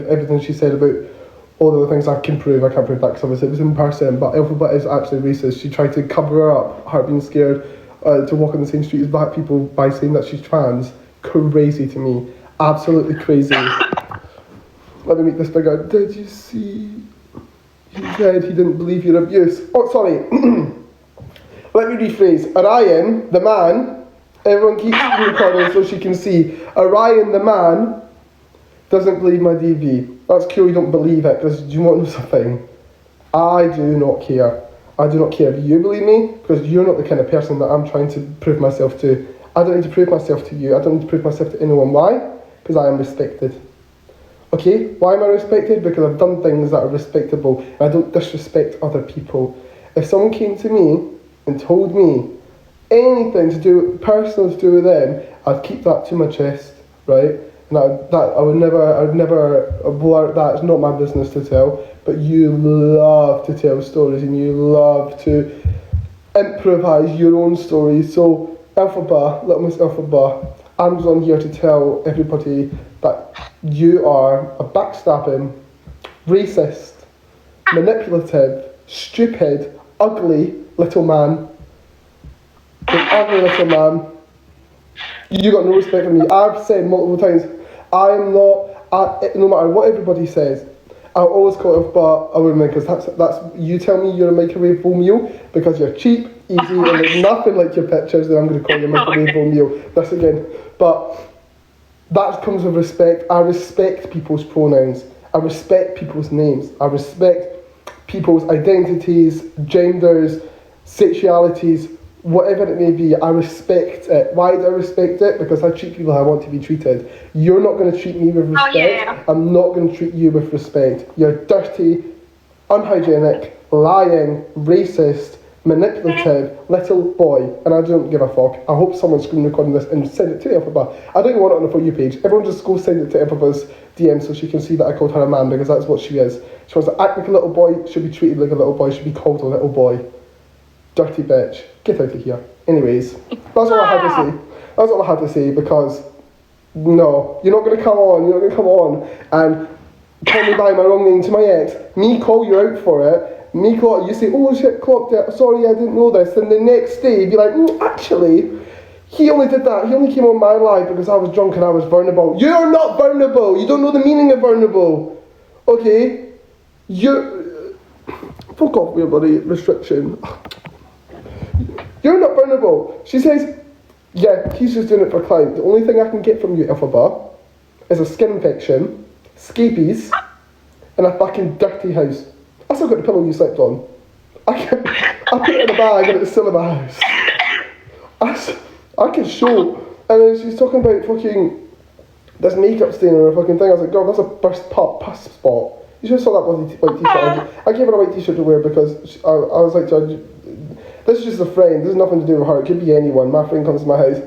heard everything she said about all the other things. I can't prove that because obviously it was in person, but Elphaba is actually racist. She tried to cover up her being scared to walk on the same street as black people by saying that she's trans. Crazy to me. Absolutely crazy. Let me make this bigger. Did you see? He said he didn't believe your abuse. Oh, sorry. Let me rephrase. Orion, the man, everyone keeps recording so she can see. Orion, the man, doesn't believe my DV. That's cool, you don't believe it, because do you want to know something? I do not care. I do not care if you believe me, because you're not the kind of person that I'm trying to prove myself to. I don't need to prove myself to you. I don't need to prove myself to anyone. Why? Because I am respected. Okay? Why am I respected? Because I've done things that are respectable, and I don't disrespect other people. If someone came to me and told me anything to do, personal to do with them, I'd keep that to my chest, right? And I would never blurt that. It's not my business to tell. But you love to tell stories, and you love to improvise your own stories. So, Elphaba, little Miss Elphaba, I'm just on here to tell everybody that you are a backstabbing, racist, manipulative, stupid, ugly little man. An ugly little man. You got no respect for me. I've said multiple times, I'm not, no matter what everybody says, I'll always call Elphaba a woman, because that's you tell me you're a microwavable meal because you're cheap, easy, and there's nothing like your pictures, then I'm going to call you a microwavable meal. That's again. But that comes with respect. I respect people's pronouns. I respect people's names. I respect people's identities, genders, sexualities, whatever it may be. I respect it. Why do I respect it? Because I treat people how I want to be treated. You're not going to treat me with respect. Yeah. I'm not going to treat you with respect. You're dirty, unhygienic, lying, racist, manipulative little boy, and I don't give a fuck. I hope someone's screen recording this and send it to Elphaba. I don't even want it on the For You page. Everyone just go send it to Elphaba's DM so she can see that I called her a man, because that's what she is. She wants to act like a little boy, should be treated like a little boy, should be called a little boy. Dirty bitch. Get out of here. Anyways, that's all I had to say. That's all I had to say, because no, you're not going to come on. You're not going to come on and call me by my wrong name to my ex. Me call you out for it. Me call you say, oh shit, clocked it. Sorry, I didn't know this. And the next day, be like, actually, he only did that. He only came on my live because I was drunk and I was vulnerable. You're not vulnerable. You don't know the meaning of vulnerable. Okay? You're... Fuck off, weird bloody restriction. You're not vulnerable. She says, yeah, he's just doing it for clout. The only thing I can get from you, Elphaba, is a skin infection, scabies, and a fucking dirty house. I still got the pillow you slept on. I put it in a bag and it's still in my house. I can show. And then she's talking about fucking this makeup stain on her fucking thing. I was like, God, that's a burst pus spot. You should have saw that bloody white t-shirt. I gave her a white t-shirt to wear because I was like, this is just a friend. There's nothing to do with her. It could be anyone. My friend comes to my house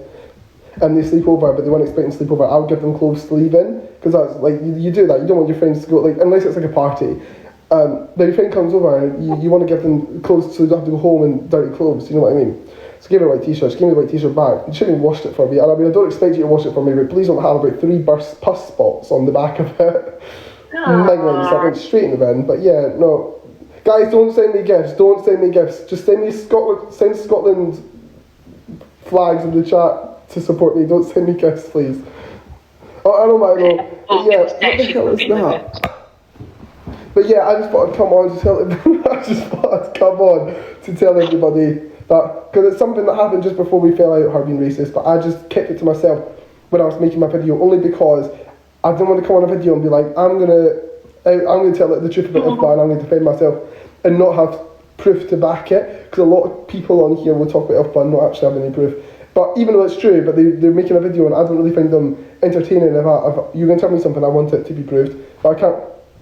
and they sleep over, but they weren't expecting to sleep over. I'll give them clothes to leave in, because that's like, you do that. You don't want your friends to go, like, unless it's like a party. But your friend comes over and you want to give them clothes so they don't have to go home in dirty clothes, you know what I mean? So give her a white t-shirt, she gave me the white t-shirt back. She shouldn't have washed it for me, and I mean, I don't expect you to wash it for me, but please don't have about 3 pus spots on the back of it. Mingling, so I went straight in the bin. But yeah, no. Guys, don't send me gifts, don't send me gifts. Just send me Scotland flags in the chat to support me, don't send me gifts, please. Oh, I don't mind though. But yeah, what the hell is that? But yeah, I just thought I'd come on to tell everybody that, because it's something that happened just before we fell out, her being racist, but I just kept it to myself when I was making my video, only because I didn't want to come on a video and be like, I'm gonna tell the truth about Elphaba and I'm going to defend myself and not have proof to back it, because a lot of people on here will talk about Elphaba and not actually have any proof. But even though it's true, but they're making a video and I don't really find them entertaining. If you're going to tell me something, I want it to be proved. But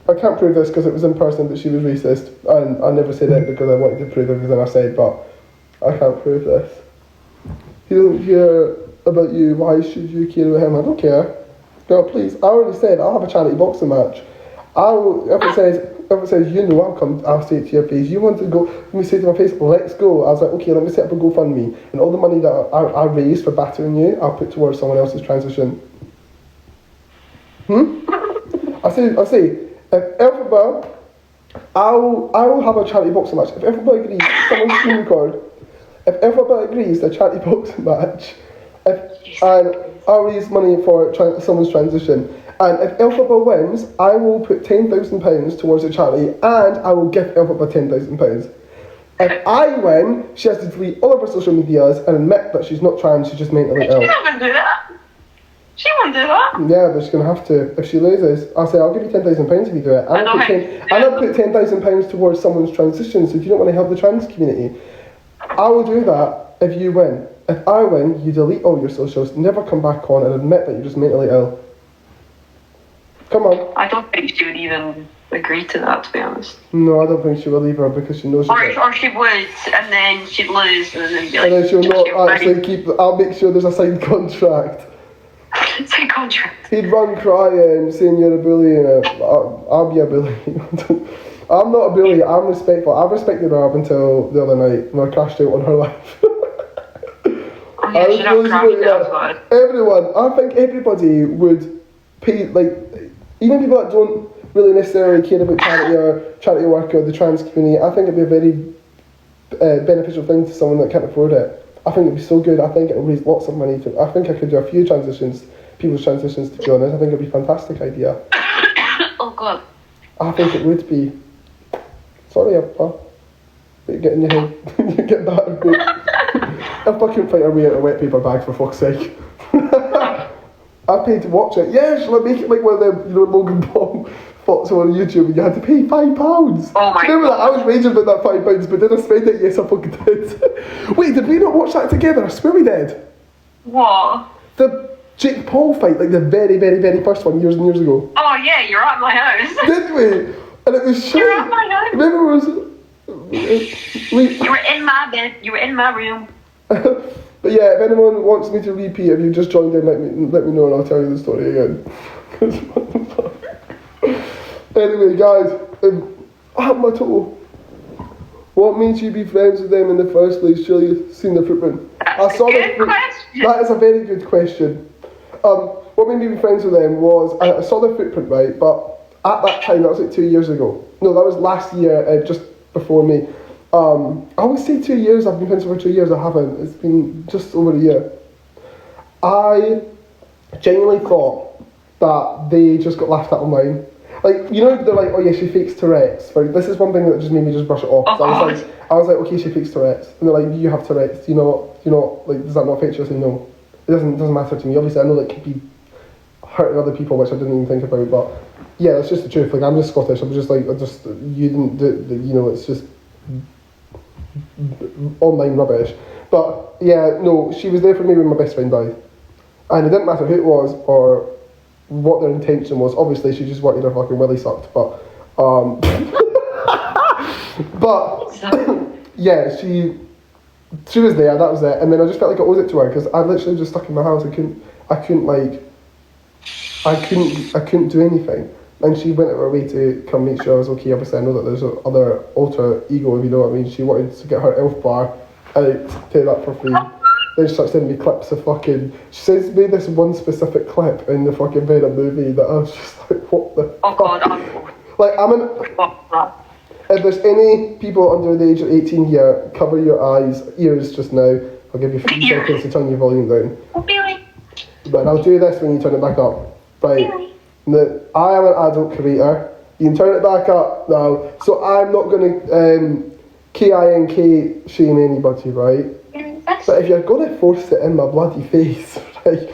I can't prove this because it was in person that she was racist, and I never said it because I wanted to prove everything I said, but I can't prove this. He doesn't care about you, why should you care about him? I don't care. Girl, please, I already said I'll have a charity boxing match. If it says you know I'll say it to your face. You want to go, let me say to my face, let's go. I was like, okay, let me set up a GoFundMe, and all the money that I raise for battering you, I'll put towards someone else's transition. I say, if Elphaba, I will have a charity boxing match. If Elphaba agrees, someone screen record. If Elphaba agrees to a charity boxing match, and I'll raise money for someone's transition. And if Elphaba wins, I will put £10,000 towards the charity, and I will give Elphaba £10,000. If I win, she has to delete all of her social medias and admit that she's not trans, she's just mentally ill. She's not going to do that. She won't do that. Yeah, but she's going to have to. If she loses, I'll say, I'll give you £10,000 if you do it. And I'll put £10,000 towards someone's transition, so if you don't want to help the trans community, I will do that if you win. If I win, you delete all your socials, never come back on, and admit that you're just mentally ill. Come on. I don't think she would even agree to that, to be honest. No, I don't think she will either, because she knows or she would, and then she'd lose, and then be like... And then she'll not actually keep... I'll make sure there's a signed contract. Signed contract. He'd run crying, saying you're a bully, and I'll be a bully. I'm not a bully, I'm respectful. I've respected her up until the other night, when I crashed out on her life. Oh, yeah, she'd have crashed out as well. Everyone, I think everybody would pay, like, even people that don't really necessarily care about charity work or the trans community, I think it'd be a very beneficial thing to someone that can't afford it. I think it'd be so good. I think it'll raise lots of money. I think I could do a few people's transitions, to be honest. I think it'd be a fantastic idea. Oh, God. I think it would be. Sorry, Elphaba. But you're getting your head. You're getting that. Elphaba couldn't find her way out of a wet paper bag, for fuck's sake. I paid to watch it. Yeah, shall I make it like one of them, Logan Paul thoughts on YouTube and you had to pay £5? Oh my Remember God. that? I was raging about that £5, but did I spend it? Yes, I fucking did. Wait, did we not watch that together? I swear we did. What? The Jake Paul fight, like the very, very, very first one, years and years ago. Oh yeah, you're at my house. Did we? And it was shit. You're at my house. Remember it was... You were in my bed. You were in my room. But yeah, if anyone wants me to repeat, if you just joined in, let me know and I'll tell you the story again. Anyway, guys, I have my toe. What made you be friends with them in the first place? Surely you've seen the footprint. That's a good question. That is a very good question. What made me be friends with them was, I saw their footprint, right, but at that time, that was like 2 years ago. No, that was last year, just before me. I always say 2 years, I've been friends for 2 years, I haven't. It's been just over a year. I genuinely thought that they just got laughed at online. Like, you know, they're like, oh yeah, she fakes Tourette's. Right? This is one thing that just made me just brush it off. So I was like, okay, she fakes Tourette's. And they're like, you have Tourette's. Do you know, like, does that not affect you? I say, no. It doesn't matter to me. Obviously, I know that could be hurting other people, which I didn't even think about, but yeah, that's just the truth. Like, I'm just Scottish. I'm just like, you didn't do, it's just online rubbish. But yeah, no, she was there for me when my best friend died. And it didn't matter who it was or what their intention was. Obviously, she just wanted her fucking willy sucked, but yeah, she was there, that was it. And then I just felt like I owed it to her because I literally just stuck in my house. I couldn't do anything. And she went out of her way to come make sure I was okay. Obviously, I know that there's other alter ego, if you know what I mean. She wanted to get her Elphaba out to that for free. Then she started sending me clips of fucking... She sends me this one specific clip in the fucking Venom movie that I was just like, what the fuck? God, like, if there's any people under the age of 18 here, cover your ears just now. I'll give you 3 seconds to turn your volume down. Oh, Billy. But I'll do this when you turn it back up. Right. Billy. Now, I am an adult creator. You can turn it back up now. So I'm not going to KINK shame anybody, right? But if you're going to force it in my bloody face, right,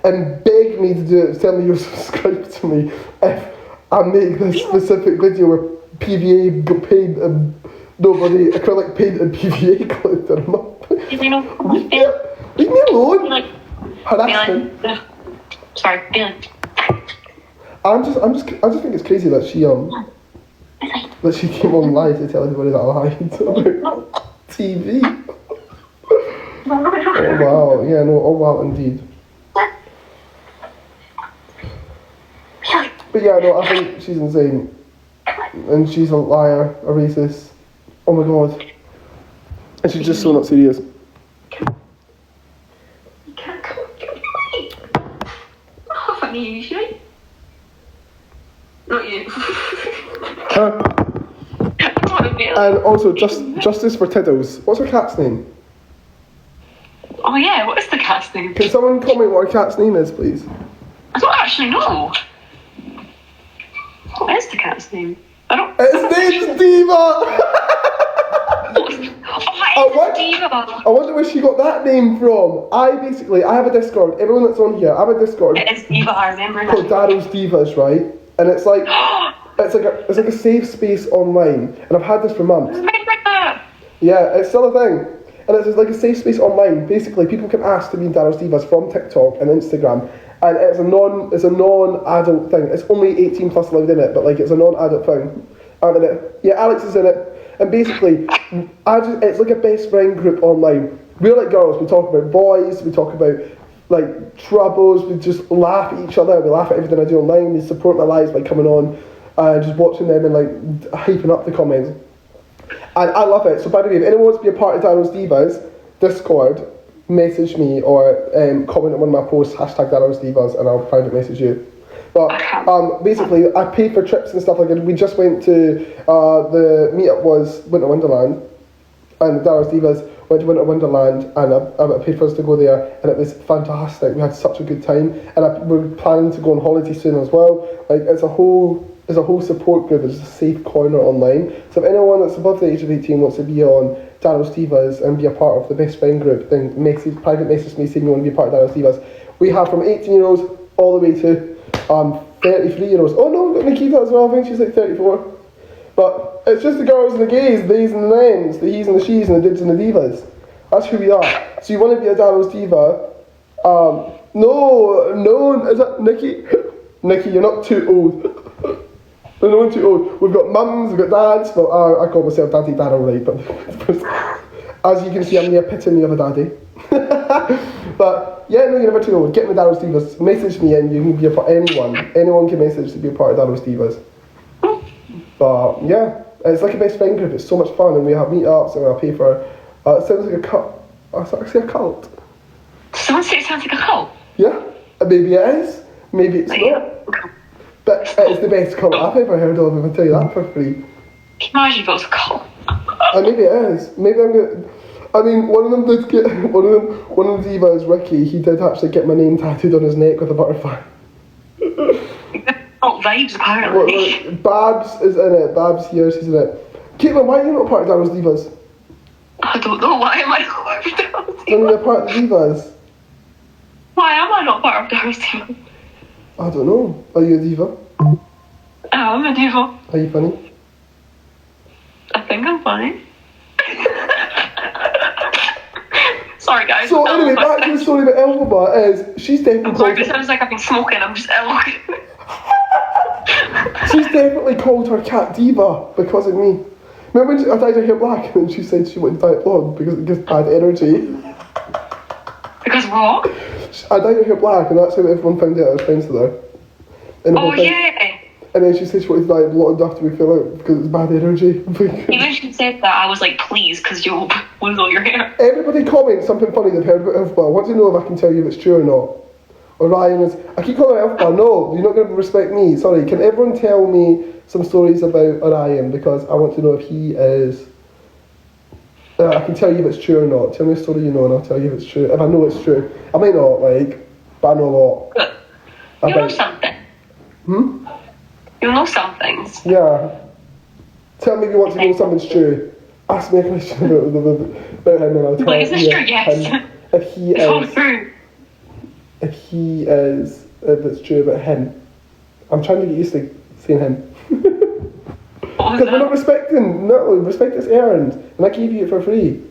and beg me to do it, tell me you're subscribed to me if I make this specific video where PVA paint and nobody acrylic paint and PVA glitter them up. Leave me alone. Harassment. Sorry, Billy. I just think it's crazy that she came on live to tell everybody that I lied about TV. Oh wow, yeah, no, oh wow, indeed. But yeah, no, I think she's insane. And she's a liar, a racist. Oh my god. And she's just so not serious. You can't come on, oh, funny, usually. Not you. Uh, Not me. and also, justice for Tiddles. What's her cat's name? Oh yeah, what is the cat's name? Can someone comment what her cat's name is, please? I don't actually know. What is the cat's name? I don't. Its name's Diva! Oh, it's Diva. I wonder where she got that name from. I have a Discord. Everyone that's on here, I have a Discord It is Diva. I remember called that. Darryl's Divas, right? And it's like it's like a safe space online, and I've had this for months. Remember that? Yeah, it's still a thing. And it's just like a safe space online. Basically, people can ask to be in Darryl's Divas from TikTok and Instagram, and it's a non-adult thing. It's only 18 plus allowed in it, but like it's a non-adult thing. I'm in it. Yeah, Alex is in it. And basically, it's like a best friend group online. We're like girls. We talk about boys. We talk about like troubles. We just laugh at each other. We laugh at everything I do online. We support my lives by coming on and just watching them and like hyping up the comments. And I love it. So by the way, if anyone wants to be a part of Darryl's Divas Discord, message me or comment on one of my posts, hashtag Darryl's Divas, and I'll private message you. But basically, I pay for trips and stuff like that. We just went to, the meetup was Winter Wonderland, and Darryl's Divas went to Winter Wonderland, and I paid for us to go there, and it was fantastic. We had such a good time, and we're planning to go on holiday soon as well. Like, it's a whole support group. It's a safe corner online. So if anyone that's above the age of 18 wants to be on Darryl's Divas and be a part of the best friend group, then private message me saying you want to be a part of Darryl's Divas. We have from 18-year-olds all the way to 33-year-olds. Oh no, we've got Nikita as well. I think she's like 34. But it's just the girls and the gays, the theys and the thens, the he's and the she's and the dibs and the divas. That's who we are. So you want to be a Darryl's Diva? No, is that Nikki? Nikki, you're not too old. We're not too old. We've got mums, we've got dads. Well, I call myself Daddy Darryl, right? But as you can see, I'm the epitome of a daddy. But yeah, no, you're never too old. Get me Darryl's Divas. Message me and you can be a part. Anyone can message to be a part of Darryl's Divas. But yeah, it's like a best friend group. It's so much fun, and we have meetups, and I pay for. It sounds like a cult. It's actually a cult. Someone say it sounds like a cult. Yeah, maybe it is. Maybe it's not. But it's the best cult I've ever heard of. If I tell you that for free. Can you imagine if it was a cult? And maybe it is. Maybe I'm gonna. I mean, one of them did get one of the divas, Ricky. He did actually get my name tattooed on his neck with a butterfly. Cult vibes, apparently. Babs is in it. Babs here, she's in it. Caitlin, why are you not part of Darryl's Divas? I don't know. Why am I not part of Darryl's Then Divas? you're part of the Divas. Why am I not part of Darryl's Divas? I don't know. Are you a diva? I'm a diva. Are you funny? I think I'm funny. Sorry, guys. So anyway, back to the story about Elphaba is she's definitely I'm sorry, called it sounds like I've been smoking. I'm just ill. she's definitely called her cat Diva because of me. Remember when I dyed her hair black and she said she wanted to dye it blonde because it gives bad energy? Because what? I dyed her hair black and that's how everyone found out I was friends with her. And the Oh whole thing. yeah. And then she said she wanted to dye it blonde after we fell out because it's bad energy. Even when she said that, I was like, please, because you'll lose all your hair. Everybody comment something funny they've heard about Elphaba. I want to know if I can tell you if it's true or not. Or Ryan is... I keep calling her Elphaba. No, you're not going to respect me. Sorry. Can everyone tell me some stories about Orion? Because I want to know if he is... I can tell you if it's true or not. Tell me a story you know and I'll tell you if it's true. If I know it's true. I might not, but I know a lot. Good. You know something. You know some things. Yeah. Tell me if you want to know something's true. Ask me a question about him and I'll tell you. Is this true? Yes. If he It's all is... true. If it's true about him. I'm trying to get used to saying him. What was Because we're not that? respecting, no, respect is earned. And I gave you it for free.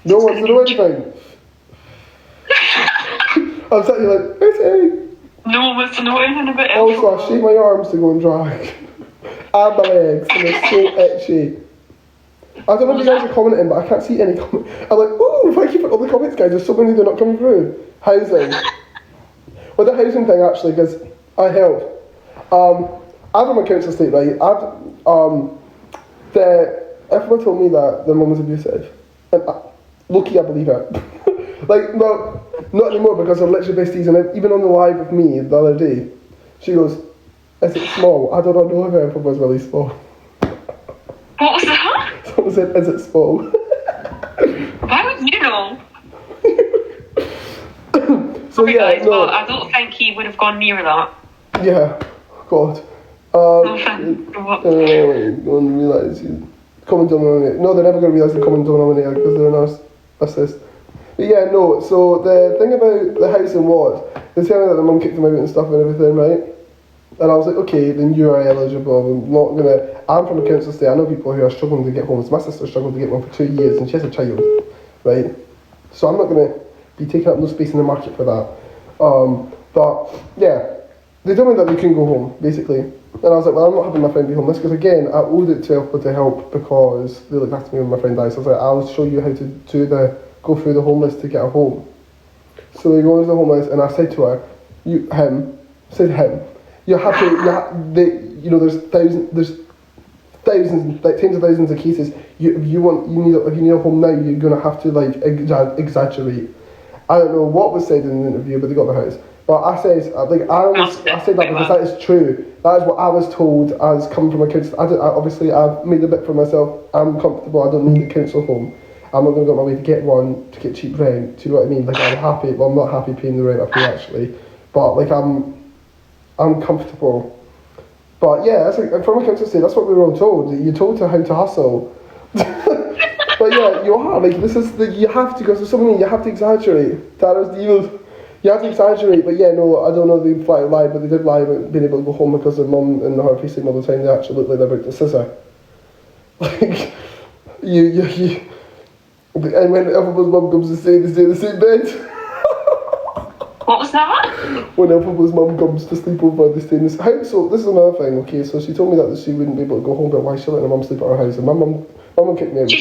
No one's to know anything. I'm sitting here like, okay. No one wants to know anything about it. Also, I shave my arms to go and drag. And my legs, and they're so itchy. I don't know if you guys are commenting, but I can't see any comments. I'm like, ooh, thank you for all the comments, guys. There's so many that are not coming through. Housing. Well, the housing thing, actually, because I help. I'm on my council estate, right? Everyone told me that the mum was abusive. And low-key, I believe it. Like, well, Not anymore because I'm literally besties, and even on the live with me the other day, she goes, "Is it small?" I don't know if Elphaba was really small. What was that? Someone said, "Is it small?" Why would you know? So yeah, guys, no. but I don't think he would have gone near that. Yeah, God. No offense. What? No one realise common denominator. No, they're never going to realise the common denominator because they're narcissists. But yeah, no. So the thing about the housing was, they tell me that the mum kicked them out and stuff and everything, right? And I was like, okay, then you are eligible. I'm from a council estate. I know people who are struggling to get homes. My sister's struggling to get one for 2 years, and she has a child, right? So I'm not going to be taking up no space in the market for that. But yeah, they told me that they couldn't go home, basically. And I was like, well, I'm not having my friend be homeless, because again, I owed it to Elphaba to help because they looked after me when my friend died. So I was like, I'll show you how to go through the homeless to get a home. So they go into the homeless, and I said to her, you have to, there's thousands, like tens of thousands of cases. If you need a home now, you're gonna have to like exaggerate. I don't know what was said in the interview, but they got the house. But I said that because that is true. That is what I was told as coming from a council. Obviously, I've made a bit for myself. I'm comfortable. I don't need a council home. I'm not going to go out my way to get one to get cheap rent. Do you know what I mean? Like I'm happy. Well, I'm not happy paying the rent I pay actually, but like I'm comfortable. But yeah, that's like, from a council estate, that's what we were all told. You're told how to hustle. But yeah, you are like you have to, because there's something you have to exaggerate. That is the evil. You have to exaggerate, but yeah, no, I don't know if they flat out lied, but they did lie about being able to go home because their mum and her facing all the time. They actually look like they're about to scissor. Like you. And when Elphaba's mum comes to stay in the same bed. What was that? When Elphaba's mum comes to sleep over, they stay in this house. So this is another thing. Okay, so she told me that she wouldn't be able to go home, but why she let her mum sleep at her house? And my mum kicked me out.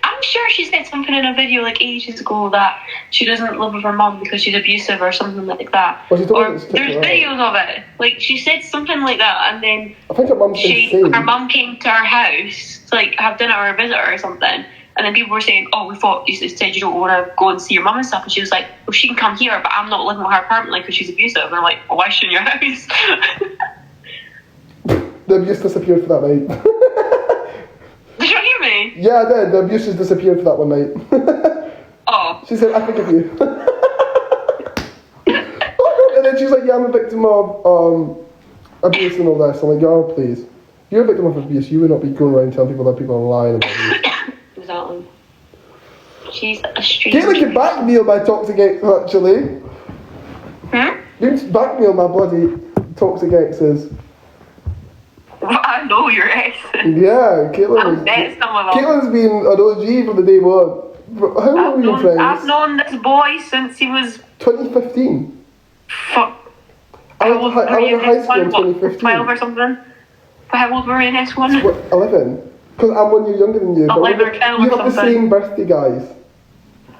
I'm sure she said something in a video like ages ago that she doesn't live with her mum because she's abusive or something like that. Well, or there's videos of it. Like she said something like that, and then I think her mum's insane. Her mum came to her house to like have dinner or a visit or something. And then people were saying, oh, we thought you said you don't want to go and see your mum and stuff. And she was like, well, she can come here, but I'm not living with her permanently because she's abusive. And I'm like, well, why is she in your house? The abuse disappeared for that night. Did you hear me? Yeah, I did. The abuse just disappeared for that one night. Oh. She said, I forgive you. And then she's like, yeah, I'm a victim of abuse and all this. I'm like, oh, please. You're a victim of abuse. You would not be going around telling people that people are lying about you. Exactly. She's a street. Caitlin can back me on my toxic ex, actually. You can back me on my bloody toxic exes. Well, I know your ex. Yeah, Caitlin. Caitlin's been an OG from the day one. How long were you friends? I've known this boy since he was 2015. Fuck. I was in high school in 2015. 12 or something. How old were you in S1? 11. Because I'm 1 year younger than you. 11 or 12 or something. You have the same birthday, guys.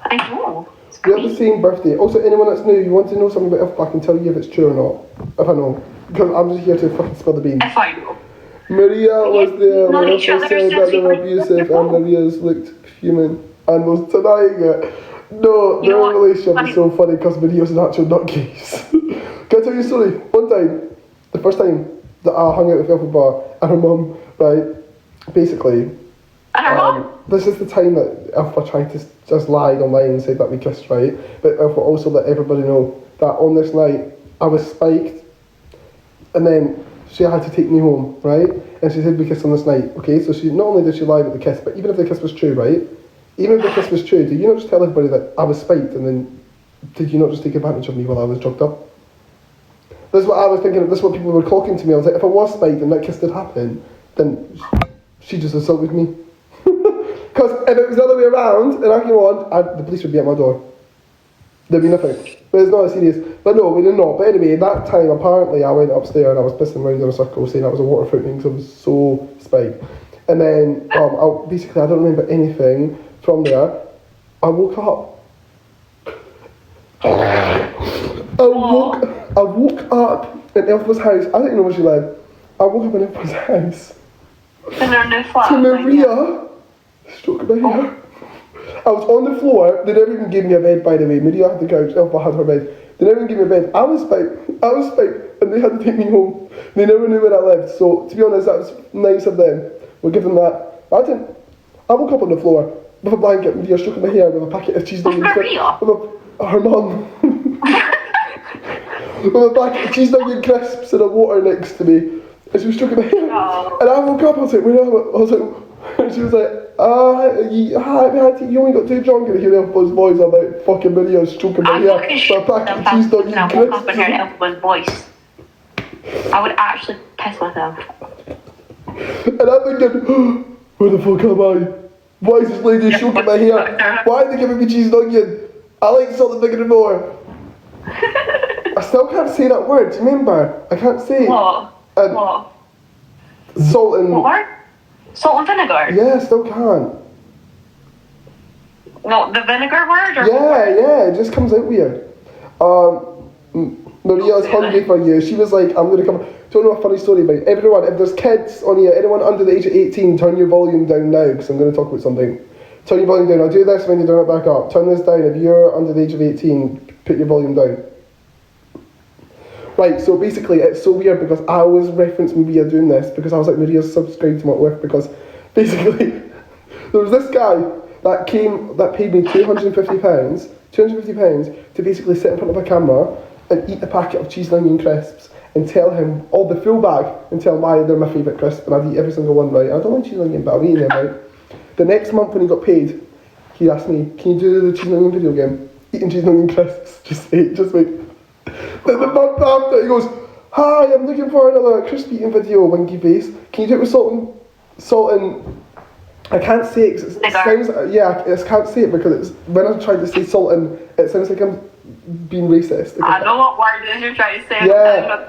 I know. We have the same birthday. Also, anyone that's new, you want to know something about Elphaba, I can tell you if it's true or not. If I know. Because I'm just here to fucking spill the beans. If I know. Maria was there when Elphaba said that they were since abusive, and Maria's looked human and was denying it. No, their relationship is so funny because Maria's an actual nutcase. Can I tell you a story? One time, the first time that I hung out with Elphaba and her mum, right, basically, and her mum? This is the time that Elphaba tried to just lied online and said that we kissed, right? But Elphaba also let everybody know that on this night I was spiked, and then she had to take me home, right? And she said we kissed on this night, okay? So she not only did she lie about the kiss, but even if the kiss was true, right? Even if the kiss was true, did you not just tell everybody that I was spiked, and then did you not just take advantage of me while I was drugged up? This is what I was thinking. This is what people were talking to me. I was like, if I was spiked and that kiss did happen, then she just assaulted me. Because if it was the other way around and I came on, the police would be at my door. There'd be nothing. But it's not as serious. But no, we did not. But anyway, that time apparently I went upstairs and I was pissing around in a circle saying I was a water fountain because I was so spiked. And then basically I don't remember anything from there. I woke up. I woke up in Elphaba's house. I didn't know where she lived. I woke up in Elphaba's house. In her new flat. To Maria, stroking my hair. I was on the floor. They never even gave me a bed, by the way. Maria had the couch. Elphaba had her bed. They never even gave me a bed. I was fine, and they had to take me home. They never knew where I lived. So to be honest, that was nice of them. We'll give them that. I didn't. I woke up on the floor with a blanket. Maria stroking my hair with a packet of cheese onion crisps. Her mum. With a packet of cheese onion crisps and a water next to me. And she was stroking my hair. Oh. And I woke up. I was like, where am I? I was like. And she was like, you only got 2 drunk, and I hear Elphaba's voice. I'm like, fucking Maria stroking my hair. So I packed the cheese onion crisps. I woke up and heard Elphaba's voice. I would actually piss myself. And I'm thinking, where the fuck am I? Why is this lady stroking my hair? Why are they giving me cheese and onion? I like salt and vinegar more. I still can't say that word, do you remember? I can't say it. What? What? Salt and... What word? Salt and vinegar? Yeah, I still can't. No, the vinegar word? Or yeah, it just comes out weird. Maria's hungry for you. She was like, I'm going to come... Don't know a funny story about it. Everyone, if there's kids on here, anyone under the age of 18, turn your volume down now, because I'm going to talk about something. Turn your volume down. I'll do this when you turn it back up. Turn this down. If you're under the age of 18, put your volume down. Right, so basically it's so weird because I always reference Maria doing this because I was like, Maria's subscribed to my life because basically there was this guy that paid me £250 to basically sit in front of a camera and eat a packet of cheese and onion crisps and tell him all the full bag and tell him why they're my favourite crisp, and I'd eat every single one, right? I don't like cheese and onion, but I'm eating them, right? The next month when he got paid, he asked me, can you do the cheese and onion video game? Eating cheese and onion crisps, just wait. Then the month after, he goes, hi, I'm looking for another crisp eating video, winky face. Can you do it with salt and I can't say it because it sounds, I can't say it because it's, when I'm trying to say salt and it sounds like I'm being racist. I know what word it is you're trying to say. Yeah.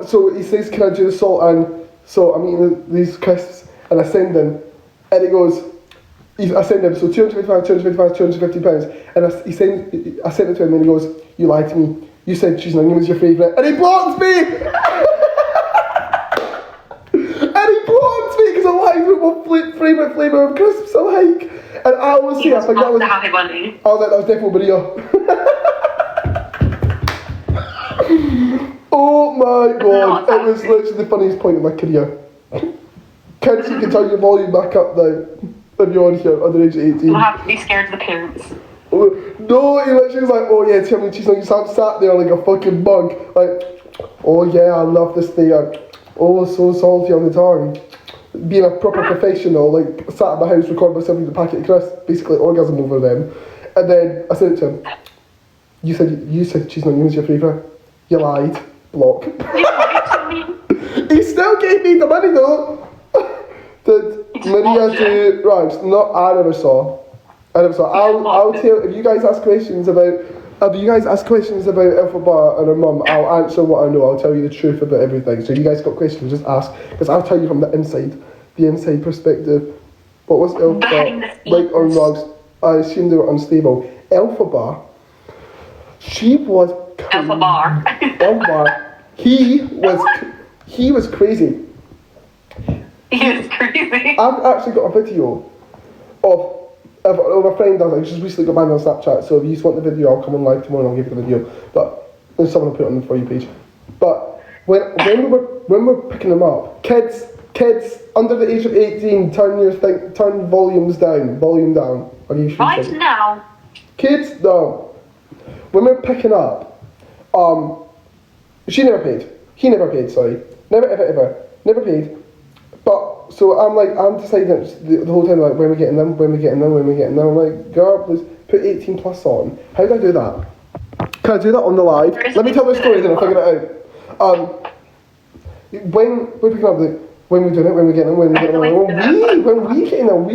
So he says, can I do the salt and, so I'm eating these crisps and I send them and he goes, I send him, so £250, and I sent it to him and he goes, you lied to me, you said cheese and onion was your favourite, and he blocked me! Because I like my favourite flavour of crisps I like. And I always say, I think that was... Happy Bunny. I was like, that was definitely Maria. Oh my god, it was literally the funniest point of my career. Kids, you can turn your volume back up now. If you're on here, under age 18. You'll have to be scared of the parents. No, he literally was like, oh yeah, tell me cheese and onion. So I'm sat there like a fucking bug. Like, oh yeah, I love this thing. Oh, so salty on the tongue. Being a proper professional, like, sat at my house recording myself with a packet of crisps, basically orgasm over them. And then I said it to him, you said cheese and onion was your favourite. You lied. Block. He still gave me the money though. Did Maria do... Right, no, I never saw. I'll tell... If you guys ask questions about Elphaba and her mum, I'll answer what I know. I'll tell you the truth about everything. So if you guys got questions, just ask. Because I'll tell you from the inside perspective. What was Elphaba? Right or wrong? I assume they were unstable. Elphaba, she was... Elphaba. Elphaba. He was crazy. He was crazy. I've actually got a video of a friend does it. She's recently got banned on Snapchat, so if you just want the video, I'll come on live tomorrow and I'll give you the video. But there's someone will put it on the For You page. But when we're picking them up, kids under the age of 18, turn volume down. Are you sure? Right now. Kids, no. When we're picking up, she never paid. He never paid. Sorry, never paid. But, so I'm deciding the whole time, like, when we're getting them. I'm like, girl, please put 18 plus on. How do I do that? Can I do that on the live? Let me tell the story, then I'll figure it out. When we're picking up, when we're doing it, when we're getting them, when we getting them,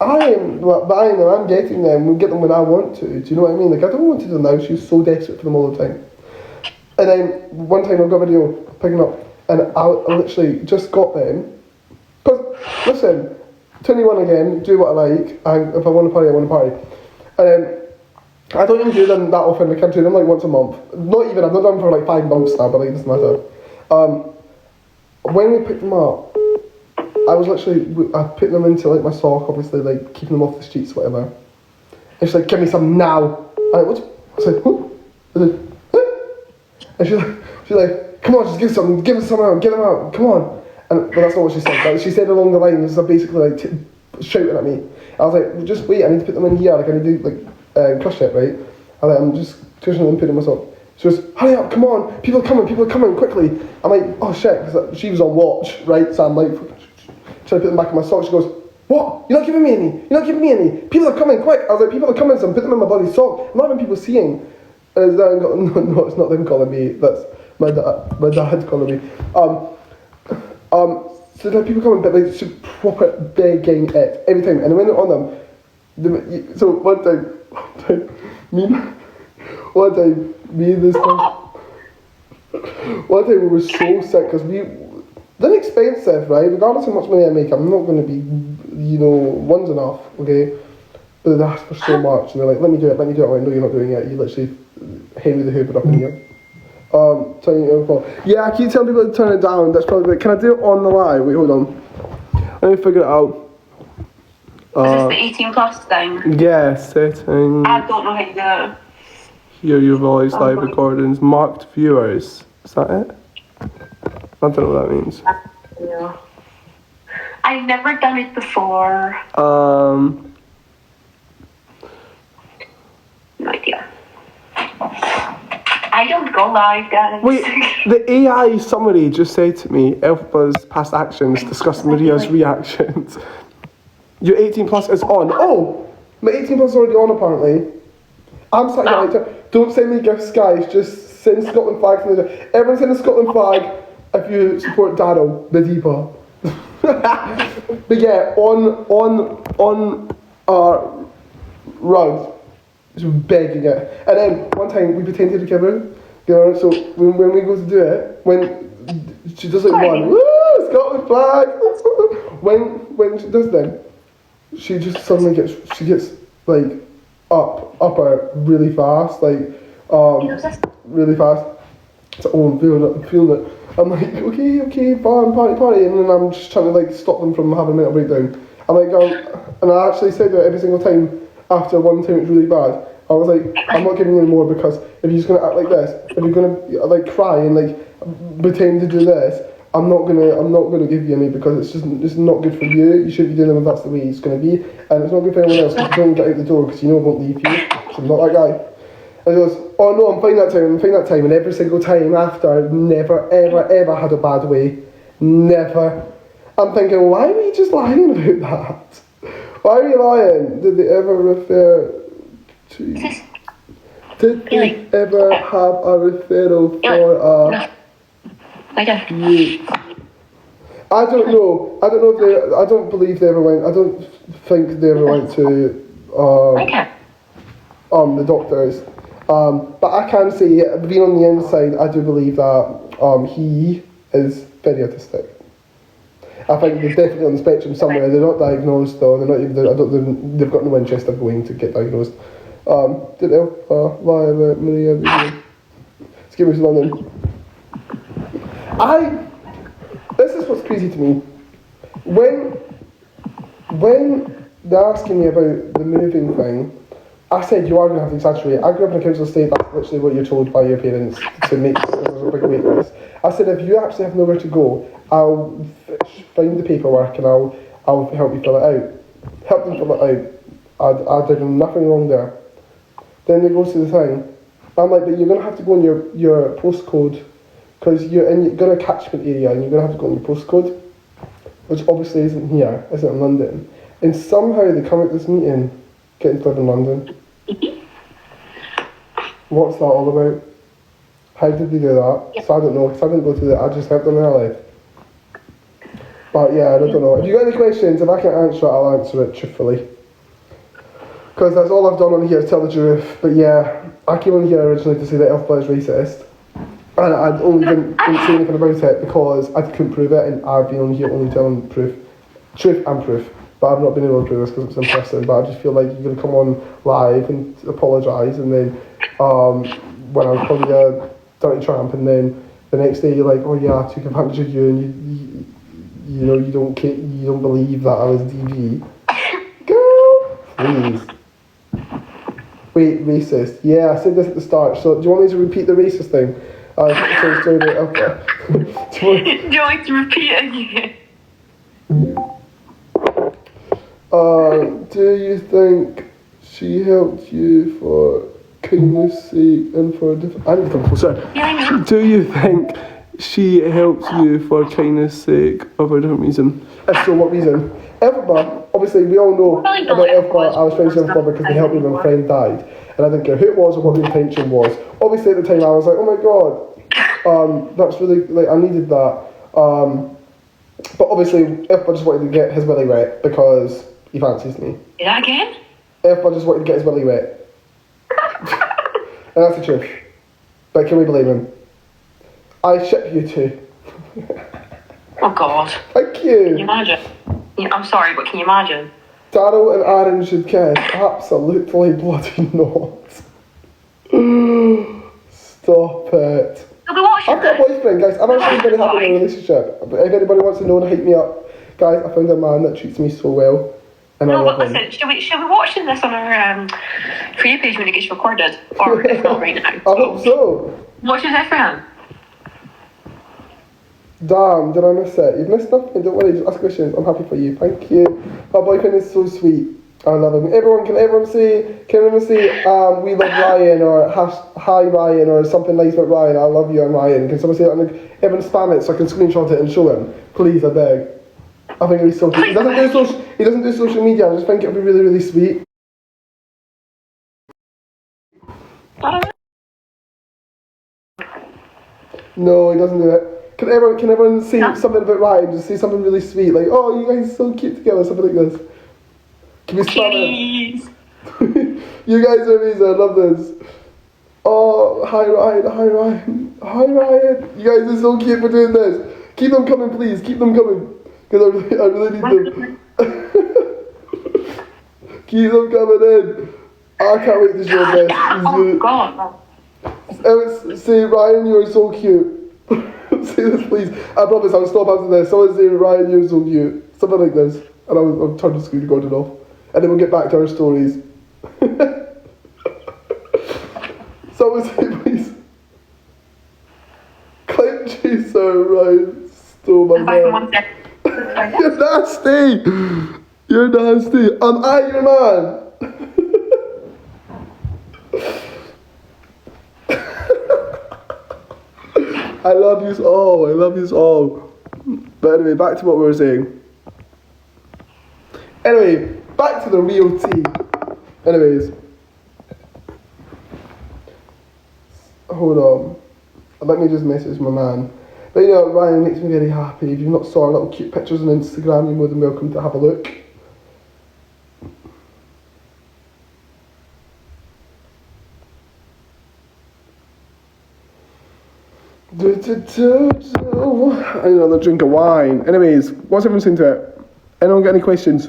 I am buying them, I'm getting them, we get them when I want to. Do you know what I mean? Like, I don't want to do them now, she's so desperate for them all the time. And then, one time I've got a video picking up, and I literally just got them. Because, listen, 21 again, do what I like, and if I want to party, I want to party. And I don't even do them that often, I can do them like once a month. Not even, I've not done them for like 5 months now, but like, it doesn't matter. When we picked them up, I was literally, I put them into like my sock, obviously, like keeping them off the streets, whatever. And she's like, give me some now. I went, what? I said, what? I said, what? And she's like, come on, just give some out, give them out, come on. And but that's not what she said. But she said along the lines of basically like shouting at me. I was like, just wait, I need to put them in here. Like I need to like crush it, right? I like, I'm just crushing them, putting them myself. She goes, hurry up, come on, people are coming quickly. I'm like, oh shit, because she was on watch, right? So I'm like, trying to put them back in my sock. She goes, what? You're not giving me any. People are coming, quick. I was like, people are coming, so I'm putting them in my bloody sock. I'm not having people seeing. No, it's not them calling me. That's my dad calling me. So there are people coming, but like, she's proper begging it every time. And when they're on them, so one time, me and this guy, one time we were so sick because they're expensive, right? Regardless of how much money I make, I'm not going to be, one's enough, okay? But they asked for so much, and they're like, let me do it. I'm like, no, you're not doing it. You literally Henry the Hoover up in here. Turning it on. Yeah, I keep telling people to turn it down. That's probably. Can I do it on the live? Wait, hold on. Let me figure it out. Is this the 18 plus thing? Yeah, settings. I don't know how to do it. Hear your voice, live recordings, marked viewers. Is that it? I don't know what that means. Yeah. I've never done it before. No idea. I don't go live, guys. Wait, the AI summary just said to me, Elphaba's past actions discuss Maria's reactions. Your 18 plus is on. Oh! My 18 plus is already on apparently. I'm sat here like, don't send me gifts, guys, just send Scotland flag. Everyone send a Scotland flag if you support Darryl, the diva. But yeah, on Rug, just begging it. And then one time we pretended to give her, so when we go to do it, when she does like one, woo, Scotland flag. when she does then, she just suddenly gets like upper really fast, like really fast. So I'm feeling it. I'm like, okay, fine, party, and then I'm just trying to like stop them from having a mental breakdown. I'm like, and I actually said that every single time after one time it's really bad. I was like, I'm not giving you any more because if you're just gonna act like this, if you're gonna like cry and like pretend to do this, I'm not gonna give you any because it's not good for you. You shouldn't be doing them if that's the way it's gonna be, and it's not good for anyone else because you don't get out the door because you know it won't leave you. So I'm not that guy. And he goes, oh no, I'm fine that time, and every single time after, never, ever had a bad way. Never. I'm thinking, why are you just lying about that? Why are you lying? Did they ever refer to you? Did they ever have a referral for a... I don't. I don't know. I don't know if they... I don't believe they ever went... I don't think they ever went to... the doctors. But I can say, being on the inside, I do believe that he is very autistic. I think they're definitely on the spectrum somewhere. They're not diagnosed though. They're not even. They've got no interest of going to get diagnosed. Did Violet Maria? Let's give me some London. This is what's crazy to me. When they're asking me about the moving thing, I said you are going to have to exaggerate. I grew up in a council estate. That's literally what you're told by your parents to make a big wait list. I said if you actually have nowhere to go, I'll find the paperwork and I'll help you fill it out. Help them fill it out. I did nothing wrong there. Then they go to the thing. I'm like, but you're going to have to go on your postcode because you're going to catchment area and you're going to have to go on your postcode, which obviously isn't here, isn't in London. And somehow they come at this meeting getting to live in London. What's that all about? How did they do that? Yep. So I don't know, because I didn't go through that, I just helped them in their life. But yeah, I don't know. If you got any questions, if I can answer it, I'll answer it truthfully. Because that's all I've done on here is tell the truth. But yeah, I came on here originally to say that Elphaba is racist. And I only didn't say anything about it because I couldn't prove it, and I've been on here only telling truth and proof. But I've not been able to prove this because it's in person. But I just feel like you're going to come on live and apologise, and then when I'm calling you a dirty tramp, and then the next day you're like, oh yeah, I took advantage of you, and you know, you don't believe that I was DV. Girl, please. Wait, racist. Yeah, I said this at the start. So, do you want me to repeat the racist thing? Sorry, okay. Do you want me to repeat it again? Do you think she helped you for kindness sake and for I need to come closer. Yeah. Do you think she helped you for kindness sake or for a different reason? If so, what reason? Elphaba, obviously we all know about Elphaba. I was friends with Elphaba because they helped me when my friend died. And I didn't care who it was or what the intention was. Obviously at the time I was like, oh my god, that's really, like, I needed that. But obviously Elphaba just wanted to get his willy wet because he fancies me. Say that again? Elphaba just wanted to get his willy wet. And that's the truth. But can we blame him? I ship you two. Oh god. Thank Can you imagine? I'm sorry, but can you imagine? Darryl and Aaron should kiss. Absolutely bloody not. Stop it. You'll be watching I've got a boyfriend, guys. I'm actually very happy in a relationship. But if anybody wants to know and hype me up, guys, I found a man that treats me so well. And I No, love but him. listen, shall we watch this on our For You page when it gets recorded? Or if not right now. I hope so. Watch this for him. Damn, did I miss it? You've missed nothing, don't worry, just ask questions. I'm happy for you. Thank you. My boyfriend is so sweet. I love him. Can everyone say, we love Ryan, or hi Ryan, or something nice about Ryan, I love you, I'm Ryan. Can someone say that? And everyone spam it so I can screenshot it and show him. Please, I beg. I think he's so cute. He doesn't do social media, I just think it would be really, really sweet. No, he doesn't do it. Can everyone say something about Ryan? Just say something really sweet, like, oh, you guys are so cute together, something like this. Can we spam it? You guys are amazing, I love this. Oh, hi Ryan. You guys are so cute for doing this. Keep them coming, please. Keep them coming. Because I really need them. Keep them coming in. I can't wait to show this. Oh god. Say, Ryan, you're so cute. Say this, please. I promise I'll stop after this. Someone say, Ryan, you're so cute. Something like this. And I'll turn the screen recording off. And then we'll get back to our stories. Someone say, please. Clout chaser, Ryan. Stole my man. You're nasty. You're nasty. Am I your man? I love you all. But anyway, back to what we were saying. Anyway, back to the real tea. Anyways. Hold on. Let me just message my man. But you know, Ryan makes me very happy. If you've not saw our little cute pictures on Instagram, you're more than welcome to have a look. I need another drink of wine. Anyways, what's everyone saying to it? Anyone got any questions?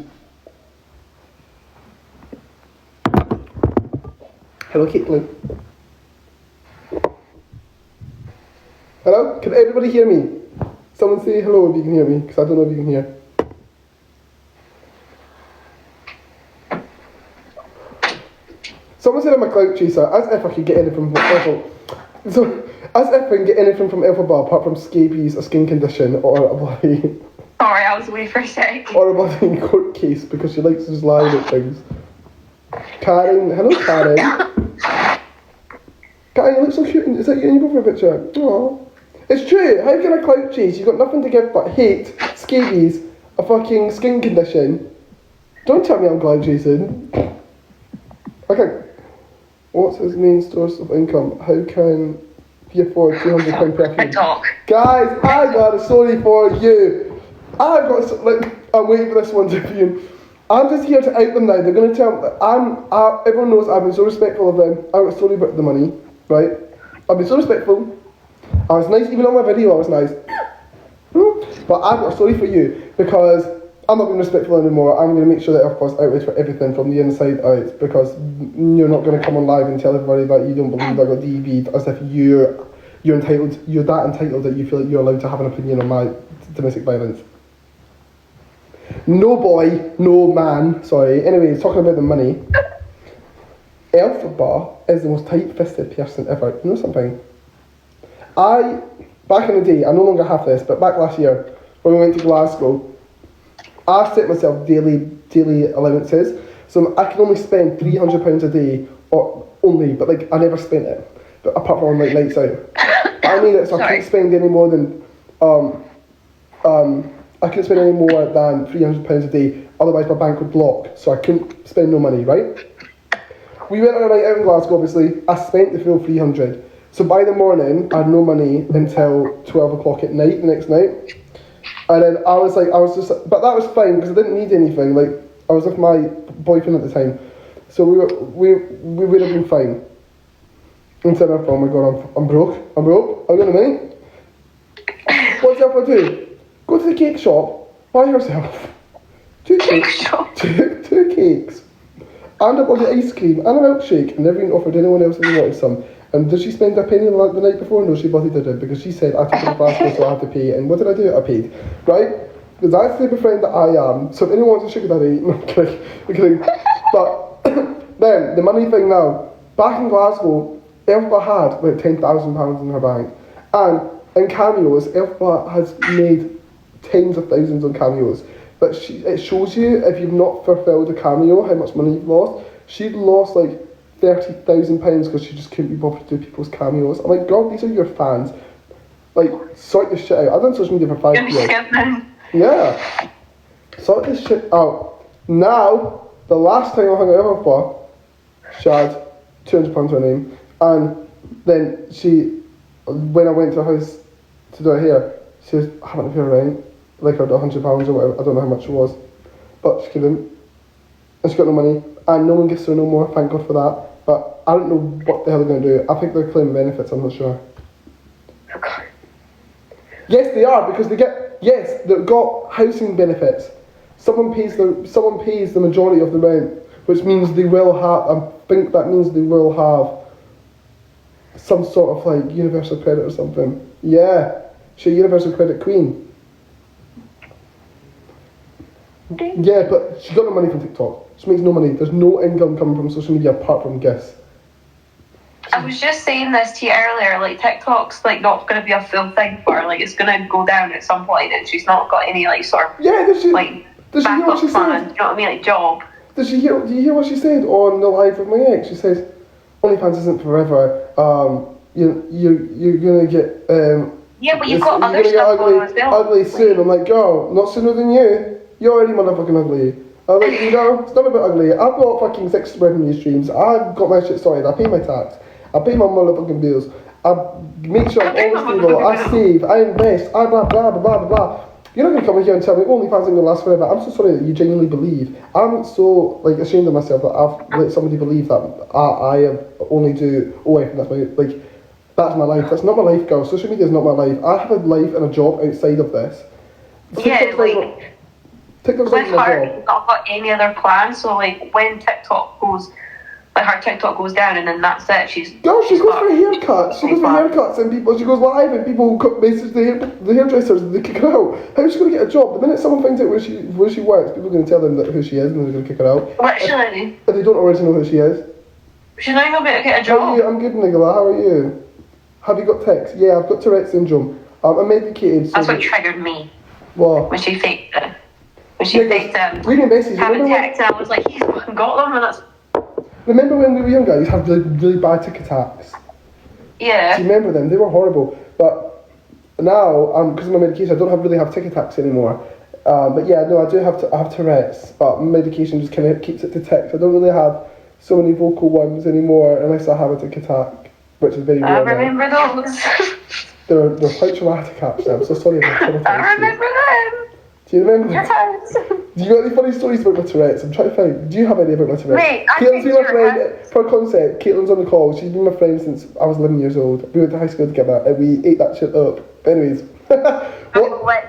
Hello, Caitlin. Hello? Can everybody hear me? Someone say hello if you can hear me, because I don't know if you can hear. Someone said I'm a clout chaser, as if I could get anything from Elphaba. So, as if I can get anything from Elphaba apart from scabies, a skin condition, or a bloody... Sorry, I was away for a sec. Or a bloody court case, because she likes to just lie about things. Karen, hello Karen. Karen, you look so cute. Is that you in your profile picture? Aww. It's true. How can I clout chase? You've got nothing to give but hate, scabies, a fucking skin condition. Don't tell me I'm clout chasing. Okay. What's his main source of income? How can he afford £200 per annum? TikTok. Guys, I got a story for you. I'm waiting for this one to be. I'm just here to out them now. They're going to tell me. Everyone knows I've been so respectful of them. I've got a story about the money, right? I've been so respectful. I was nice, even on my video I was nice. But I've got a story for you, because I'm not being respectful anymore. I'm going to make sure that Elphaba's outraged for everything from the inside out, because you're not going to come on live and tell everybody that you don't believe I got DV'd, as if you're that entitled that you feel like you're allowed to have an opinion on my domestic violence. No boy, no man. Sorry. Anyways, talking about the money. Elphaba is the most tight-fisted person ever. You know something? Back in the day, I no longer have this, but back last year, when we went to Glasgow, I set myself daily allowances, so I can only spend £300 a day, or only, but like I never spent it, but apart from like nights out. But I made it so I couldn't spend any more than I couldn't spend any more than £300 a day, otherwise my bank would block, so I couldn't spend no money, right? We went on a night out in Glasgow, obviously. I spent the full 300. So by the morning, I had no money until 12 o'clock at night, the next night. And then but that was fine because I didn't need anything. Like, I was with my boyfriend at the time. So we would have been fine. Until I thought, oh my god, I'm broke. I've got no money. What's Elphaba do? Go to the cake shop, buy herself two cakes. Two cakes. And a bloody ice cream and a milkshake, and never even offered anyone else if they wanted some. And did she spend a penny like the night before? No, she bloody didn't, because she said, I took it to Glasgow, so I have to pay. And what did I do? I paid. Right? Because that's the type of friend that I am. So if anyone wants a sugar daddy, no, I'm kidding. But then, the money thing now. Back in Glasgow, Elphaba had about £10,000 in her bank. And in cameos, Elphaba has made tens of thousands on cameos. But it shows you, if you've not fulfilled a cameo, how much money you've lost. She'd lost like £30,000 because she just couldn't be bothered to do people's cameos. I'm like, God, these are your fans. Like, sort this shit out. I've done social media for 5 years. Yeah. Sort this shit out. Now, the last time I hung out with her, she had £200 to her name. And then when I went to her house to do her hair, she was having to pay her rent. Like her £100 or whatever, I don't know how much it was. But she couldn't. And she got no money. And no one gives her no more, thank God for that. But I don't know what the hell they're going to do. I think they're claiming benefits, I'm not sure. Okay. Yes, they are, because they've got housing benefits. Someone pays the majority of the rent, which means they will have, I think that means they will have some sort of like universal credit or something. Yeah, she's a universal credit queen. Yeah, but she got no money from TikTok. She makes no money. There's no income coming from social media apart from gifts. I was just saying this to you earlier, like TikTok's like not going to be a full thing for her, like it's going to go down at some point and she's not got any like sort of does she hear what she plan, said? you know what I mean, like job. Do you hear what she said on the live with my ex? She says, OnlyFans isn't forever, you're going to get... yeah, but you've got other stuff going on as well. Ugly soon. I'm like, girl, not sooner than you. You're already motherfucking ugly. I'm like, it's not about ugly. I've got fucking 6 revenue streams. I've got my shit sorted. I pay my tax. I pay my motherfucking bills. I make sure I'm always stable. I save. I invest. I blah blah blah blah blah. You're not gonna come in here and tell me OnlyFans isn't gonna last forever. I'm so sorry that you genuinely believe. I'm so like ashamed of myself that I've let somebody believe that I only do OF and that's my life. That's not my life, girl. Social media is not my life. I have a life and a job outside of this. Yeah, like. TikTok's With like her, she's not got any other plans. So like when TikTok goes, like her TikTok goes down, and then that's it. She goes for haircuts. She goes for haircuts, and she goes live, and people message the hairdressers, and they kick her out. How is she going to get a job? The minute someone finds out where she works, people are going to tell them who she is, and they're going to kick her out. Literally. If they don't already know who she is. She's not even going to get a job. How are you? I'm good, Nicola. How are you? Have you got tics? Yeah, I've got Tourette syndrome. I'm medicated. That's what triggered me. What? When she faked it. She faked reading messages. having text, and I was like, he's fucking got them, and that's. Remember when we were younger, you had really bad tic attacks? Yeah. Do you remember them? They were horrible. But now, because of my medication, I don't really have tic attacks anymore. But yeah, no, I have Tourette's, but medication just kind of keeps it to tics. I don't really have so many vocal ones anymore unless I have a tic attack, which is very rare. I remember those. They're quite traumatic actually. I'm so sorry about traumatized. I remember them. Do you remember? Yes. Do you got any funny stories about my Tourette's? I'm trying to find. Do you have any about my Tourette's? Wait, Caitlin's been my friend for concept. Caitlin's on the call. She's been my friend since I was 11 years old. We went to high school together and we ate that shit up. Anyways,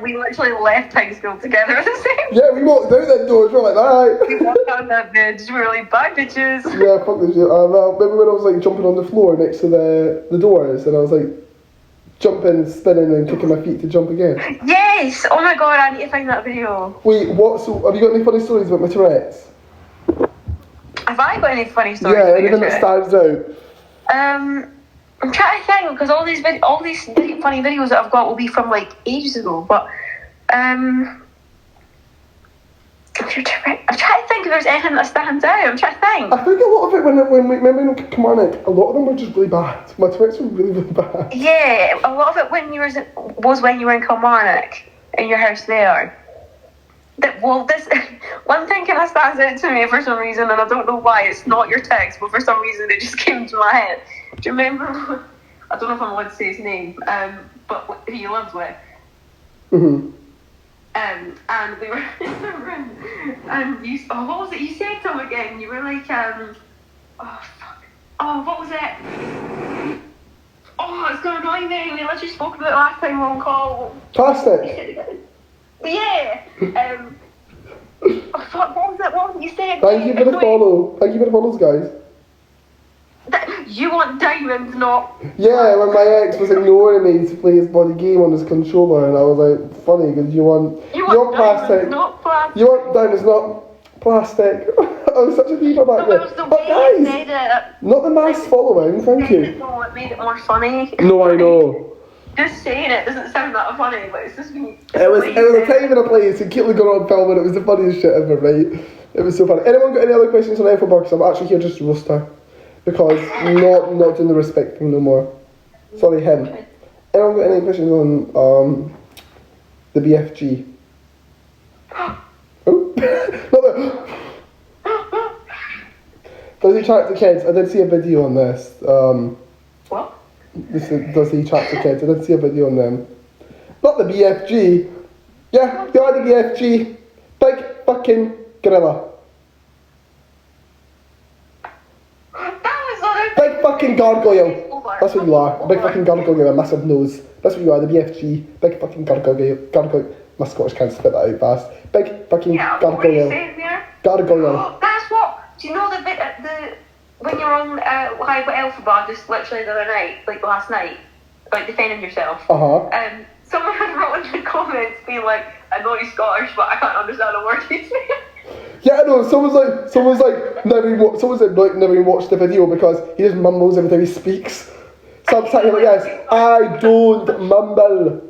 we literally left high school together at the same. Yeah, we walked out that door. We were like, alright. We walked down that bitch. We were like, bye, bitches. Yeah, fuck this shit. Remember when I was like jumping on the floor next to the doors, and I was like jumping, spinning, and kicking my feet to jump again. Yes! Oh my god, I need to find that video. Wait, what? So, have you got any funny stories about my Tourette's? Have I got any funny stories? Yeah, about anything your that Tourette's? stands out. I'm trying to think because all these funny videos that I've got will be from like ages ago. But I'm trying to think if there's anything that stands out. I'm trying to think. I think a lot of it when we remember in Kilmarnock, a lot of them were just really bad. My Tourette's were really, really bad. Yeah, a lot of it when you were in Kilmarnock in your house there. This one thing kind of stands out to me for some reason, and I don't know why. It's not your text, but for some reason it just came to my head. Do you remember? I don't know if I'm allowed to say his name, but who you lived with. Mm-hmm. And we were in the room, and what was it you said to him again? You were like, what was it? Oh, it's going to annoy me. We literally spoke about it last time on call. Plastic. Yeah. What was it? What was it you said? Thank you for the follow. Thank you for the follows, guys. You want diamonds, not... Yeah, when my ex was ignoring me to play his bloody game on his controller, and I was like, funny, because you want plastic. Not plastic. You want diamonds, not plastic. I was such a diva back then. It was the But way guys, you said it. not the mass following, thank you. No, it made it more funny. No, I know. Just saying it doesn't sound that funny, but it's just me. It was a time and a place, and Caitlin got on film, and it was the funniest shit ever, right? It was so funny. Anyone got any other questions on Elphaba? Because I'm actually here just to roast her. Because not doing the respect thing no more. Sorry, him. Anyone got any questions on the BFG? Oh, not that. Does he chat to kids? I did see a video on this. What? Does he chat to kids? I did see a video on them. Not the BFG. Yeah, they are the BFG. Big fucking gorilla. Big fucking gargoyle. That's what you are. A big fucking gargoyle with a massive nose. That's what you are, the BFG. Big fucking gargoyle. My Scottish can't spit that out fast. Big fucking gargoyle. What are you saying there? Gargoyle. That's what. Do you know the bit when you're on High with Elphaba just literally the other night, like last night, like defending yourself? Someone had wrote in the comments being like, I know he's Scottish, but I can't understand a word he's saying. Yeah, I know. Someone's like, never even watched the video because he just mumbles every time he speaks. So I'm sitting here like this. I don't mumble.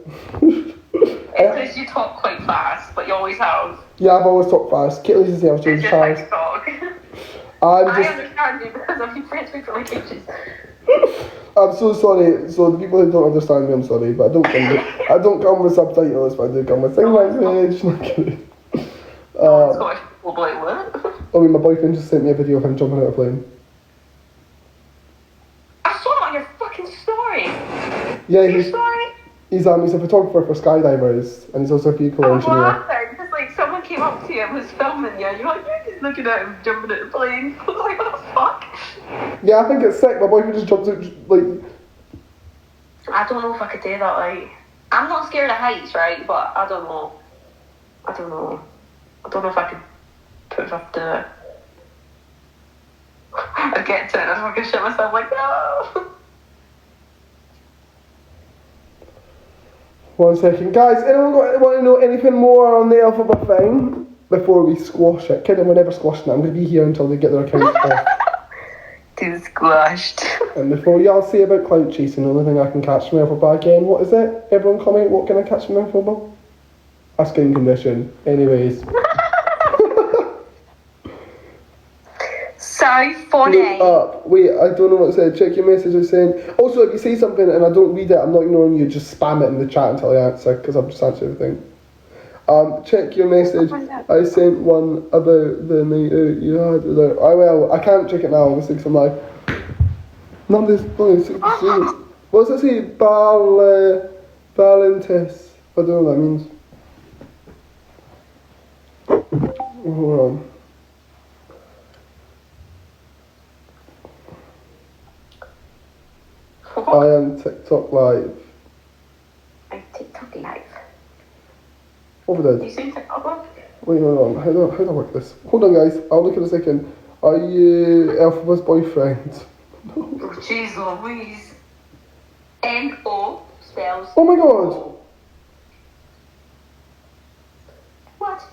It's because you talk quite fast, but you always have. Yeah, I've always talked fast. Caitlin says I've changed It's fast. just like talk. I understand you because I've been friends with you for like ages. I'm so sorry. So the people who don't understand me, I'm sorry, but I don't come with subtitles, but I do come with sign language. Scottish people be like, what? I mean, my boyfriend just sent me a video of him jumping out of a plane. I saw it on your fucking story. Yeah, He's a photographer for skydivers, and he's also a vehicle engineer. Laughing because like someone came up to you and was filming you. You're like, you're just looking at him jumping out the plane. I was like, what the fuck? Yeah, I think it's sick. My boyfriend just jumped out, like. I don't know if I could do that. Like, I'm not scared of heights, right? But I don't know. I don't know if I could put myself to it. I'd get to it and I'd fucking shit myself like, no. One second. Guys, anyone want to know anything more on the Elphaba thing before we squash it? Kidding, we're never squashing it. I'm going to be here until they get their account off. Too squashed. And before y'all say about clout chasing, the only thing I can catch from Elphaba again, what is it? Everyone comment, what can I catch from Elphaba? A skin condition. Anyways. So funny. Look up. Wait, I don't know what it said. Check your message. It's saying. Also, if you say something and I don't read it, I'm not ignoring you. Just spam it in the chat until I answer, because I've just answered everything. Check your message. I sent one about the night out you had with her. I will. I can't check it now, obviously, because I'm like. What does it say? Balantis. I don't know what that means. Hold on. I am TikTok live. I'm TikTok live. Over there. You saying TikTok live? Wait, hold on. How do I work this? Hold on, guys. I'll look in a second. Are you Elphaba's boyfriend? Oh, jeez Louise. N-O spells. Oh my god! What?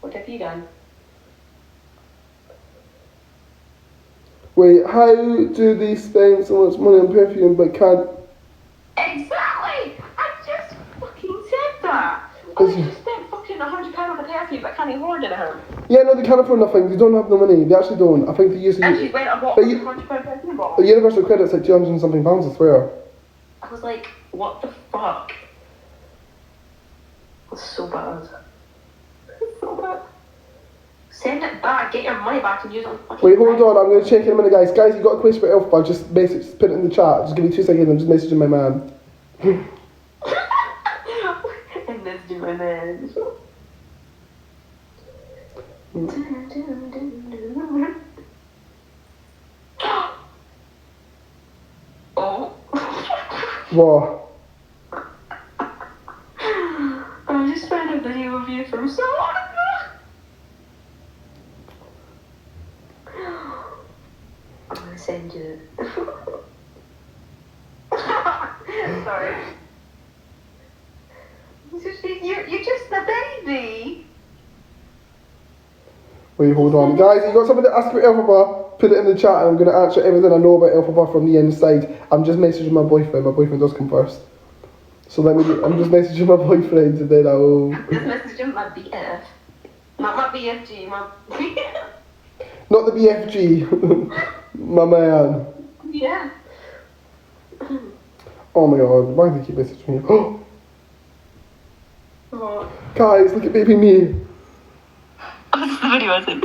What have you done? Wait, how do they spend so much money on perfume but can't... Exactly! I just fucking said that! Oh, they just spent fucking £100 on a perfume but can't afford it at home. Yeah, no, they can't afford nothing. They don't have the money. They actually don't. I think they usually... And she went and bought a £100 perfume bottle. The universal credit's like 200 and something pounds, I swear. I was like, what the fuck? That's so bad. It's so bad. Send it back, get your money back and use it on fucking... Wait, hold on, I'm going to check in a minute, guys. Guys, you got a question about Elphaba, just put it in the chat. Just give me 2 seconds, I'm just messaging my man. And let's do my man. Oh. What? I just found a video of you from so long ago. I'm gonna send you it. Sorry. You're just a baby. Wait, hold on. Guys, you got something to ask about Elphaba? Put it in the chat and I'm going to answer everything I know about Elphaba from the inside. I'm just messaging my boyfriend. My boyfriend does come first. So I'm just messaging my boyfriend and then I'll... Just messaging my BF. Not my BFG, my BF. Not the BFG. My man. Yeah. Oh my god, why do they keep messaging me? What? Guys, look at baby me. What's the video, is it?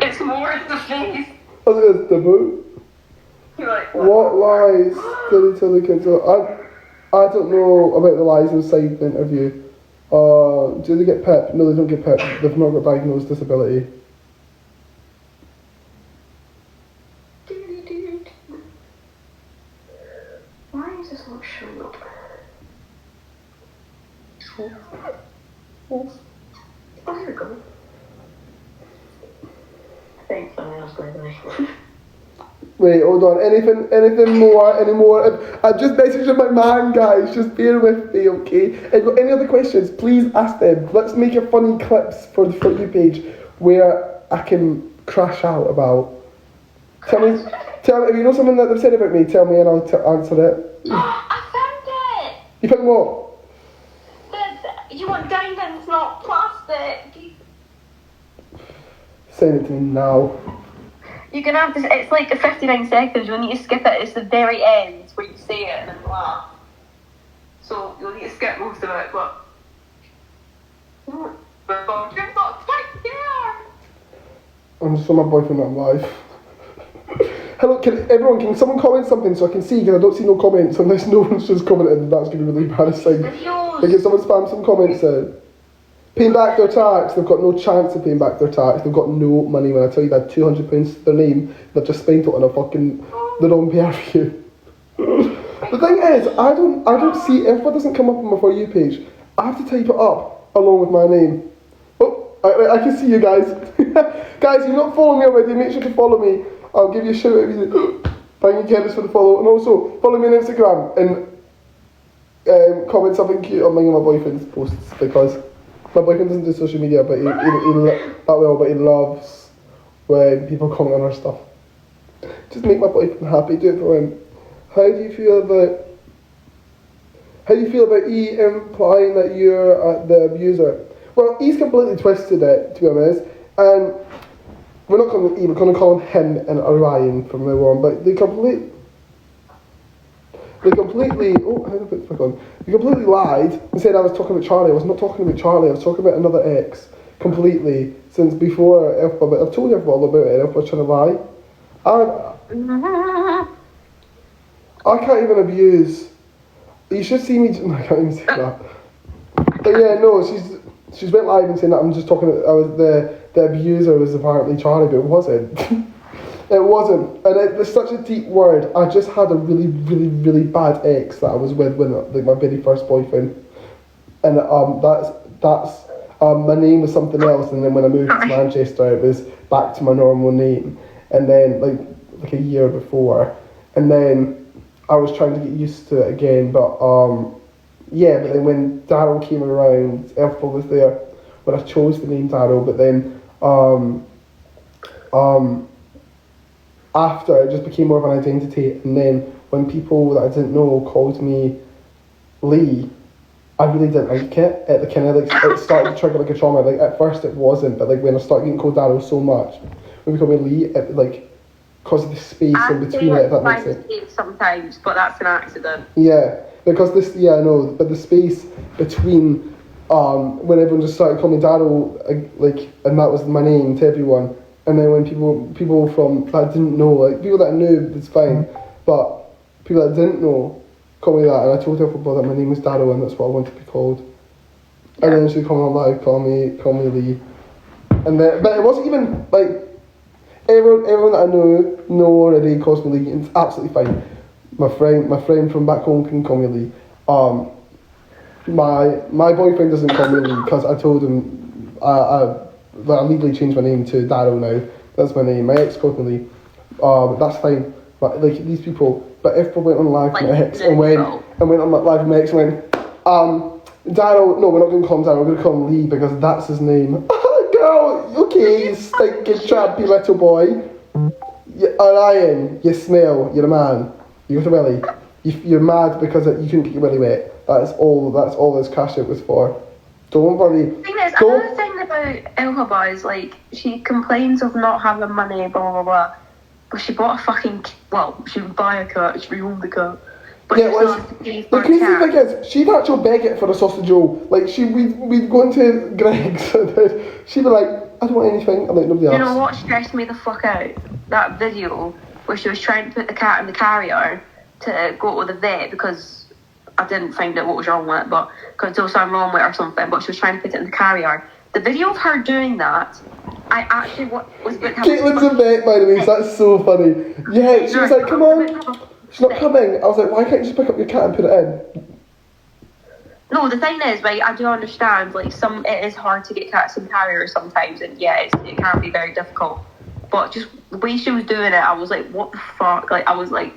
It's more in the face. Oh, look at the boot. You're like, What lies did he tell the kids? I don't know about the lies inside the interview. Do they get PEP? No, they don't get PEP. They've not got diagnosed disability. Why is this not showing up? Oh, here we go. Thanks, someone else, by the way. Wait, hold on. Anything more? Any more? I just messaged my man, guys. Just bear with me, okay? If you've got any other questions, please ask them. Let's make a funny clips for the For You page where I can crash out about. Tell me, if you know something that they've said about me, tell me and I'll answer it. I found it! You found what? You want diamonds, not plastic. Send it to me now. You can have this, it's like 59 seconds, you'll need to skip it, it's the very end where you say it and then laugh. So you'll need to skip most of it, but... You're not quite there! I'm just on my boyfriend that I'm live. Hello, can someone comment something so I can see, because I don't see no comments unless no one's just commented, and that's going to be really embarrassing. Can someone spam some comments in? Paying back their tax, they've got no chance of paying back their tax, they've got no money. When I tell you they had £200 to their name, they've just spent it on the wrong perfume. The thing is, I don't see, if it doesn't come up on my For You page, I have to type it up along with my name. Oh, I can see you guys. Guys, if you're not following me already, make sure to follow me. I'll give you a shout out. Thank you, Candice, for the follow. And also, follow me on Instagram and comment something cute on my boyfriend's posts, because my boyfriend doesn't do social media but he loves when people comment on our stuff. Just make my boyfriend happy, do it for him. How do you feel about E implying that you're the abuser? Well, E's completely twisted it, to be honest, and we're not calling him E, we're going to call him and Orion from now on, but they completely, oh, how do I put this back on? They completely lied and said I was talking about Charlie. I was not talking about Charlie, I was talking about another ex, completely, since before Elphaba, but I've told you all about it, Elphaba's trying to lie. I can't even abuse, you should see me, no, I can't even say that. But yeah, no, she's went live and saying that I'm just talking, I was the abuser was apparently Charlie, but it wasn't. It wasn't, and it was such a deep word. I just had a really, really, really bad ex that I was with when, like, my very first boyfriend, and that's. My name was something else, and then when I moved to Manchester, it was back to my normal name. And then like a year before, and then I was trying to get used to it again. But yeah. But then when Darryl came around, Elphaba was there when I chose the name Darryl. But then after it just became more of an identity, and then when people that I didn't know called me Lee, I really didn't like it. It kind of like it started to trigger like a trauma. Like at first it wasn't, but like when I started getting called Darryl so much, when we called me Lee, it like because of the space in between it. If that makes sense. Sometimes, but that's an accident. Yeah, because I know, but the space between when everyone just started calling me Darryl, like, and that was my name to everyone, and then when people from that didn't know, like people that knew, it's fine, but people that didn't know call me that, and I told Elphaba that my name was Darryl and that's what I want to be called. Yeah. And then she called me on live, call me Lee, and then but it wasn't even like everyone that I know already calls me Lee, and it's absolutely fine. My friend from back home can call me Lee. My boyfriend doesn't call me Lee because I told him I legally changed my name to Darryl now. That's my name. My ex called me Lee. But that's fine. But like these people. But if I went on live with my ex and went on live with my ex and went, Darryl, no, we're not going to call him Darryl, we're going to call him Lee because that's his name. Girl, okay, you stinking trampy little boy. You're lying, you smell, you're a man. You got a willy. You're mad because you couldn't get your willy wet. That's all this cash out was for. Don't worry. The thing is, another thing about Elphaba is like she complains of not having money, blah blah blah. But she bought a fucking she would buy a cat, she rehomed the cat. But yeah, the crazy thing is, she'd actually beg it for a sausage roll. Like we'd go into Greg's and she'd be like, I don't want anything. I'm like, nobody else. You know what stressed me the fuck out? That video where she was trying to put the cat in the carrier to go to the vet because I didn't find out what was wrong with it, but because there was something wrong with it or something, but she was trying to put it in the carrier. The video of her doing that, I actually was a bit... Caitlin's a vet, by the way, so that's so funny. Yeah, she was like, come on. She's not coming. I was like, why can't you just pick up your cat and put it in? No, the thing is, right, I do understand, like, it is hard to get cats in carriers sometimes, and yeah, it can be very difficult. But just the way she was doing it, I was like, what the fuck? Like, I was like...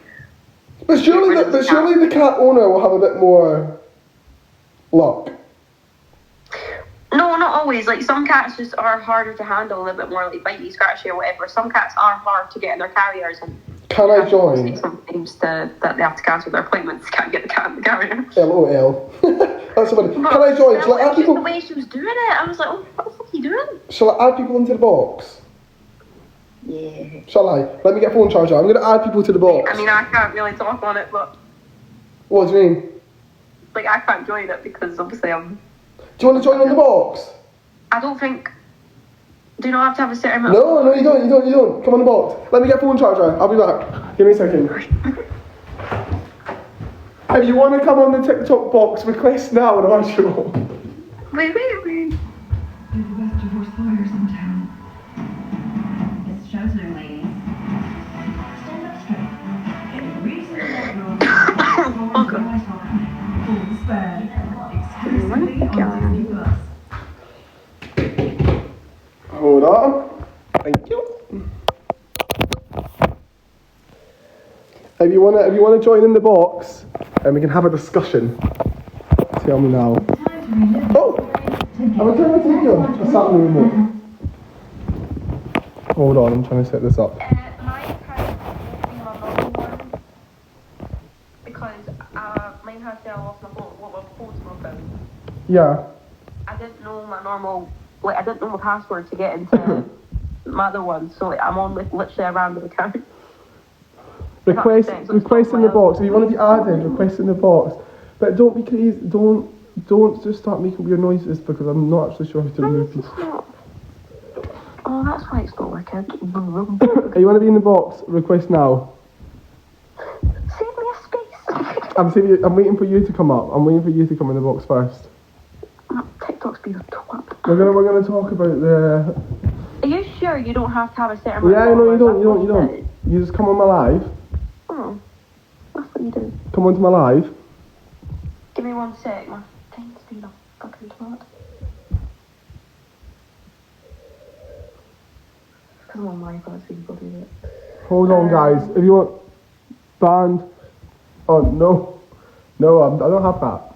But surely the cat owner will have a bit more luck. No, not always. Like, some cats just are harder to handle, a little bit more like bitey, scratchy or whatever. Some cats are hard to get in their carriers. And can I join? Sometimes that they have to cancel their appointments, can't get the cat in the carrier. LOL. That's so funny. Can I join? Shall I add people? The way she was doing it, I was like, oh, what the fuck are you doing? Shall I add people into the box? Yeah. Shall I? Let me get a phone charger. I'm going to add people to the box. I mean, I can't really talk on it, but... What do you mean? Like, I can't join it because obviously I'm... Do you want to join on the box? I don't think... Do you not have to have a certain amount? No, you don't. Come on the box. Let me get a phone charger. I'll be back. Give me a second. If you want to come on the TikTok box, request now and I'll show. Wait. You're the best divorce lawyers in town. This show's no ladies. Stand up straight. Any reason to let go of full spare. Exclusively on Disney Plus. Hold on. Thank you. If you wanna join in the box, and we can have a discussion. Tell me now. Oh, I'm trying to take you. I sat in the remote. Hold on, I'm trying to set this up. My account won't be my normal one because mine has to off my phone. Well, my phone's broken. Yeah. I didn't know my normal. Like, I didn't know my password to get into my other one, so I'm on with literally a random account. Request in the box. If you want to be added, request in the box. But don't be crazy. Don't just start making weird noises because I'm not actually sure how to remove people. Oh, that's why it's not working. If you want to be in the box, request now. Save me a space. I'm waiting for you to come up. I'm waiting for you to come in the box first. TikTok's being a twat. We're gonna talk about the. Are you sure you don't have to have a certain amount? Yeah, no, you don't. You just come on my live. Oh, that's what you do. Come onto my live. Give me 1 sec. My time's been a fucking twat. Come on, Michael, so you go do it. Hold on, guys. If you want band, oh no, I don't have that.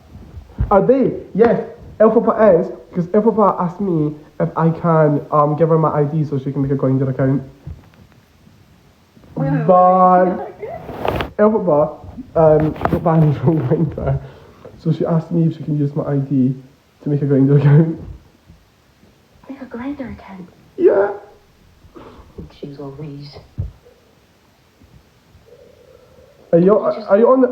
Are they? Yes, Elphaba is, because Elphaba asked me if I can give her my ID so she can make a Grindr account. But Elphaba got banned from Grindr, so she asked me if she can use my ID to make a Grindr account. Make a Grindr account? Yeah. She's all raised. Are you on the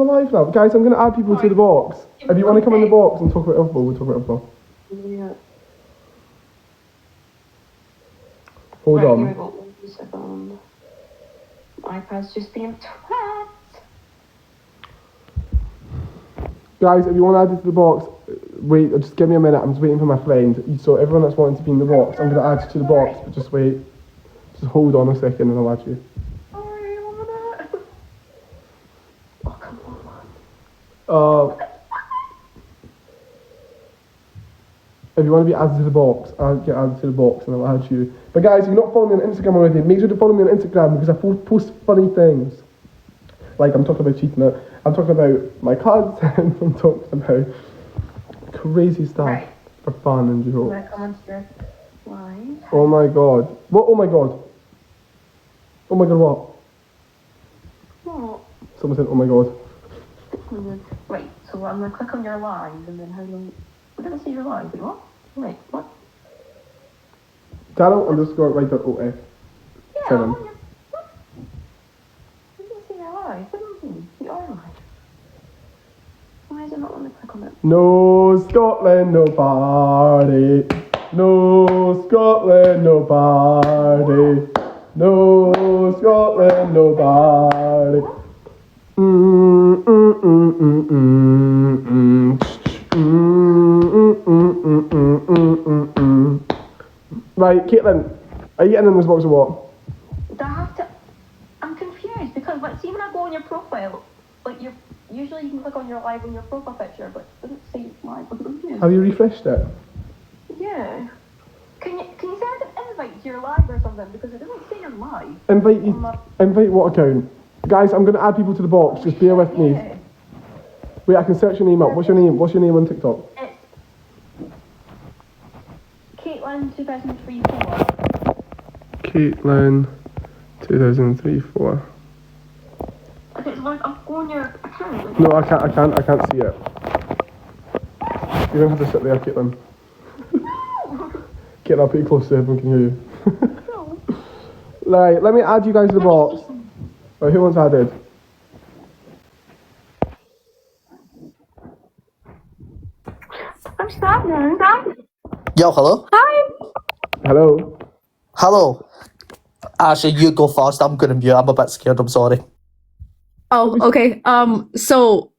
live now? Guys, I'm going to add people to the box. If you want to come in the box and talk about Elphaba, we'll talk about Elphaba. Yeah. Hold on. Here we go. 1 second. My iPad's just being twat. Guys, if you want to add it to the box, wait, just give me a minute. I'm just waiting for my friend. So everyone that's wanting to be in the box, I'm going to add you to the box, but just wait. Just hold on a second and I'll add you. Sorry, one minute. Oh, come on. If you want to be added to the box, I'll get added to the box and I'll add you. But guys, if you're not following me on Instagram already, make sure to follow me on Instagram because I post funny things. Like I'm talking about cheating out. I'm talking about my cards and I'm talking about crazy stuff for fun and joke. Can I come onto your line? Oh my god. What? Oh my god. Oh my god, what? What? Someone said, oh my god. Wait, so I'm going to click on your live and then how do I didn't see your live. Wait, what? Wait, what? Darryl underscore writer OF. Yeah, Seven. what? I didn't see your live. What do you mean? You are live. Why is it not letting me click on it? No Scotland, no party. No Scotland, no party. No Scotland, no party. Right, Caitlin, are you getting in this box or what? Do I have to? I'm confused because, like, see when I go on your profile, like, usually you can click on your live on your profile picture, but it doesn't say live. I'm confused. Have you refreshed it? Yeah. Can you send an invite to your live or something because it doesn't say you're live. Invite what account? Guys, I'm gonna add people to the box. Just bear with me. Yeah. Wait, I can search your name up. What's your name? What's your name on TikTok? It's Caitlin 2003 Caitlin 2003-4. Okay, so I'm going your account. No, I can't see it. You're gonna have to sit there, Caitlin. Caitlin, I'll put you close so everyone can hear you. No. Right, let me add you guys to the box. Right, who wants added? I'm starting. Yo, hello? Hi. Hello? Hello. Ashley, you go first. I'm gonna mute. I'm a bit scared. I'm sorry. Oh, okay. So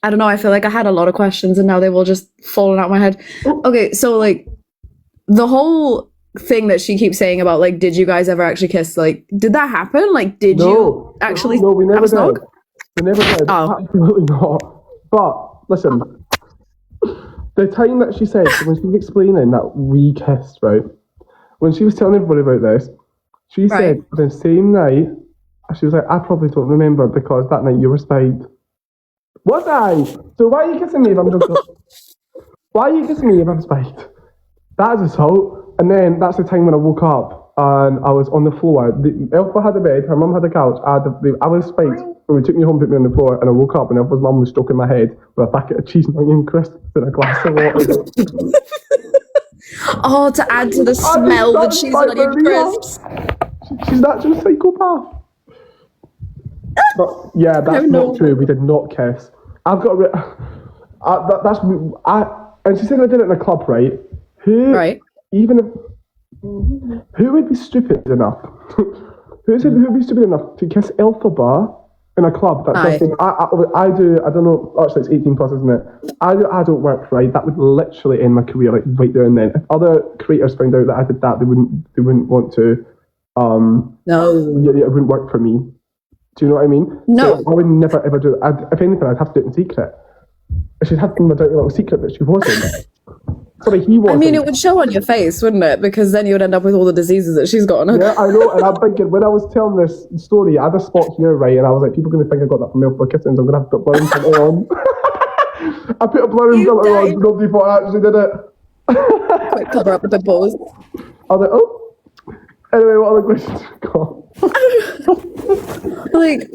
I don't know. I feel like I had a lot of questions and now they've all just fallen out of my head. Okay, so like the whole thing that she keeps saying about like, did you guys ever actually kiss? Like, did that happen? Like, did you actually? No, we never have a snog? did. We never did. Oh. Absolutely not. But listen, the time that she said when she was explaining that we kissed, right? When she was telling everybody about this, she said the same night. She was like, I probably don't remember because that night you were spiked. Was I? So why are you kissing me if I'm just? Why are you kissing me if I'm spiked? That is assault. And then that's the time when I woke up and I was on the floor. Elphaba had a bed, her mum had a couch. I was spiked when we took me home, put me on the floor, and I woke up and Elphaba's mum was stroking my head with a packet of cheese and onion crisps and a glass of water. Oh, to add to the smell, the cheese and onion crisps. She's an actual psychopath. But yeah, that's not true. We did not kiss. I've got. And she said I did it in a club, right? Even if who would be stupid enough? who would be stupid enough to kiss Elphaba in a club? I do. I don't know. Actually, it's 18 plus, isn't it? I do adult work, right? That would literally end my career, like right there and then. If other creators found out that I did that, they wouldn't want to. No. Yeah, it wouldn't work for me. Do you know what I mean? No. So I would never ever do it. If anything, I'd have to do it in secret. She'd have to be my dirty little secret that she wasn't. Sorry, he wasn't. I mean, it would show on your face, wouldn't it? Because then you would end up with all the diseases that she's got on her. Yeah, I know, and I'm thinking, when I was telling this story, I had a spot here, right, and I was like, people are going to think I got that from Elphaba Kittens, I'm going to have to put blurring filter on. I put a blurring filter on, so nobody thought I actually did it. Quick, cover up the pimples. I was like, oh. Anyway, what other questions have you got? Like,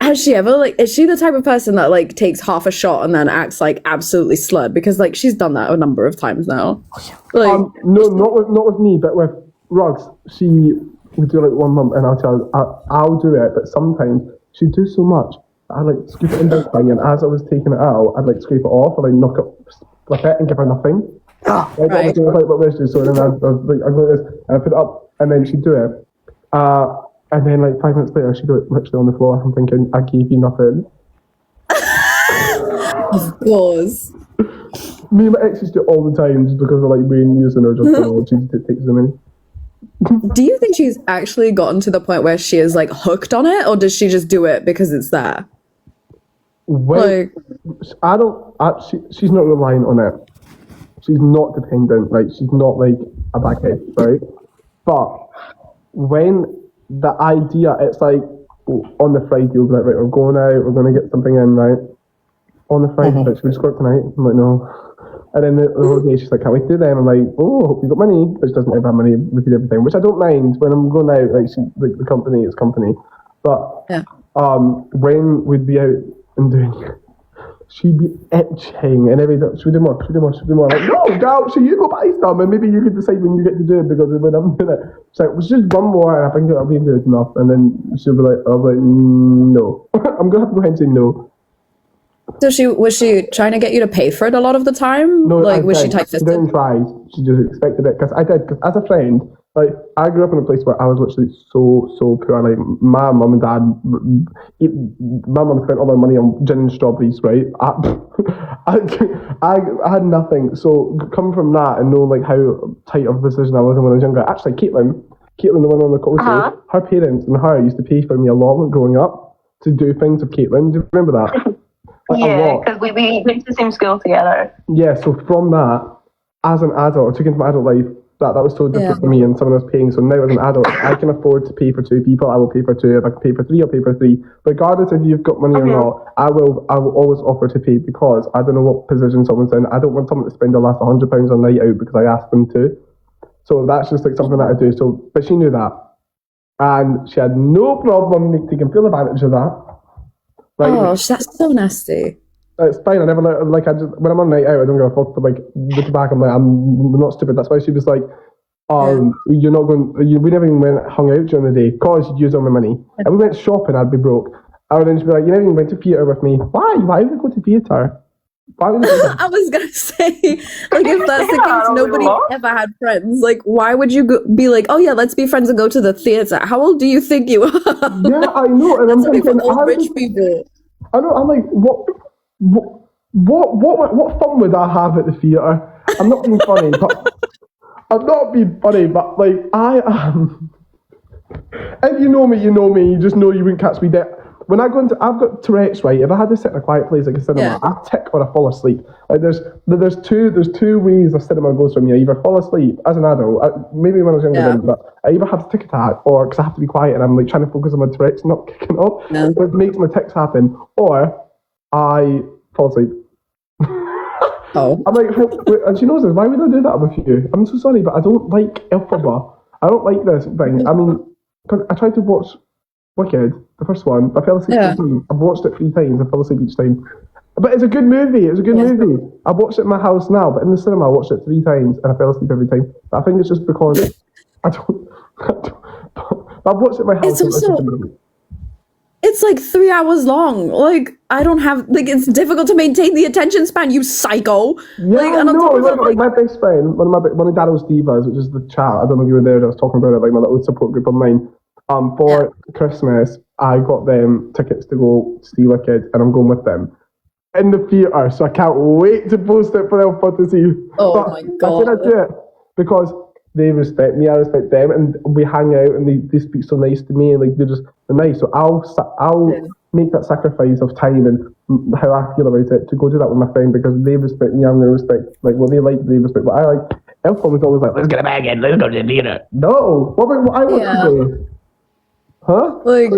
has she ever, like, is she the type of person that, like, takes half a shot and then acts, like, absolutely slurred? Because, like, she's done that a number of times now. Like, no, not with me, but with Rugs. She would do, like, 1 month, and I'll tell her, I'll do it, but sometimes she'd do so much, I'd, like, scoop it in the thing, and as I was taking it out, I'd, like, scrape it off, and, like, knock it with it and give her nothing. Like, right. like what this do, so then I'd go like this, and I put it up, and then she'd do it. And then, like, 5 minutes later, she'd go literally on the floor. I'm thinking, I gave you nothing. Of course. Me and my exes do it all the time just because we're, like, being using her just she takes them in. Do you think she's actually gotten to the point where she is, like, hooked on it, or does she just do it because it's there? Well, she's not relying on it. She's not dependent. Like, she's not, like, a baghead, right? But when the idea, it's like, on the Friday, we'll be like, right, we're going out, we're going to get something in, right? On the Friday, like, should we just go out tonight? I'm like, no. And then the whole day, she's like, can't wait to do them. I'm like, oh, hope you got money. But she doesn't ever have money with you everything, which I don't mind when I'm going out, like, like the company is company. But when we'd be out and doing, she'd be itching, and every day, should we do more? Like, no, girl, so you go buy some, and maybe you could decide when you get to do it, because when I'm doing it, it's like, it's just one more, and I think that'll be good enough. And then she'll be like, I'll be like, no. I'm going to have to go ahead and say no. So was she trying to get you to pay for it a lot of the time? No, like, was she tight-fisted? She didn't try. She just expected it, because I did. Because as a friend, like, I grew up in a place where I was literally so poor. Like, my mum and dad, my mum spent all their money on gin and strawberries, right? I had nothing. So coming from that and knowing, like, how tight of a position I was when I was younger, actually, Caitlin, the one on the call, her parents and her used to pay for me allotment growing up to do things with Caitlin. Do you remember that? Like, yeah, because we went to the same school together. Yeah, so from that, as an adult, I took into my adult life, that was so different for me, and someone else paying. So now as an adult, I can afford to pay for 2 people, I will pay for 2. If I can pay for 3, I'll pay for 3. Regardless if you've got money or not, I will always offer to pay, because I don't know what position someone's in. I don't want someone to spend the last £100 on a night out because I asked them to. So that's just like something that I do. So, but she knew that, and she had no problem taking full advantage of that. Like, that's so nasty. It's fine. I never like. I just, when I'm on night out, I don't give a fuck. But like, looking back, I'm like, I'm not stupid. That's why she was like, you're not going. We never even hung out during the day because you'd use all my money. And we went shopping, I'd be broke. And then she'd be like, you never even went to theatre with me. Why? Why would we go to theatre? Why would we do that? I was gonna say, like, if that's the case, nobody ever had friends. Like, why would you be like, oh yeah, let's be friends and go to the theatre? How old do you think you are? Yeah, I know. And I'm thinking, rich people. I know. I'm like, what fun would I have at the theatre? I'm not being funny, but like, I am. If you know me, you know me. You just know you wouldn't catch me dead. When I go into, I've got Tourette's, right? If I had to sit in a quiet place like a cinema, I tick or I fall asleep. Like there's two ways a cinema goes for me. I either fall asleep as an adult, maybe when I was younger, but I either have a tick attack, or because I have to be quiet and I'm like trying to focus on my Tourette's not kicking off, which makes my ticks happen, or I fall asleep. I'm like, and she knows this. Why would I do that with you? I'm so sorry, but I don't like Elphaba. I don't like this thing. I mean, because I tried to watch Wicked, the first one. I fell asleep 3 times. I've watched it 3 times. I fell asleep each time. But it's a good movie. It's a good movie. I watched it in my house now, but in the cinema I watched it 3 times and I fell asleep every time. But I think it's just because I don't but I've watched it in my house. It's like 3 hours long. Like, I don't have, like, it's difficult to maintain the attention span, you psycho. Yeah, like, and like my best friend, one of Darryl's divas, which is the chat, I don't know if you were there, I was talking about it, like my little support group of mine. For Christmas, I got them tickets to go see Wicked, and I'm going with them in the theatre, so I can't wait to post it for Elphaba to see. Oh my God. I do it because they respect me, I respect them, and we hang out, and they speak so nice to me, and like they're nice. So I'll make that sacrifice of time and how I feel about it to go do that with my friend because they respect me, I'm going to respect like what they like, they respect what I like. Elphaba was always like, let's get a bag in, let's go to the theatre. No, what about what I want to do? Huh? Like,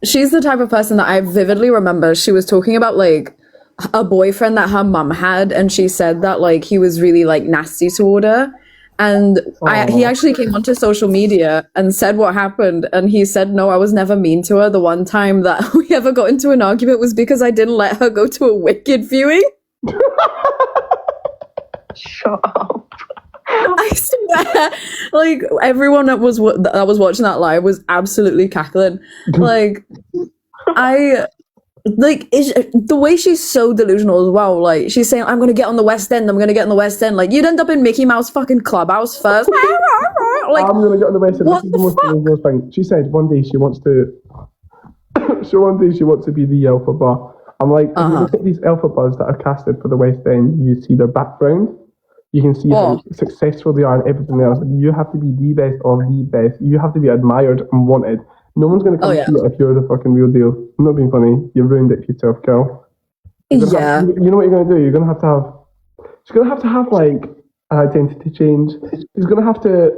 she's the type of person that I vividly remember. She was talking about like a boyfriend that her mum had, and she said that like he was really like nasty toward her. And he actually came onto social media and said what happened. And he said, no, I was never mean to her. The one time that we ever got into an argument was because I didn't let her go to a Wicked viewing. Shut up. I swear, like everyone that was watching that live was absolutely cackling. Like, the way she's so delusional as well. Like she's saying, "I'm gonna get on the West End. I'm gonna get on the West End." Like you'd end up in Mickey Mouse fucking clubhouse first. Like I'm gonna get on the West End. This is the most delusional thing. She said one day she wants to. one day she wants to be the Elphaba. I'm like, if you look at these Elphabas that are casted for the West End, you see their background. You can see how successful they are and everything else. You have to be the best of the best. You have to be admired and wanted. No one's going to come to you if you're the fucking real deal. I'm not being funny. You ruined it for yourself, girl. You know what you're going to do? You're going to have to have like an identity change. She's going to have to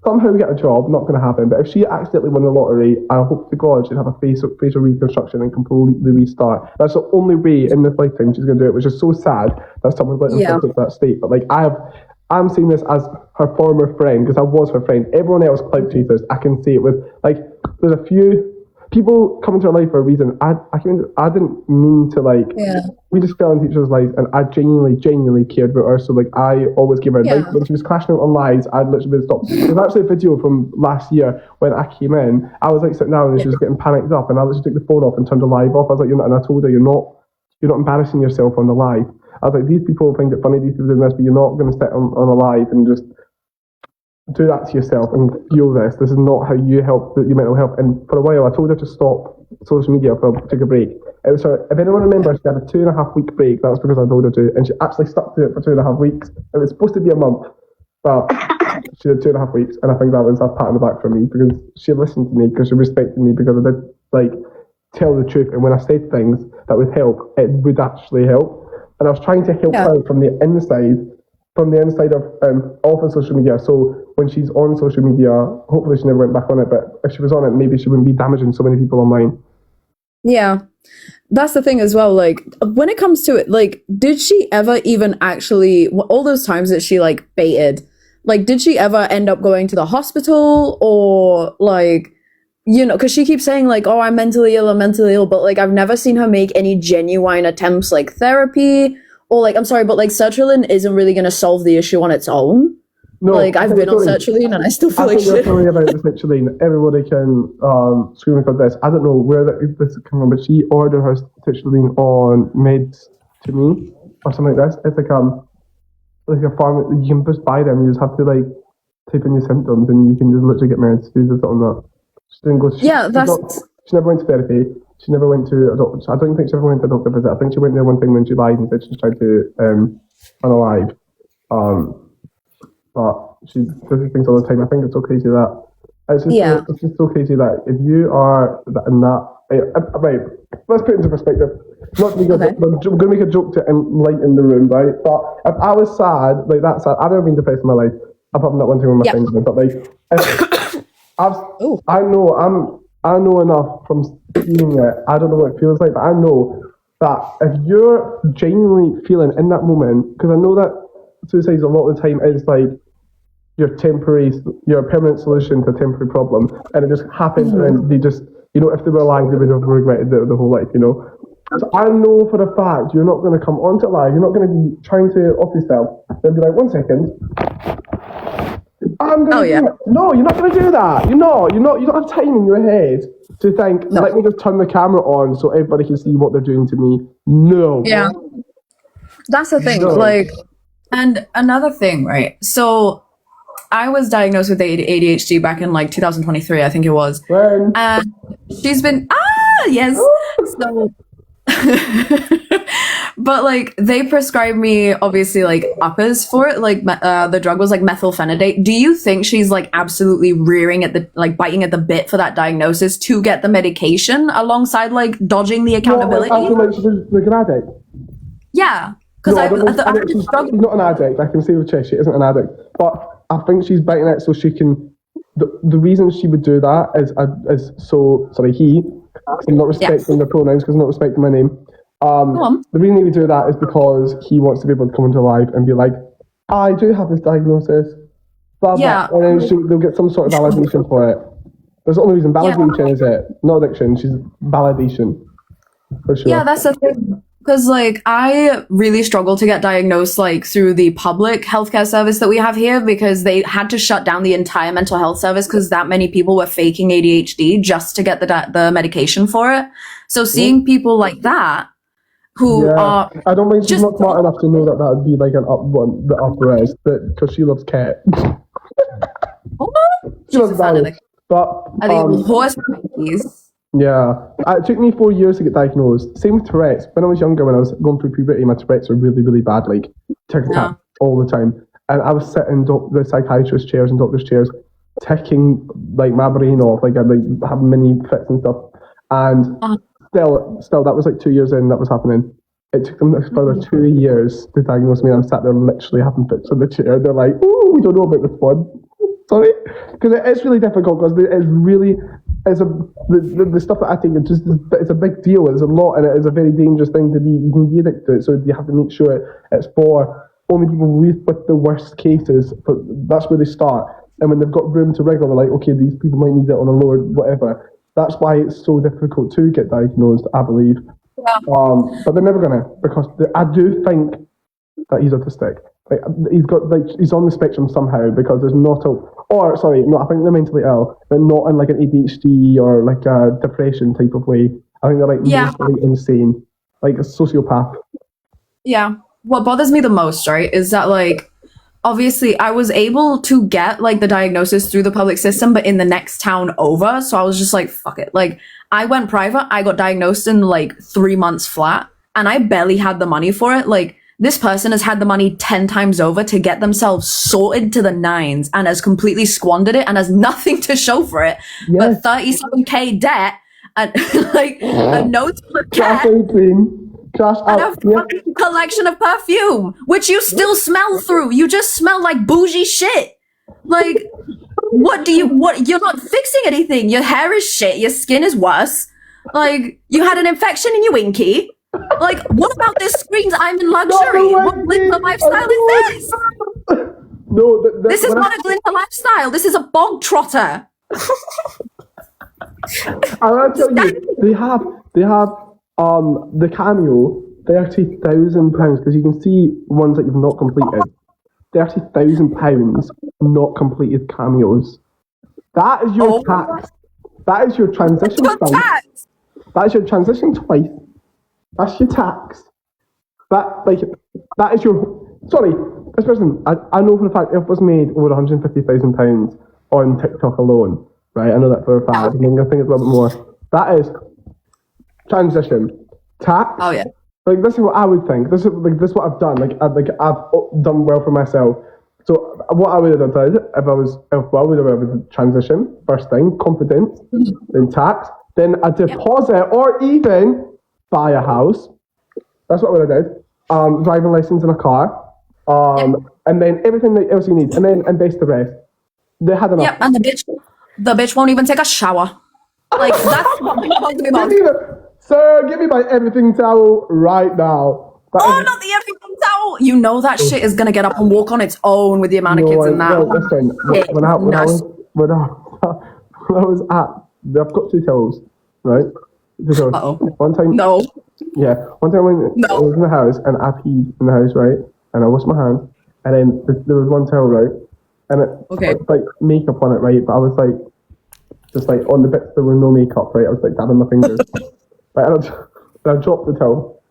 somehow get a job. Not going to happen. But if she accidentally won the lottery, I hope to God she'd have a facial reconstruction and completely restart. That's the only way in this lifetime she's going to do it, which is so sad that someone's let themselves into that state. But like I'm saying this as her former friend because I was her friend. Everyone else clout chasers. I can say it with like there's a few people come into her life for a reason. I didn't mean to like. We just fell into each other's lives, and I genuinely cared about her. So like I always gave her advice when she was crashing out on lives. I'd literally stop. There's actually a video from last year when I came in. I was like sitting down and she was getting panicked up, and I literally took the phone off and turned the live off. I was like, and I told her you're not embarrassing yourself on the live. I was like, these people find it funny, these people doing this, but you're not going to sit on a live and just do that to yourself and feel this. This is not how you help your mental health. And for a while, I told her to stop social media take a break. It was her, if anyone remembers, she had a 2.5 week break. That was because I told her to, and she actually stuck to it for 2.5 weeks. It was supposed to be a month, but she did 2.5 weeks, and I think that was a pat on the back for me because she listened to me, because she respected me, because I did like tell the truth, and when I said things that would help, it would actually help. And I was trying to help her from the inside of off of social media. So when she's on social media, hopefully she never went back on it, but if she was on it, maybe she wouldn't be damaging so many people online. Yeah. That's the thing as well. Like, when it comes to it, like, did she ever even actually, all those times that she, like, baited, like, did she ever end up going to the hospital or, like, you know, because she keeps saying, like, oh, I'm mentally ill, but, like, I've never seen her make any genuine attempts, like, therapy, or, like, I'm sorry, but, like, sertraline isn't really going to solve the issue on its own. No, like, I've been on sertraline and I still feel like shit. I think about the sertraline. Everybody can scream about this. I don't know where this came from, but she ordered her sertraline on Meds to me, or something like this. It's like a farm, you can just buy them, you just have to, like, type in your symptoms and you can just literally get meds. She just on that. She didn't go. She never went to therapy. She never went to a doctor. I don't think she ever went to a doctor visit. I think she went there one thing when she lied and said she was trying to unalive. But she does these things all the time. I think it's so crazy that it's just so crazy that if you are in that right. Let's put it into perspective. Not to be good. I'm going to make a joke to enlighten the room, right? But if I was sad, like that sad, I've never been depressed in my life. Apart from that one thing with my fingers, but like. I know enough from seeing it. I don't know what it feels like, but I know that if you're genuinely feeling in that moment, because I know that suicide a lot of the time is like your permanent solution to a temporary problem, and it just happens, and they just, you know, if they were alive, they would have regretted it the whole life, you know. So I know for a fact you're not going to come onto live. You're not going to be trying to off yourself and be like, 1 second. I'm going to do it. No, you're not going to do that. You don't have time in your head to think, let me just turn the camera on so everybody can see what they're doing to me. No. Yeah. That's the thing. No. Like, and another thing, right? So I was diagnosed with ADHD back in like 2023, I think it was. And she's been, so But like they prescribed me obviously like uppers for it. Like the drug was like methylphenidate. Do you think she's like absolutely rearing at the like biting at the bit for that diagnosis to get the medication alongside like dodging the accountability? I feel like she's like an addict. Yeah, because I think she's not an addict. I can say with chest, she isn't an addict. But I think she's biting it so she can. The reason she would do that is so sorry he. I'm not respecting the pronouns because I'm not respecting my name. The reason he would do that is because he wants to be able to come into life and be like, I do have this diagnosis. Blah, blah. And then they'll get some sort of validation for it. That's the only reason. Validation is it. Not addiction. She's validation. For sure. Yeah, that's the thing. Because like I really struggle to get diagnosed like through the public healthcare service that we have here because they had to shut down the entire mental health service because that many people were faking ADHD just to get the medication for it. So seeing people like that who are I don't think she's not smart enough to know that would be like an up one, the upper res, but because she loves cat. She loves balance. But I think horse monkeys. Yeah, it took me 4 years to get diagnosed. Same with Tourette's. When I was younger, when I was going through puberty, my Tourette's were really, really bad, like tick-tack all the time. And I was sitting in the psychiatrist chairs and doctor's chairs, ticking like my brain off, like I'd like have mini fits and stuff. And still, that was like 2 years in that was happening. It took them further 2 years to diagnose me, and I'm sat there literally having fits in the chair. They're like, "Ooh, we don't know about this one." Sorry, because it is really difficult. Because it's really, the stuff that I take. It's a big deal. There's a lot, and it is a very dangerous thing to be. You can be addicted to it, so you have to make sure it's for only people with the worst cases. But that's where they start. And when they've got room to wriggle, they're like, okay, these people might need it on a lower whatever. That's why it's so difficult to get diagnosed, I believe. Yeah. But they're never gonna, because I do think that he's autistic. Like he's on the spectrum somehow, because there's not I think they're mentally ill, but not in like an ADHD or like a depression type of way. I think they're like mentally insane, like a sociopath. Yeah. What bothers me the most, right, is that like obviously I was able to get like the diagnosis through the public system, but in the next town over. So I was just like, fuck it. Like I went private. I got diagnosed in like 3 months flat, and I barely had the money for it. Like this person has had the money 10 times over to get themselves sorted to the nines and has completely squandered it and has nothing to show for it, but 37k debt and like a note for cat. And a fucking collection of perfume, which you still smell through. You just smell like bougie shit. Like, you're not fixing anything. Your hair is shit. Your skin is worse. Like, you had an infection in your winky. Like, what about this screens? I'm in luxury. What glinter lifestyle is this? This is not a glinter lifestyle. This is a bog trotter. I'll tell you, they have the cameo, £30,000, because you can see ones that you've not completed. £30,000 not completed cameos. That is your tax. That is your transition twice. That is your transition twice. That's your tax. That is your. Sorry, this person. I know for a fact it was made over £150,000 on TikTok alone. Right, I know that for a fact. I think it's a little bit more. That is transition tax. Oh yeah. Like this is what I would think. This is what I've done. I've done well for myself. So what I would have done if I was Elphaba, would have been transition first thing, confidence, then tax, then a deposit, or even buy a house. That's what I would have done. Driving license in a car, and then everything else you need, and then invest the rest. They had enough. Yeah, and the bitch won't even take a shower. Like that's what to be about. Sir, give me my everything towel right now. Not the everything towel. You know that shit is gonna get up and walk on its own with the amount of kids in that. No, listen. When I was at, I've got 2 towels, right? One time. No. Yeah, one time when I was in the house and I peed in the house, right? And I washed my hands, and then there was one towel, right? And it was like makeup on it, right? But I was like, just like on the bits there were no makeup, right? I was like dabbing my fingers. Right, and I dropped the towel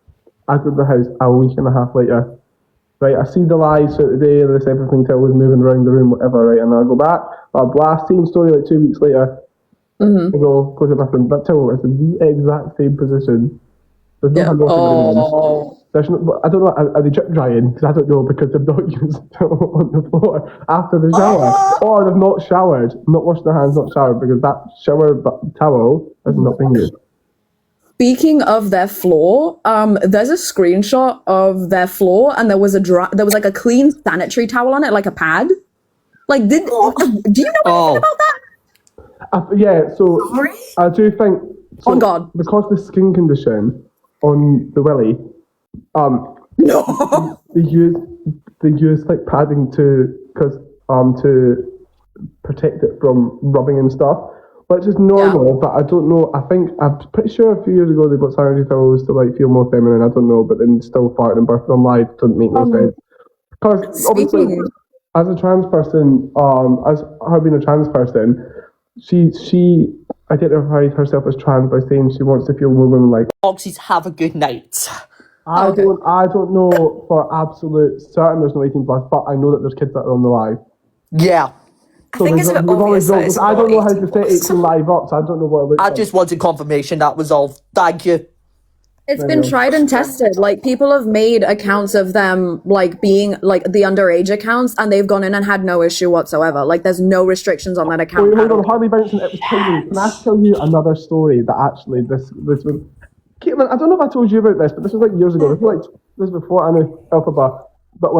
out of the house a week and a half later. Right, I see the lights throughout the day, this everything towel was moving around the room, whatever, right? And I go back, I blast, same story like 2 weeks later. I go to the bathroom, that towel is in the exact same position There's no Yeah. hand wash in the room. Oh. There's no, I don't know, are they drip drying? Because I don't know, because they've not used towel on the floor after the shower. Or they've not showered, not washed their hands, not showered, because that shower towel has not been used. Speaking of their floor, there's a screenshot of their floor, and there was like a clean sanitary towel on it, like a pad. Like, do you know anything about that? Yeah, so I do think. So Oh God! Because the skin condition on the willy, No. they use like padding to protect it from rubbing and stuff, which is normal. But I don't know. I'm pretty sure a few years ago they got sanitary towels to like feel more feminine. I don't know, but then still farting and birthing on live doesn't make no sense. Because obviously, as a trans person, as her being a trans person, she identified herself as trans by saying she wants to feel more women-like. Oxys, have a good night. I don't know for absolute certain there's no 18 plus, but I know that there's kids that are on the live. Yeah. I think it's a bit obvious that it's I don't know how to not set 18 18 live up, so I don't know what it looks like. I just wanted confirmation, that was all. Thank you. It's been tried and tested. Like, people have made accounts of them, like, being, like, the underage accounts, and they've gone in and had no issue whatsoever. Like, there's no restrictions on that account. Wait, hold on, Harley Bouncing, it was tiny. Can I tell you another story that actually this was... Caitlin, I don't know if I told you about this, but this was like years ago. This was before I knew Elphaba. But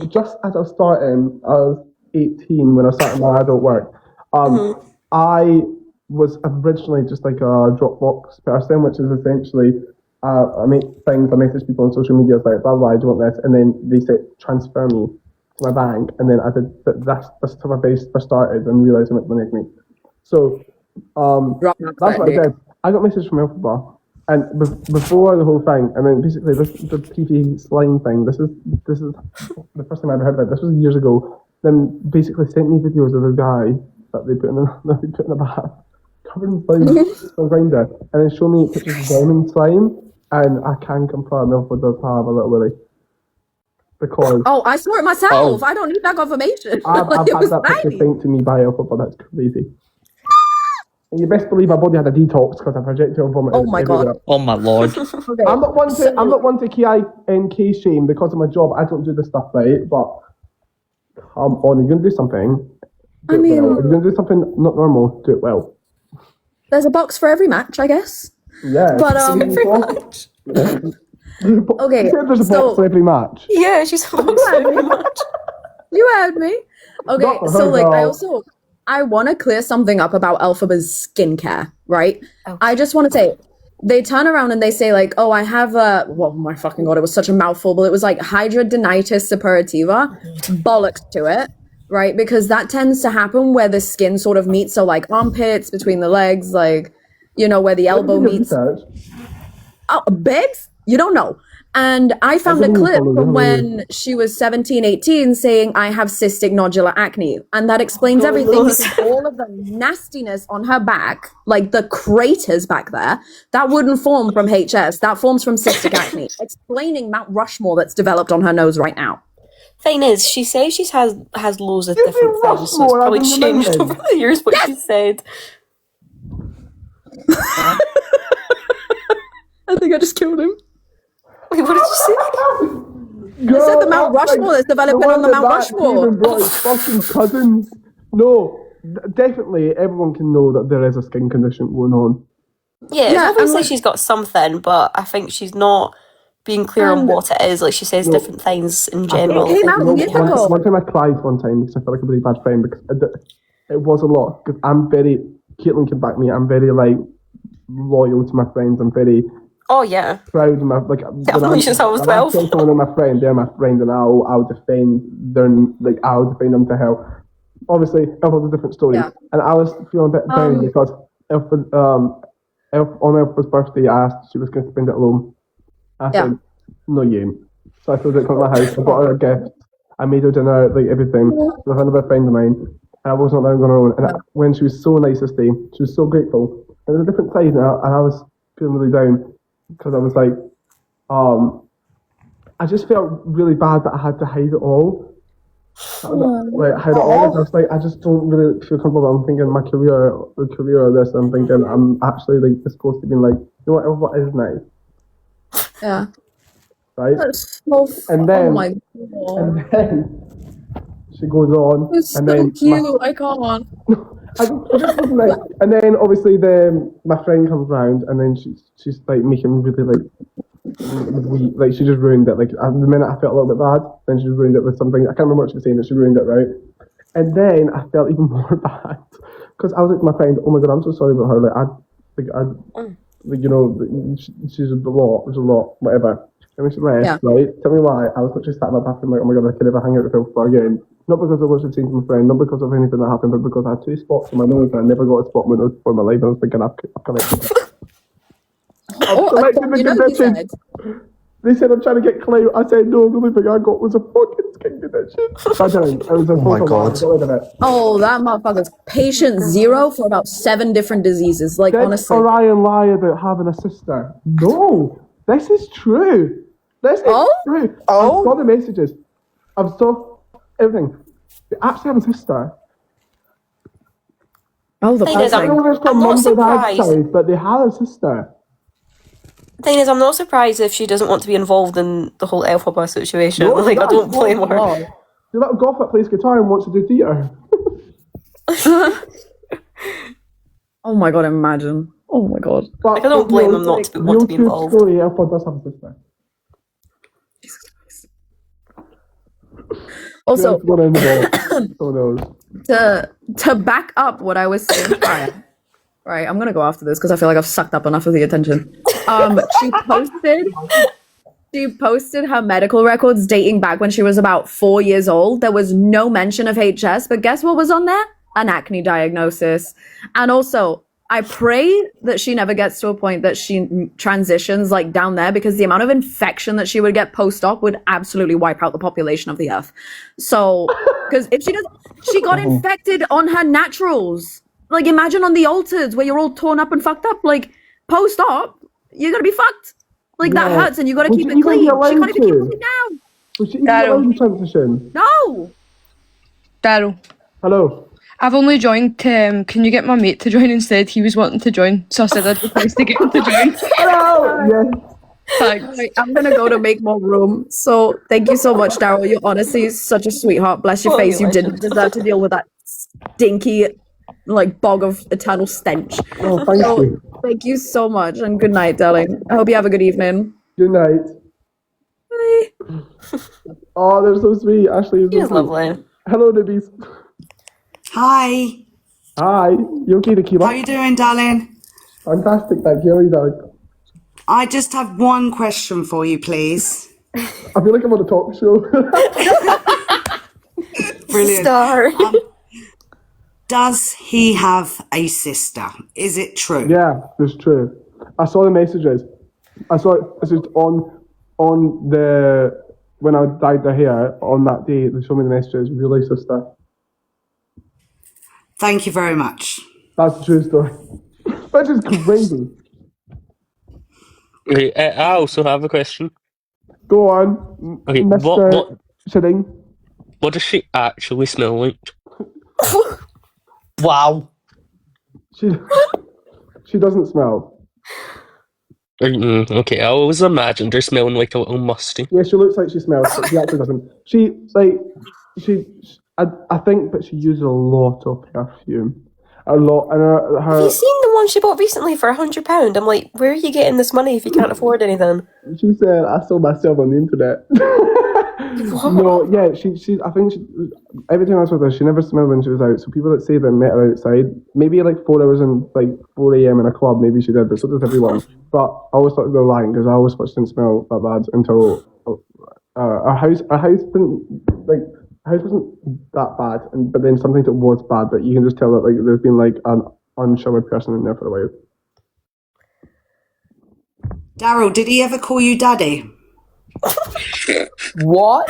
just as I was starting, I was 18 when I started my adult work. I was originally just like a Dropbox person, which is essentially... I make things, I message people on social media, like, blah, blah, I do want this, and then they say, transfer me to my bank, and then I did that's how my base first started, and realised how much money I can make. So, that's what I did. I got a message from Elphaba, and before the whole thing, and then basically the PV slime thing, this is the first time I ever heard of it, this was years ago, then basically sent me videos of a guy that they put in a bath, covered in slime on Grindr, and then show me pictures of diamond slime. And I can confirm Elphaba does have a little willy. Because... Oh, I saw it myself. I don't need that confirmation. I've had that picture sent to me by Elphaba, that's crazy. And you best believe my body had a detox because I projectile vomit. Oh my God. Oh my lord. Okay. I'm not one to KINK shame because of my job. I don't do this stuff right, but come on, you're going to do something. If you're going to do something not normal, do it well. There's a box for every match, I guess. Yeah. But, Every match. okay, You said there's a box for every match. Yeah, she's supposed to every match. You heard me. Okay, Not for so her, like girl. I want to clear something up about Elphaba's skincare, right? Okay. I just want to say, they turn around and they say like, oh, I have my fucking God, it was such a mouthful, but it was like hidradenitis suppurativa, bollocks to it, right? Because that tends to happen where the skin sort of meets, so like armpits, between the legs, like, you know, where the elbow meets. Oh, babes, you don't know. And I found a clip from when she was 17, 18 saying, I have cystic nodular acne. And that explains everything because all of the nastiness on her back, like the craters back there, that wouldn't form from HS. That forms from cystic acne. Explaining Mount Rushmore that's developed on her nose right now. Thing is, she says she has loads of different things, so it's probably changed over the years what she said. I think I just killed him. Wait, what did you say? I said the Mount Rushmore that's developing on the Mount Rushmore. Brought his fucking cousins. No, definitely everyone can know that there is a skin condition going on. Yeah, obviously she's got something, but I think she's not being clear on what it is. Like, she says different things in general. It came out years ago. One time I cried one time because I felt like a really bad friend because it was a lot. Because Caitlin can back me, I'm very like loyal to my friends. I'm very proud of my like. I've known you since I was 12. When someone is my friend, they're my friend, and I'll defend them. Like, I'll defend them to hell. Obviously, Elf was a different story, and I was feeling a bit down because on Elf's birthday, I asked if she was going to spend it alone. I said, no, you. So I filled it at my house. I bought her a gift. I made her dinner, like everything, with another friend of mine. And I wasn't allowed going alone. And when she was so nice to stay, she was so grateful. It was a different side, and I was feeling really down because I was like, I just felt really bad that I had to hide it all. Like, hide it all. I was like, I just don't really feel comfortable. I'm thinking my career or this. I'm thinking I'm actually like supposed to be like, you know what is nice? Yeah. right? That's so And oh then, my god. and then she goes on, It's and so then cute. I can't. it just wasn't nice. And then obviously my friend comes round, and then she's like making really like like she just ruined it. Like at the minute I felt a little bit bad, then she ruined it with something. I can't remember what she was saying, but she ruined it, right? And then I felt even more bad because I was like to my friend, "Oh my god, I'm so sorry about her. Like you know, she's a lot. There's a lot, whatever." And when she left, Yeah. right? Tell me why. I was literally sat in my bathroom like, "Oh my god, I can never hang out with Elphaba again." Not because I wasn't seeing my friend, not because of anything that happened, but because I had 2 spots on my nose and I never got a spot when I was before in my life. I was thinking, I've corrected it. Oh, Corrected the you condition. said. They said I'm trying to get clout. I said no, the only thing I got was a fucking skin condition. I didn't. It was a my total lie. God. Get rid of it. Oh, that motherfucker's patient zero for about 7 different diseases. Like, Did honestly. Orion lie about having a sister? No. This is true. This is Oh? true. Oh? I saw the messages. I saw everything. They actually have a sister. Oh, the Thing poor is, I don't thing. know if it's I'm from not mum or dad's surprised. side, but they had a sister. Thing is, I'm not surprised if she doesn't want to be involved in the whole Elphaba situation. No, Like, I that's don't blame not her. wrong. The little goth that plays guitar and wants to do theatre. Oh my god, imagine. Oh my god. But Like, I don't blame them not to want to be real involved. Story, Elphaba does have a sister. Also, One in the ball. Who knows? to back up what I was saying prior. Right, I'm gonna go after this because I feel like I've sucked up enough of the attention. She posted her medical records dating back when she was about 4 years old. There was no mention of HS, but guess what was on there? An acne diagnosis. And also, I pray that she never gets to a point that she transitions like down there, because the amount of infection that she would get post-op would absolutely wipe out the population of the earth. So, because if she got infected on her naturals. Like, imagine on the altars where you're all torn up and fucked up. Like, post-op, you're gonna be fucked. Like, that Yeah. hurts and you gotta Would keep you it even clean. be She allowed can't even keep to? it down. Was she even Darryl. allowed to transition? No. Daryl, Hello. I've only joined. Can you get my mate to join instead? He was wanting to join, so I said I'd request to get him to join. Hello. Yes. Thanks. Wait, I'm gonna go to make more room. So thank you so much, Darryl. You're honestly such a sweetheart. Bless your Oh, face. you You didn't legend. deserve to deal with that stinky, like, bog of eternal stench. Oh, thank So you. thank you so much, and good night, darling. I hope you have a good evening. Good night. Bye. Oh, they're so sweet. Ashley is She so was sweet. lovely. Hello, newbies. Hi, Hi. You okay, how Tequila? you doing, darling? Fantastic. Thank you. How are you, darling? I just have one question for you, please. I feel like I'm on a talk show. Brilliant. Star. Does he have a sister? Is it true? Yeah, it's true. I saw the messages. I saw it. This is on the when I dyed their hair on that day. They showed me the messages. Really, sister. Thank you very much. That's the true story. Which is crazy. Okay, I also have a question. Go on, Okay, Mr. Shitting. what does she actually smell like? Wow. She doesn't smell. Okay, I always imagined her smelling like a little musty. Yeah, she looks like she smells, but she actually doesn't. I think, but she uses a lot of perfume. A lot, and Have you seen the one she bought recently for £100? I'm like, where are you getting this money if you can't afford anything? she said, I sold myself on the internet. No, yeah, I think every time I was with her, she never smelled when she was out. So people that say they met her outside, maybe like 4 hours and like 4 a.m. in a club, maybe she did, but so does everyone. But I always thought they were lying because I always thought she didn't smell that bad until our house wasn't that bad, but then something that was bad, but you can just tell that like there's been like an unshowered person in there for a while. Darryl, did he ever call you daddy? What?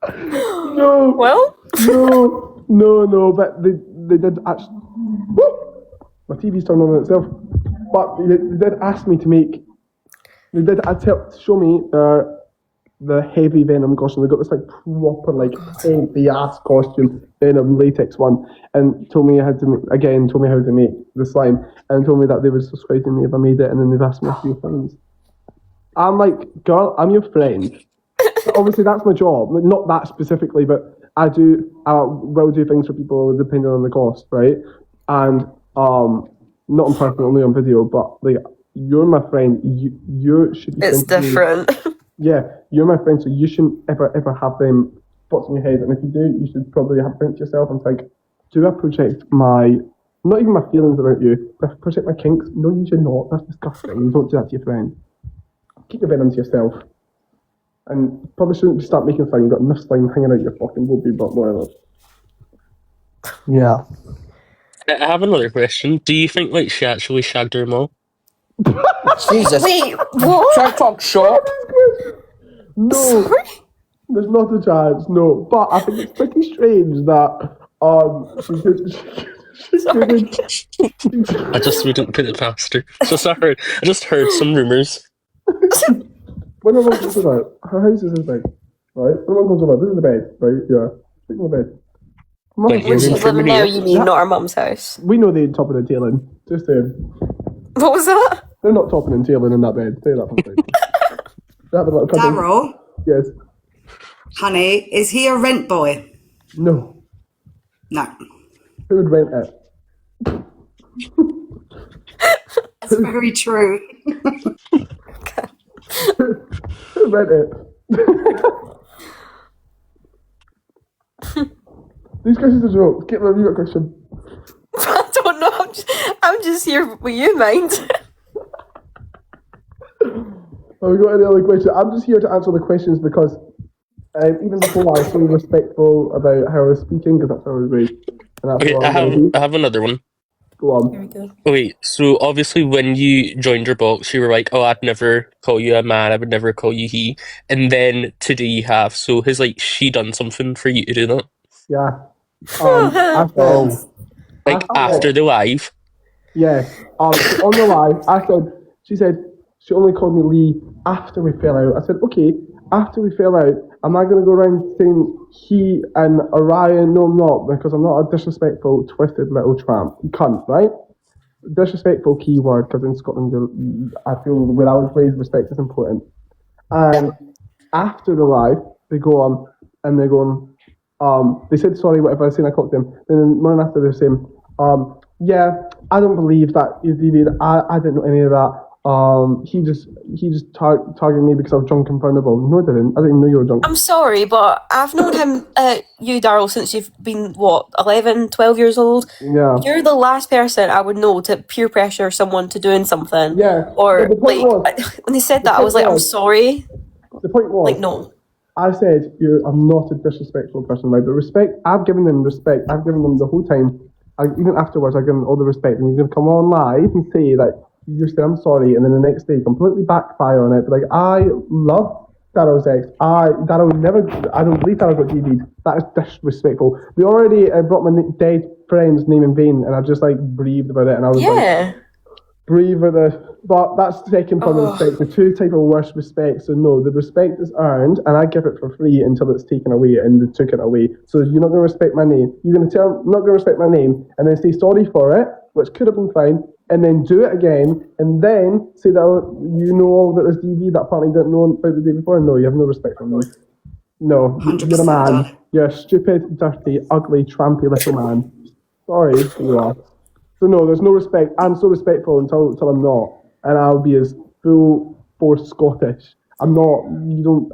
No. Well, No, but they did actually. My TV's turned on itself. But they did ask me to make. They did show me the heavy Venom costume. They got this like proper like heavy ass costume, Venom latex one, and told me how to make the slime, and told me that they would subscribe to me if I made it, and then they've asked me a few things. I'm like, girl, I'm your friend. Obviously, that's my job. Like, not that specifically, but I will do things for people depending on the cost, right? And not in person, only on video. But like, you're my friend. You should be. It's friends with me. different. Yeah, you're my friend, so you shouldn't ever have them thoughts in your head. And if you do, you should probably have to think to yourself and think, do I project not even my feelings about you, do I project my kinks? No, you should not. That's disgusting. You don't do that to your friend. Keep your venom to yourself. And probably shouldn't start making slime. You've got enough slime hanging out your fucking booby, but whatever. Yeah. I have another question. Do you think like she actually shagged her mom? Jesus. Wait, what? TikTok shop. No, Sorry? there's not a chance, no. But I think it's pretty strange that she I just wouldn't put it past her. I just heard some rumours. when her mum comes over, her house is this big, right? When her mum comes over, this is the bed, right? Yeah, sleep in the bed. Mum Like, Where is- she's living now, you mean, not her mum's house? we know they top and tailing. Just What was that? they're not topping and tailing in that bed. Say that for me. That little couple. Darryl, Yes. honey, is he a rent boy? No. No. Who would rent it? That's very true. Who would rent it? These questions are jokes. Get you got a question. I don't know. I'm just here with you, mind. Have we got any other questions? I'm just here to answer the questions because even before I was so respectful about how I was speaking, because that's how I was raised. And that's Okay, what I'm gonna do. I have another one. Go on. Here we go. Wait, so obviously when you joined your box, you were like, "Oh, I'd never call you a man. I would never call you he." And then today you have. So has like she done something for you to do that? Yeah. I said, Like after the live? yes. On the live, she said, she only called me Lee after we fell out. I said, okay, after we fell out, am I going to go around saying he and Orion? No, I'm not, because I'm not a disrespectful, twisted little tramp. Cunt, right? Disrespectful keyword, because in Scotland, I feel where I was raised, respect is important. And after the live, they go on and they're going, they said sorry, whatever, I said I clocked them. Then the morning after they're saying, yeah, I don't believe that he's DV'd. I didn't know any of that. He just targeted me because I was drunk and vulnerable. No, I didn't. I didn't know you were drunk. I'm sorry, but I've known him, you, Darryl, since you've been, 11, 12 years old? Yeah. You're the last person I would know to peer pressure someone to doing something. Yeah. Or, But the point like, was- when they said that, I was like, I'm sorry. The point was, Like, no. I said, I'm not a disrespectful person, right? But respect, I've given them respect. I've given them the whole time. Even afterwards, I've given them all the respect. And you're going to come on live and say that you say I'm sorry, and then the next day completely backfire on it. But like, I love Darryl's ex. I don't believe Darryl got DV'd. That is disrespectful. They already brought my dead friend's name in vain, and I just like breathed about it, and I was like, breathe with it. But that's the second form of respect. The two type of worst respect. So no, the respect is earned, and I give it for free until it's taken away, and they took it away. So you're not going to respect my name. You're going to tell I'm not going to respect my name, and then say sorry for it, which could have been fine, and then do it again, and then say that you know all about this DV that apparently didn't know about the day before. No, you have no respect for me. No, you're a man. done. You're a stupid, dirty, ugly, trampy little man. Sorry, you are. So no, there's no respect. I'm so respectful until I'm not, and I'll be as full force Scottish. I'm not. You don't.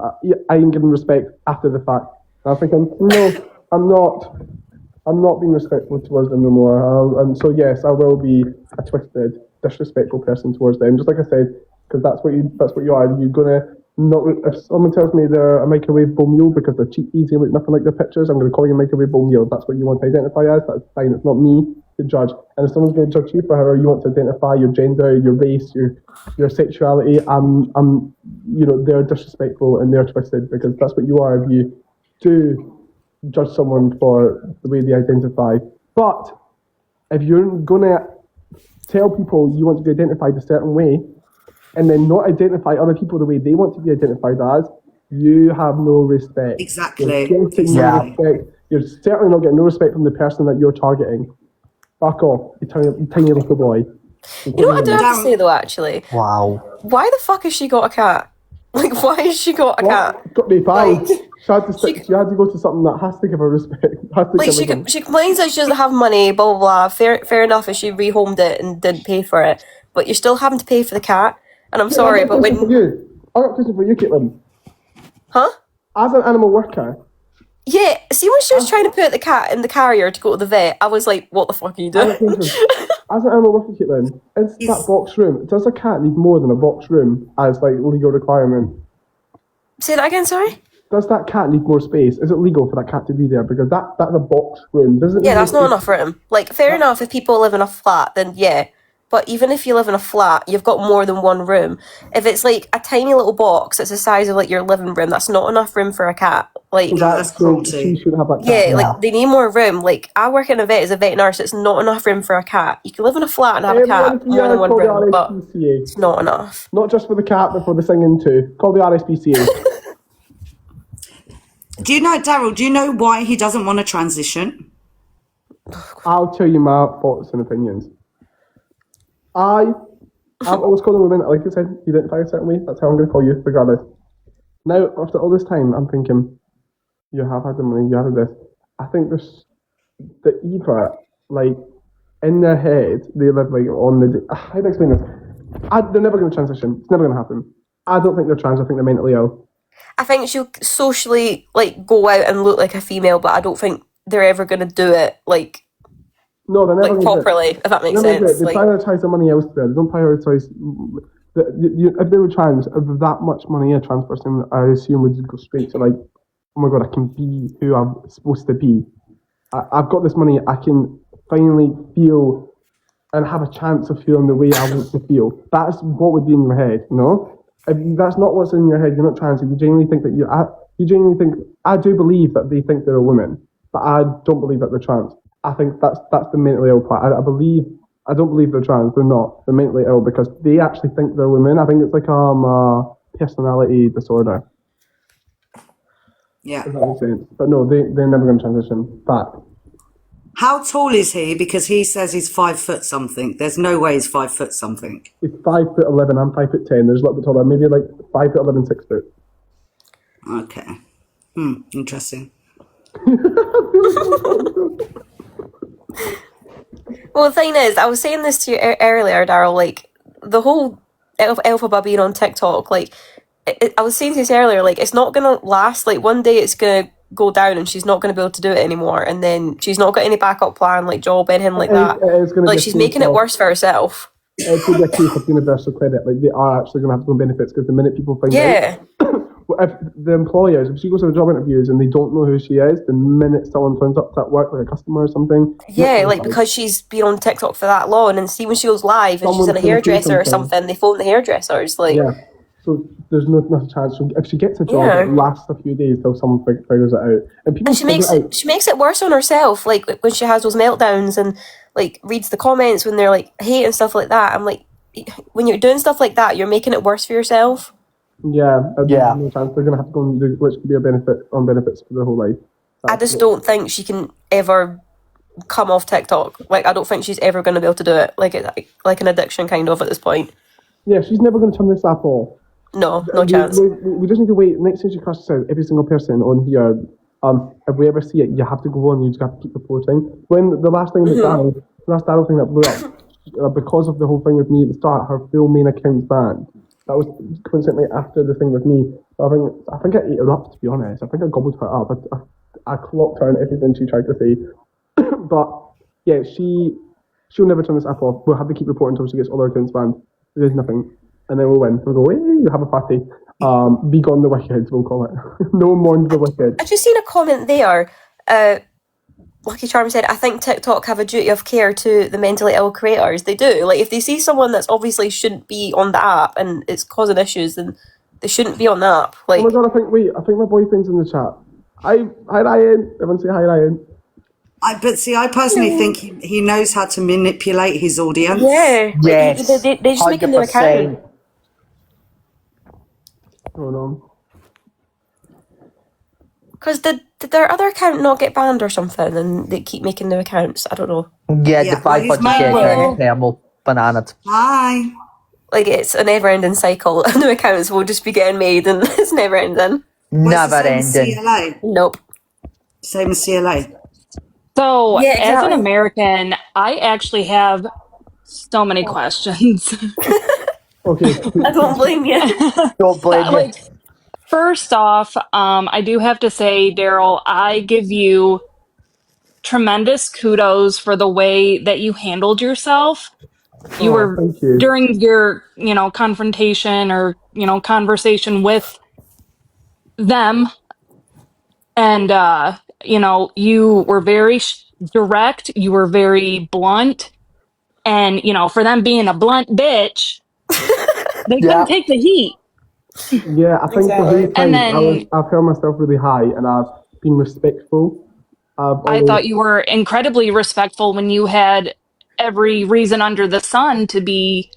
I ain't giving respect after the fact. And I'm thinking, no, I'm not. I'm not being respectful towards them no more. And so yes, I will be a twisted, disrespectful person towards them. Just like I said, because that's what you are. You're gonna not. If someone tells me they're a microwavable meal because they're cheap, easy, look nothing like their pictures, I'm gonna call you a microwavable meal. If that's what you want to identify as. That's fine. It's not me to judge. And if someone's going to judge you for however you want to identify, your gender, your race, your sexuality, they're disrespectful and they're twisted, because that's what you are if you do judge someone for the way they identify. But if you're going to tell people you want to be identified a certain way and then not identify other people the way they want to be identified as, you have no respect. Exactly. You're getting no respect. You're certainly not getting no respect from the person that you're targeting. Fuck off, you tiny little boy. You know what I do have to say though, actually? Wow. Why the fuck has she got a cat? Like, why has she got a cat? Got me pals. Like, She had to go to something that has to give her respect. Like, she complains that she doesn't have money, blah, blah, blah. Fair enough if she rehomed it and didn't pay for it. But you're still having to pay for the cat. And I'm sorry, but when... I got a question for you, Caitlin. Huh? As an animal worker... Yeah, see when she was trying to put the cat in the carrier to go to the vet, I was like, what the fuck are you doing? As an animal worker, Caitlin, is that box room, does a cat need more than a box room as, like, legal requirement? Say that again, sorry? Does that cat need more space? Is it legal for that cat to be there? Because that's a box room. Yeah, that's not enough room. Like, fair enough, if people live in a flat, then yeah. But even if you live in a flat, you've got more than one room. If it's, like, a tiny little box that's the size of, like, your living room, that's not enough room for a cat. Like, that's cruelty. She should have that cat. Yeah, like, they need more room. Like, I work in a vet as a vet nurse, it's not enough room for a cat. You can live in a flat and have a cat, more than one room, but it's not enough. Not just for the cat, but for the singing too. Call the RSPCA. Do you know, Darryl, do you know why he doesn't want to transition? I'll tell you my thoughts and opinions. I've always called a woman, like I said, you identify a certain way, that's how I'm going to call you, regardless. Now, after all this time, I'm thinking, you have had the money, you have had this. I think there's the either, like, in their head, they live, like, on the... How do I explain this? They're never going to transition. It's never going to happen. I don't think they're trans, I think they're mentally ill. I think she'll socially, like, go out and look like a female, but I don't think they're ever going to do it, like... No, they're never like, properly, if that makes sense. They prioritise their money elsewhere. They don't prioritise... If they were trans, if that much money a trans person, I assume would go straight to, like, oh my god, I can be who I'm supposed to be. I've got this money, I can finally feel and have a chance of feeling the way I want to feel. That's what would be in your head, you know? If that's not what's in your head, you're not trans, if you genuinely think that I do believe that they think they're a woman, but I don't believe that they're trans. I think that's the mentally ill part. I don't believe they're trans, they're not. They're mentally ill because they actually think they're women. I think it's like a personality disorder. Yeah. If that makes sense. But no, they're never going to transition back. How tall is he? Because he says he's 5 foot something. There's no way he's 5 foot something. He's 5'11", I'm 5'10". There's a little bit taller, maybe like 5'11", 6 foot. Okay. Interesting. Well, the thing is, I was saying this to you earlier, Darryl, like, the whole Elphaba being on TikTok, like, I was saying to you earlier, like, it's not going to last. Like, one day it's going to go down and she's not going to be able to do it anymore, and then she's not got any backup plan, like job, anything like that. Like, she's making it worse for herself. It's going to be a case of universal credit. Like, they are actually going to have to go on benefits because the minute people find out... if the employers, if she goes to the job interviews and they don't know who she is, the minute someone turns up to that work, like a customer or something... Yeah, like, because she's been on TikTok for that long, and see when she goes live and she's in a hairdresser or something, they phone the hairdressers, like... Yeah, so there's no chance. So if she gets a job, it lasts a few days till someone figures it out. And she makes it worse on herself, like, when she has those meltdowns and, like, reads the comments when they're, like, hate and stuff like that. I'm like, when you're doing stuff like that, you're making it worse for yourself. Yeah. No chance. They're going to have to go and do which could be benefits for their whole life. I just don't think she can ever come off TikTok. Like, I don't think she's ever going to be able to do it. Like an addiction kind of at this point. Yeah, she's never going to turn this app off. No chance. We just need to wait. Next time she crashes out, every single person on here, if we ever see it, you have to go on. You just have to keep reporting. When the last thing that died, the last Darryl thing that blew up, because of the whole thing with me at the start, her full main account's banned. That was coincidentally after the thing with me. I think I ate her up, to be honest. I think I gobbled her up. I clocked her and everything she tried to say. But yeah, she'll never turn this app off. We'll have to keep reporting until she gets all her accounts banned. There's nothing. And then we'll win. We'll go, hey, you have a party. Be gone the wicked, we'll call it. No more the wicked. I just seen a comment there. Lucky Charm said, I think TikTok have a duty of care to the mentally ill creators. They do. Like, if they see someone that's obviously shouldn't be on the app and it's causing issues, then they shouldn't be on the app. Like, oh my god, I think my boyfriend's in the chat. Hi Ryan. Everyone say hi Ryan. I personally think he knows how to manipulate his audience. Yeah. Yes. They just make him their account. Hold on. Because did their other account not get banned or something and they keep making new accounts? I don't know. Yeah, the 500k account, banana. Hi. Like, it's a never-ending cycle. New accounts will just be getting made, and it's never-ending. Well, it's the Never same as ending. CLA. Nope. Same as CLA. So, Yeah, as an exactly. American, I actually have so many questions. Okay. I don't blame you. Don't blame you. Like, first off, I do have to say, Darryl, I give you tremendous kudos for the way that you handled yourself. You Oh, were thank you. during your, confrontation or, conversation with them, and you were very direct, you were very blunt, and for them being a blunt bitch, they couldn't Yeah. take the heat. Yeah, I think the whole Exactly. And time then I've held myself really high and I've been respectful. I've I always, thought you were incredibly respectful when you had every reason under the sun to be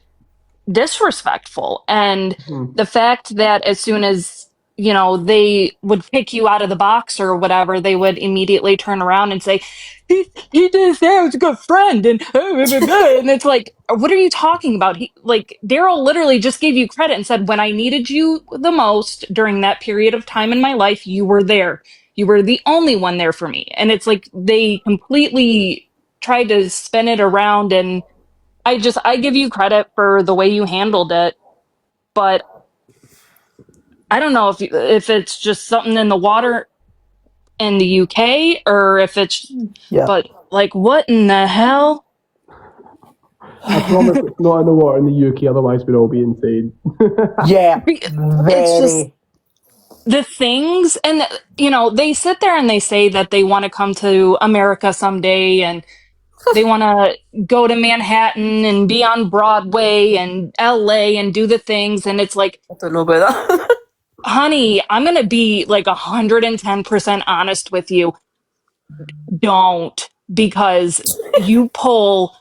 disrespectful. And the fact that as soon as they would kick you out of the box or whatever, they would immediately turn around and say, he did say I was a good friend, and and it's like, what are you talking about? Darryl literally just gave you credit and said, when I needed you the most during that period of time in my life, you were there. You were the only one there for me. And it's like they completely tried to spin it around, and I give you credit for the way you handled it, but I don't know if it's just something in the water in the UK, or if it's, Yeah. but like, what in the hell? I promise it's not in the water in the UK, otherwise we'd all be insane. Yeah. It's just Very. the things, and they sit there and they say that they want to come to America someday, and they want to go to Manhattan and be on Broadway and LA and do the things, and it's like, I don't know about that. honey, I'm going to be like 110% honest with you. Don't, because you pull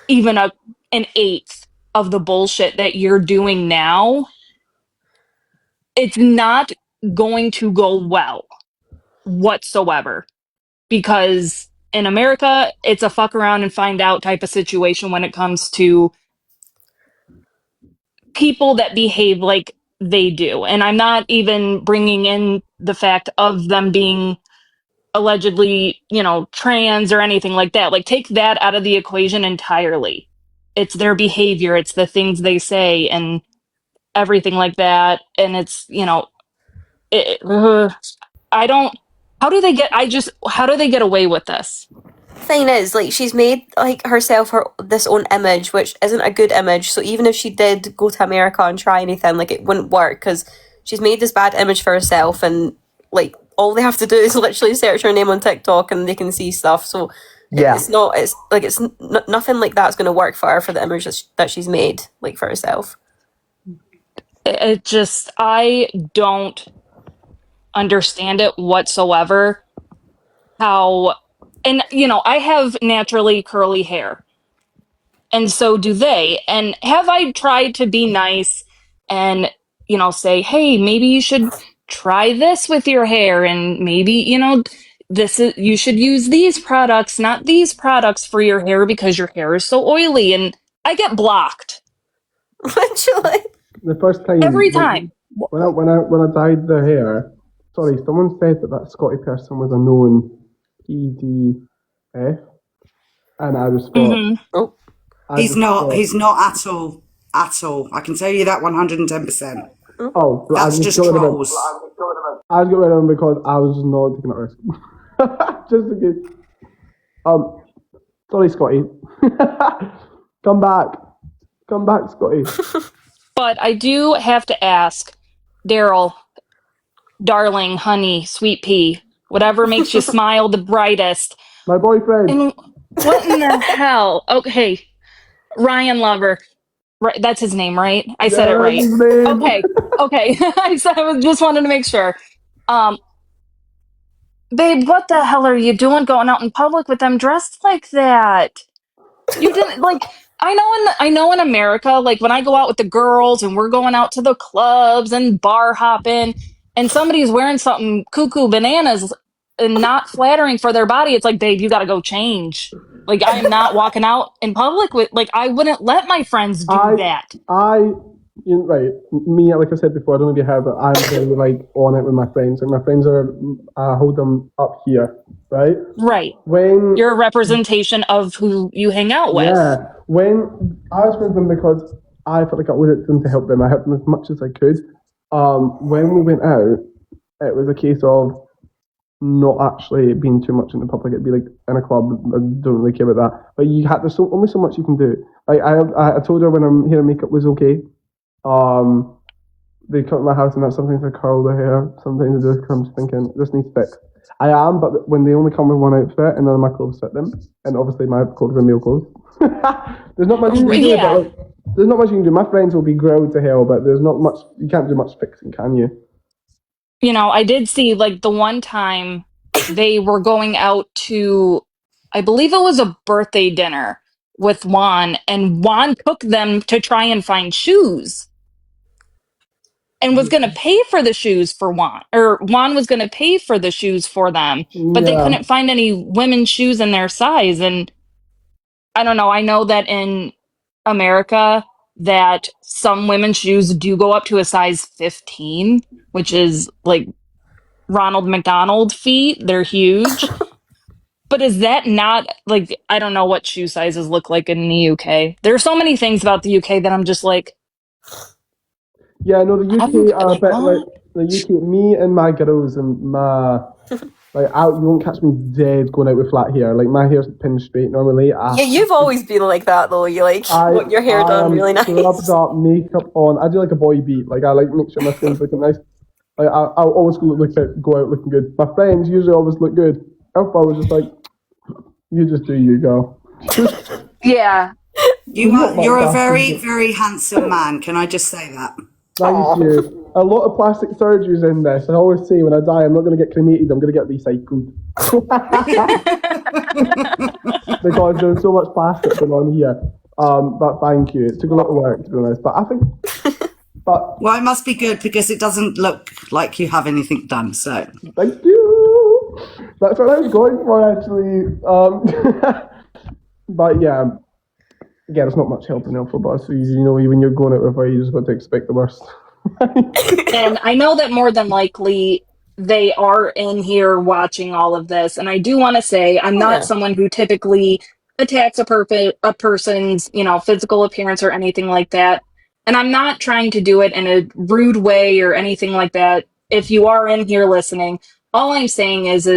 even an eighth of the bullshit that you're doing now, it's not going to go well whatsoever. Because in America, it's a fuck around and find out type of situation when it comes to people that behave like they do. And I'm not even bringing in the fact of them being allegedly, trans or anything like that. Like, take that out of the equation entirely. It's their behavior, it's the things they say, and everything like that. And it's, I don't. How do they get away with this? Thing is, like, she's made like herself this own image, which isn't a good image. So even if she did go to America and try anything, like, it wouldn't work because she's made this bad image for herself, and like all they have to do is literally search her name on TikTok and they can see stuff. So Yeah. it's nothing like that's going to work for her, for the image that she's made, like, for herself. It just, I don't understand it whatsoever. How, and I have naturally curly hair, and so do they. And have I tried to be nice and say, hey, maybe you should try this with your hair, and maybe you should use these products, not these products, for your hair because your hair is so oily, and I get blocked Literally. The first time every time. when I dyed their hair, sorry, someone said that Scotty person was a known EDF, and I just thought, Mhm. Oh, He's not at all. At all. I can tell you that 110%. Oh, but That's just trolls. I got rid of him because I was not taking a risk. Just in case. Sorry, Scotty. Come back, Scotty. But I do have to ask, Darryl, darling, honey, sweet pea, whatever makes you smile the brightest. My boyfriend. And what in the hell? Okay, Ryan Lover. Right, that's his name, right? I said it right. His name. Okay. I just wanted to make sure. Babe, what the hell are you doing going out in public with them dressed like that? You didn't, like, I know in America, like, when I go out with the girls and we're going out to the clubs and bar hopping and somebody's wearing something cuckoo bananas, and not flattering for their body, it's like, babe, you gotta go change. Like, I am not walking out in public with, like, I wouldn't let my friends do that. Right, me, like I said before, I don't know if you heard, but I'm very, like, on it with my friends. And my friends are, I hold them up here, right? Right. When You're a representation of who you hang out with. Yeah, when I was with them because I felt like I owed it to them to help them. I helped them as much as I could. When we went out, it was a case of not actually being too much in the public. It'd be like in a club. I don't really care about that. But there's only so much you can do. Like I told her when I'm here, makeup was okay. They come to my house and that sometimes I curl their hair. Sometimes I just come thinking this needs fixed. I am, but when they only come with one outfit and none of my clothes fit them, and obviously my clothes are male clothes, there's not much you can do. Yeah. But, there's not much you can do. My friends will be grilled to hell, but there's not much. You can't do much fixing, can you? You know, I did see, like, the one time they were going out to, I believe it was a birthday dinner with Juan, and Juan took them to try and find shoes and was going to pay for the shoes for Juan, or Juan was going to pay for the shoes for them, but they couldn't find any women's shoes in their size. And I don't know, I know that in America that some women's shoes do go up to a size 15, which is like Ronald McDonald feet. They're huge. But is that not, like, I don't know what shoe sizes look like in the UK. There are so many things about the UK that I'm just like, Yeah, no, the UK are a bit like the UK. Me and my girls and my you won't catch me dead going out with flat hair. Like my hair's pinned straight normally. Yeah, you've always been like that though. You want your hair done really nice. Scrubbed up, makeup on. I do like a boy beat. Like I like to make sure my skin's looking nice. Like I'll always go out looking good. My friends usually always look good. Elphaba was just like, you just do you, girl. yeah. You're a very, very handsome man. Can I just say that? Thank you. A lot of plastic surgeries in this. I always say when I die, I'm not going to get cremated. I'm going to get recycled. Because there's so much plastic going on here. But thank you. It took a lot of work, to be honest. But I think... Well, it must be good because it doesn't look like you have anything done, so... Thank you! That's what I was going for, actually. But yeah... Again, it's not much help in Elphaba, so when you're going out with her, you just got to expect the worst. And I know that more than likely they are in here watching all of this, and I do want to say I'm not someone who typically attacks a person's, physical appearance or anything like that. And I'm not trying to do it in a rude way or anything like that. If you are in here listening, all I'm saying is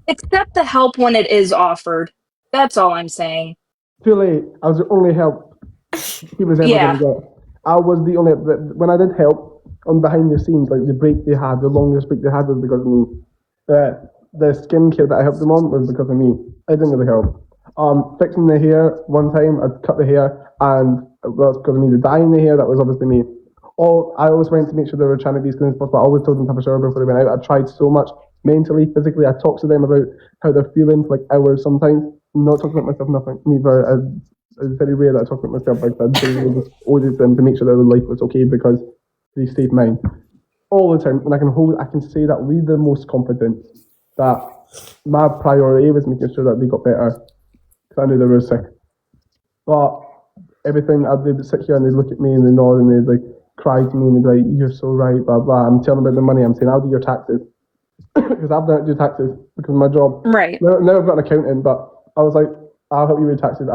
accept the help when it is offered. That's all I'm saying. Too late. I was the only help he was ever going to get. I was the only... When I did help on behind the scenes, like the break they had, the longest break they had was because of me. The skincare that I helped them on was because of me. I didn't really help. Fixing the hair, one time I cut the hair and that was because of me. The dyeing the hair, that was obviously me. I always went to make sure they were trying to be as clean as possible. I always told them to have a shower before they went out. I tried so much mentally, physically. I talked to them about how they're feeling for like hours sometimes. Not talking about myself, nothing. Neither. It's very rare that I talk about myself like that. I just owed it to them to make sure that their life was okay because they saved mine all the time. And I can say that with the most confidence that my priority was making sure that they got better because I knew they were sick. But everything, they would sit here and they'd look at me and they'd nod and they'd like cry to me and they'd be like, "You're so right," blah blah. I'm telling them about the money. I'm saying, "I'll do your taxes." Because I've done it to do taxes because of my job. Right. Now I've got an accountant, but I was like, I'll help you with taxes.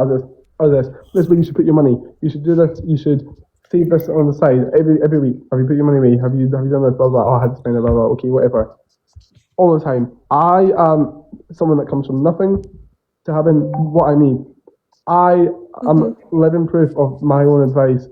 This is where you should put your money. You should do this. You should save this on the side every week. Have you put your money away? Have you done this? Blah blah. Oh, I had to spend it. Blah blah. Okay, whatever. All the time. I am someone that comes from nothing to having what I need. I am living proof of my own advice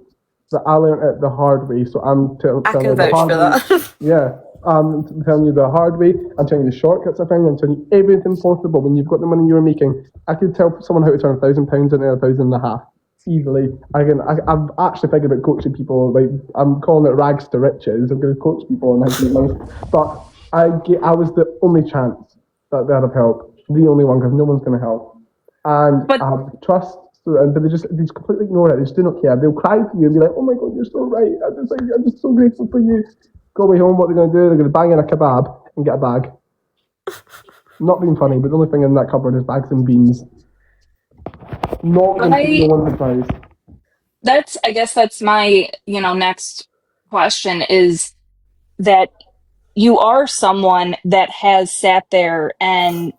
that I learned it the hard way. So I'm telling you the hard way. Yeah. I'm telling you the hard way. I'm telling you the shortcuts I found. I'm telling you everything possible. When you've got the money you're making, I could tell someone how to turn £1,000 into £1,500 easily. I've actually figured about coaching people. Like I'm calling it rags to riches. I'm going to coach people on how to make money. But I was the only chance that they had of help. The only one because no one's going to help. And I have trust. But they just completely ignore it. They just do not care. They'll cry to you and be like, "Oh my God, you're so right. I'm just so grateful for you." Go away home. What they're going to do? They're going to bang in a kebab and get a bag. Not being funny, but the only thing in that cupboard is bags and beans. Not going to take no one advice. I guess that's my, next question is that you are someone that has sat there and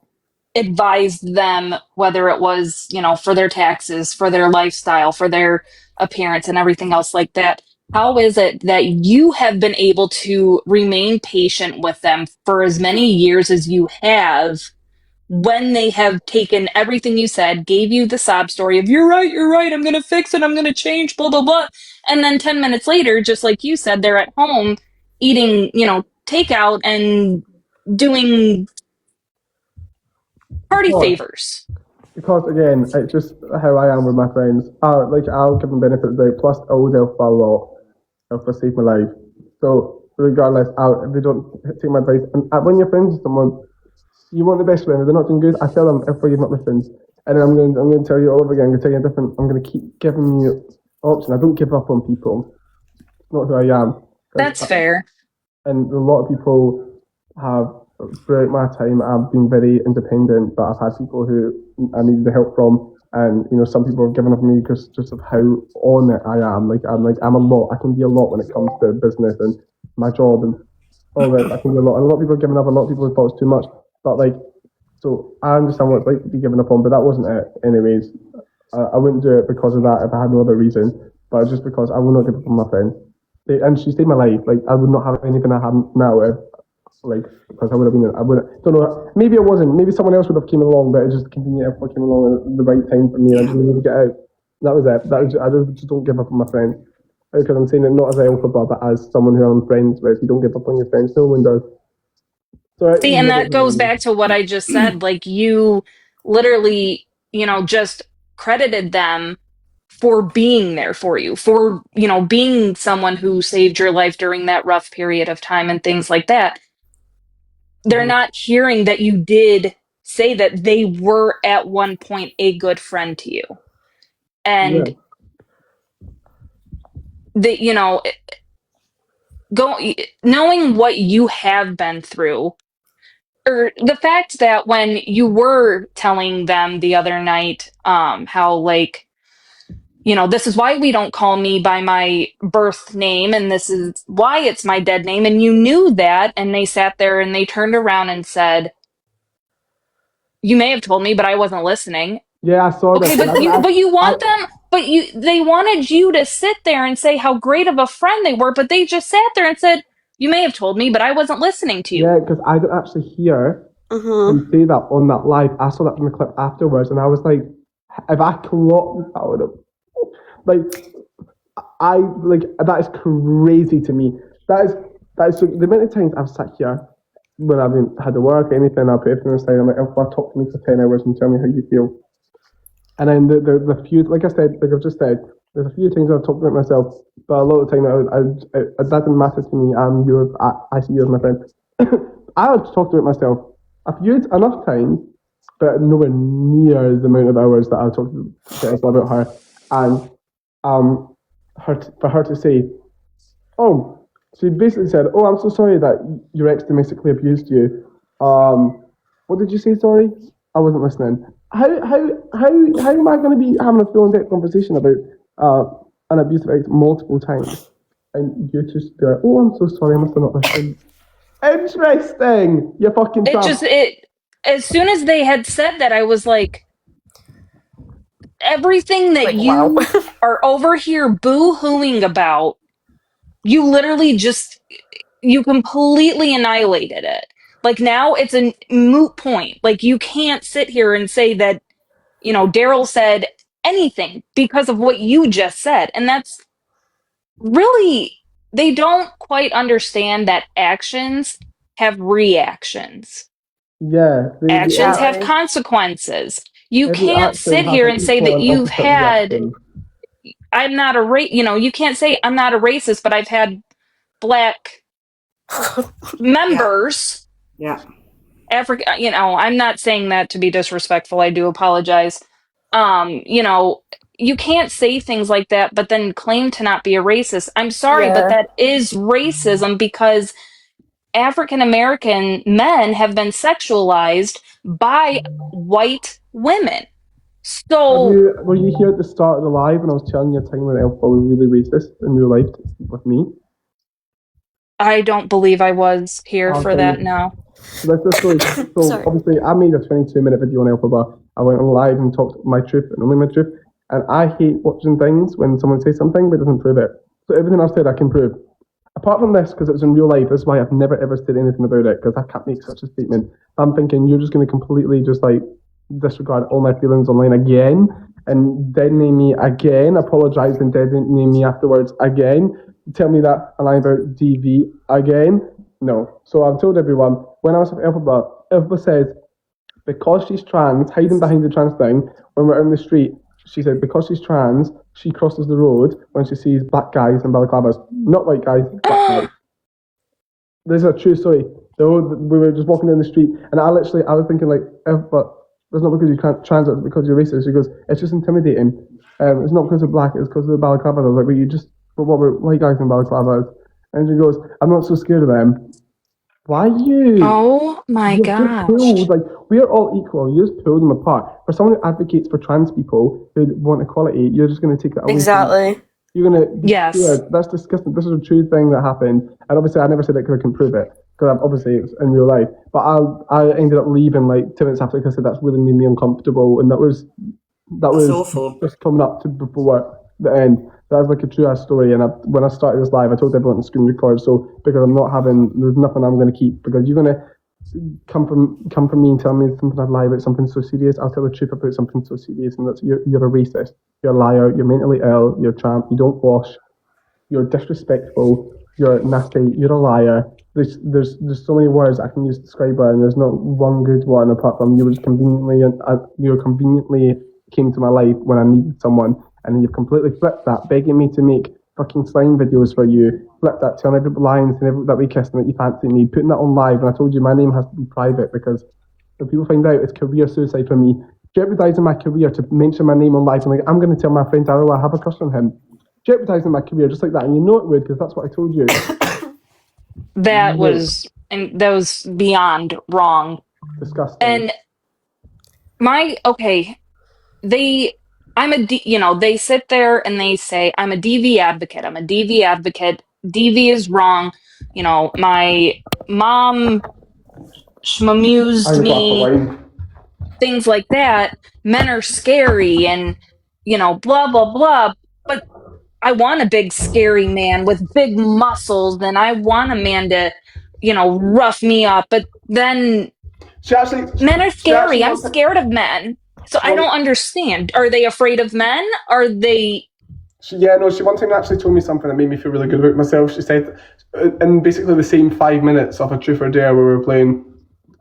advised them, whether it was, for their taxes, for their lifestyle, for their appearance and everything else like that. How is it that you have been able to remain patient with them for as many years as you have when they have taken everything you said, gave you the sob story of you're right, I'm going to fix it, I'm going to change, blah, blah, blah. And then 10 minutes later, just like you said, they're at home eating, takeout and doing party favors. Because again, it's just how I am with my friends. I'll give them benefit of the doubt. Plus, I owe Elphaba a lot. Elphaba saved my life. So regardless, if they don't take my advice, and when you're friends with someone, you want the best for them. If they're not doing good, I tell them, Elphaba, you're not my friends. And then I'm going to tell you all over again. I'm going to tell you I'm going to keep giving you options. I don't give up on people. It's not who I am. That's fair. And a lot of people have, throughout my time, I've been very independent, but I've had people who I needed the help from, and some people have given up on me because just of how on it I am. I'm a lot. I can be a lot when it comes to business and my job and all that. I can be a lot, and a lot of people have given up. A lot of people have thought it's too much, but so I understand what it's like to be given up on, but that wasn't it. Anyways, I wouldn't do it because of that if I had no other reason, but just because I will not give up on my friend. And she saved my life. I would not have anything I have now if, because I would have been, don't know, maybe it wasn't, maybe someone else would have came along, but it just convenient if came along at the right time for me. I didn't need to get out. That was it. I just don't give up on my friend. Because I'm saying it not as an Elphaba, but as someone who I'm friends with. You don't give up on your friends, no one does. So, See, and that goes back to what I just said. You literally, just credited them for being there for you, for, being someone who saved your life during that rough period of time and things like that. They're not hearing that you did say that they were at one point a good friend to you. And knowing what you have been through, or the fact that when you were telling them the other night, how this is why we don't call me by my birth name, and this is why it's my dead name, and you knew that, and they sat there and they turned around and said, you may have told me, but I wasn't listening. Yeah, I saw that. Okay, they wanted you to sit there and say how great of a friend they were, but they just sat there and said, you may have told me, but I wasn't listening to you. Yeah, because I didn't actually hear him say that on that live. I saw that in the clip afterwards, and I was like, if I clocked that would have, that is crazy to me. That is so, the amount of times I've sat here when I've had to work or anything, I'll put everything aside. I'm like, Elphaba, talk to me for 10 hours and tell me how you feel. And then the few, like I've just said, there's a few things I've talked about myself, but a lot of the time that doesn't matter to me. I see you as my friend. I've talked about myself a few enough times, but nowhere near the amount of hours that I've talked to about her. And for her to say, oh, she basically said, oh, I'm so sorry that your ex domestically abused you. What did you say, sorry? I wasn't listening. How am I going to be having a full in-depth conversation about an abusive ex multiple times? And you just be like, oh, I'm so sorry, I must have not listened. Interesting! You fucking trump. As soon as they had said that, I was like, everything that you are over here boo-hooing about, you literally you completely annihilated it. Now it's a moot point. You can't sit here and say that, Darryl said anything because of what you just said. And that's really, they don't quite understand that actions have reactions. Yeah. Actions have consequences. You can't sit here and say that you've had, I'm not you can't say I'm not a racist, but I've had Black members. Yeah. Africa, I'm not saying that to be disrespectful. I do apologize. You can't say things like that, but then claim to not be a racist. I'm sorry, but that is racism because African American men have been sexualized by white women. So Were you here at the start of the live when I was telling you a time when Elphaba was really racist in real life with me? I don't believe I was here I'll for tell that. you. No. So that's the story. So Sorry. obviously, I made a 22-minute video on Elphaba. I went on live and talked my truth and only my truth. And I hate watching things when someone says something but doesn't prove it. So everything I've said, I can prove. Apart from this, because it was in real life, that's why I've never ever said anything about it, because I can't make such a statement. I'm thinking you're just going to completely just like disregard all my feelings online again, and then name me again, apologise and then name me afterwards again, tell me that I'm lying about DV again. No. So I've told everyone, when I was with Elphaba says, because she's trans, hiding behind the trans thing, when we're out in the street, she said because she's trans, she crosses the road when she sees black guys in balaclavas. Not white guys, black guys. This is a true story. We were just walking down the street, and I was thinking like, but that's not because you can't trans, it's because you're racist. She goes, it's just intimidating. It's not because of black, it's because of the balaclavas. I was like, but what about white guys in balaclavas? And she goes, I'm not so scared of them. Why you? Oh my gosh. Pulled, like, we're all equal. You just pull them apart. For someone who advocates for trans people who want equality, you're just going to take that away. Exactly. You're going to. Yes. That's disgusting. This is a true thing that happened. And obviously, I never said it because I can prove it. Because obviously, it's in real life. But I ended up leaving like 2 minutes after because I said that's really made me uncomfortable. And that was awful. Just coming up to before the end. That was like a true ass story. And when I started this live, I told everyone to screen record. So because there's nothing I'm going to keep. Because you're going to come from me and tell me something I'd lie about something so serious. I'll tell the truth about something so serious, and that's you're a racist. You're a liar. You're mentally ill. You're a tramp. You don't wash. You're disrespectful. You're nasty. You're a liar. There's so many words I can use to describe her, and there's not one good one apart from you conveniently came to my life when I needed someone, and then you've completely flipped that, begging me to make fucking slime videos for you, flipped that, telling everybody lines and that we kissed and that you fancy me, putting that on live, and I told you my name has to be private because if people find out, it's career suicide for me. Jeopardising my career to mention my name on live, and like, I'm going to tell my friend Darryl I have a crush on him. Jeopardising my career just like that, and you know it would because that's what I told you. That was beyond wrong. Disgusting. And they sit there and they say, I'm a DV advocate. I'm a DV advocate. DV is wrong. You know, my mom schmamused me, things like that. Men are scary and, blah, blah, blah. But I want a big, scary man with big muscles, and I want a man to, rough me up. But then men are scary. I'm scared of men. So I don't understand. Are they afraid of men? Are they... She one time actually told me something that made me feel really good about myself. She said, in basically the same 5 minutes of a Truth or Dare where we were playing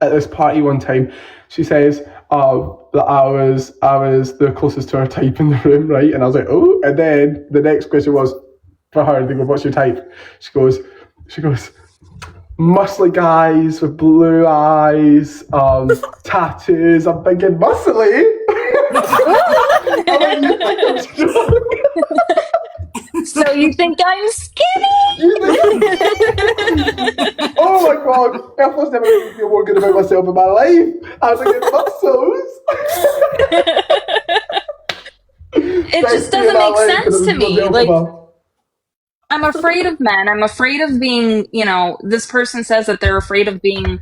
at this party one time, she says, that I was the closest to her type in the room, right? And I was like, oh, and then the next question was, for her, they go, what's your type? She goes, muscly guys with blue eyes, tattoos. I'm thinking, muscly? So you think I'm skinny? Oh my god, Elphaba's never made me feel more good about myself in my life. I was like, muscles. It just doesn't make sense to me. Like, I'm afraid of men. I'm afraid of being, this person says that they're afraid of being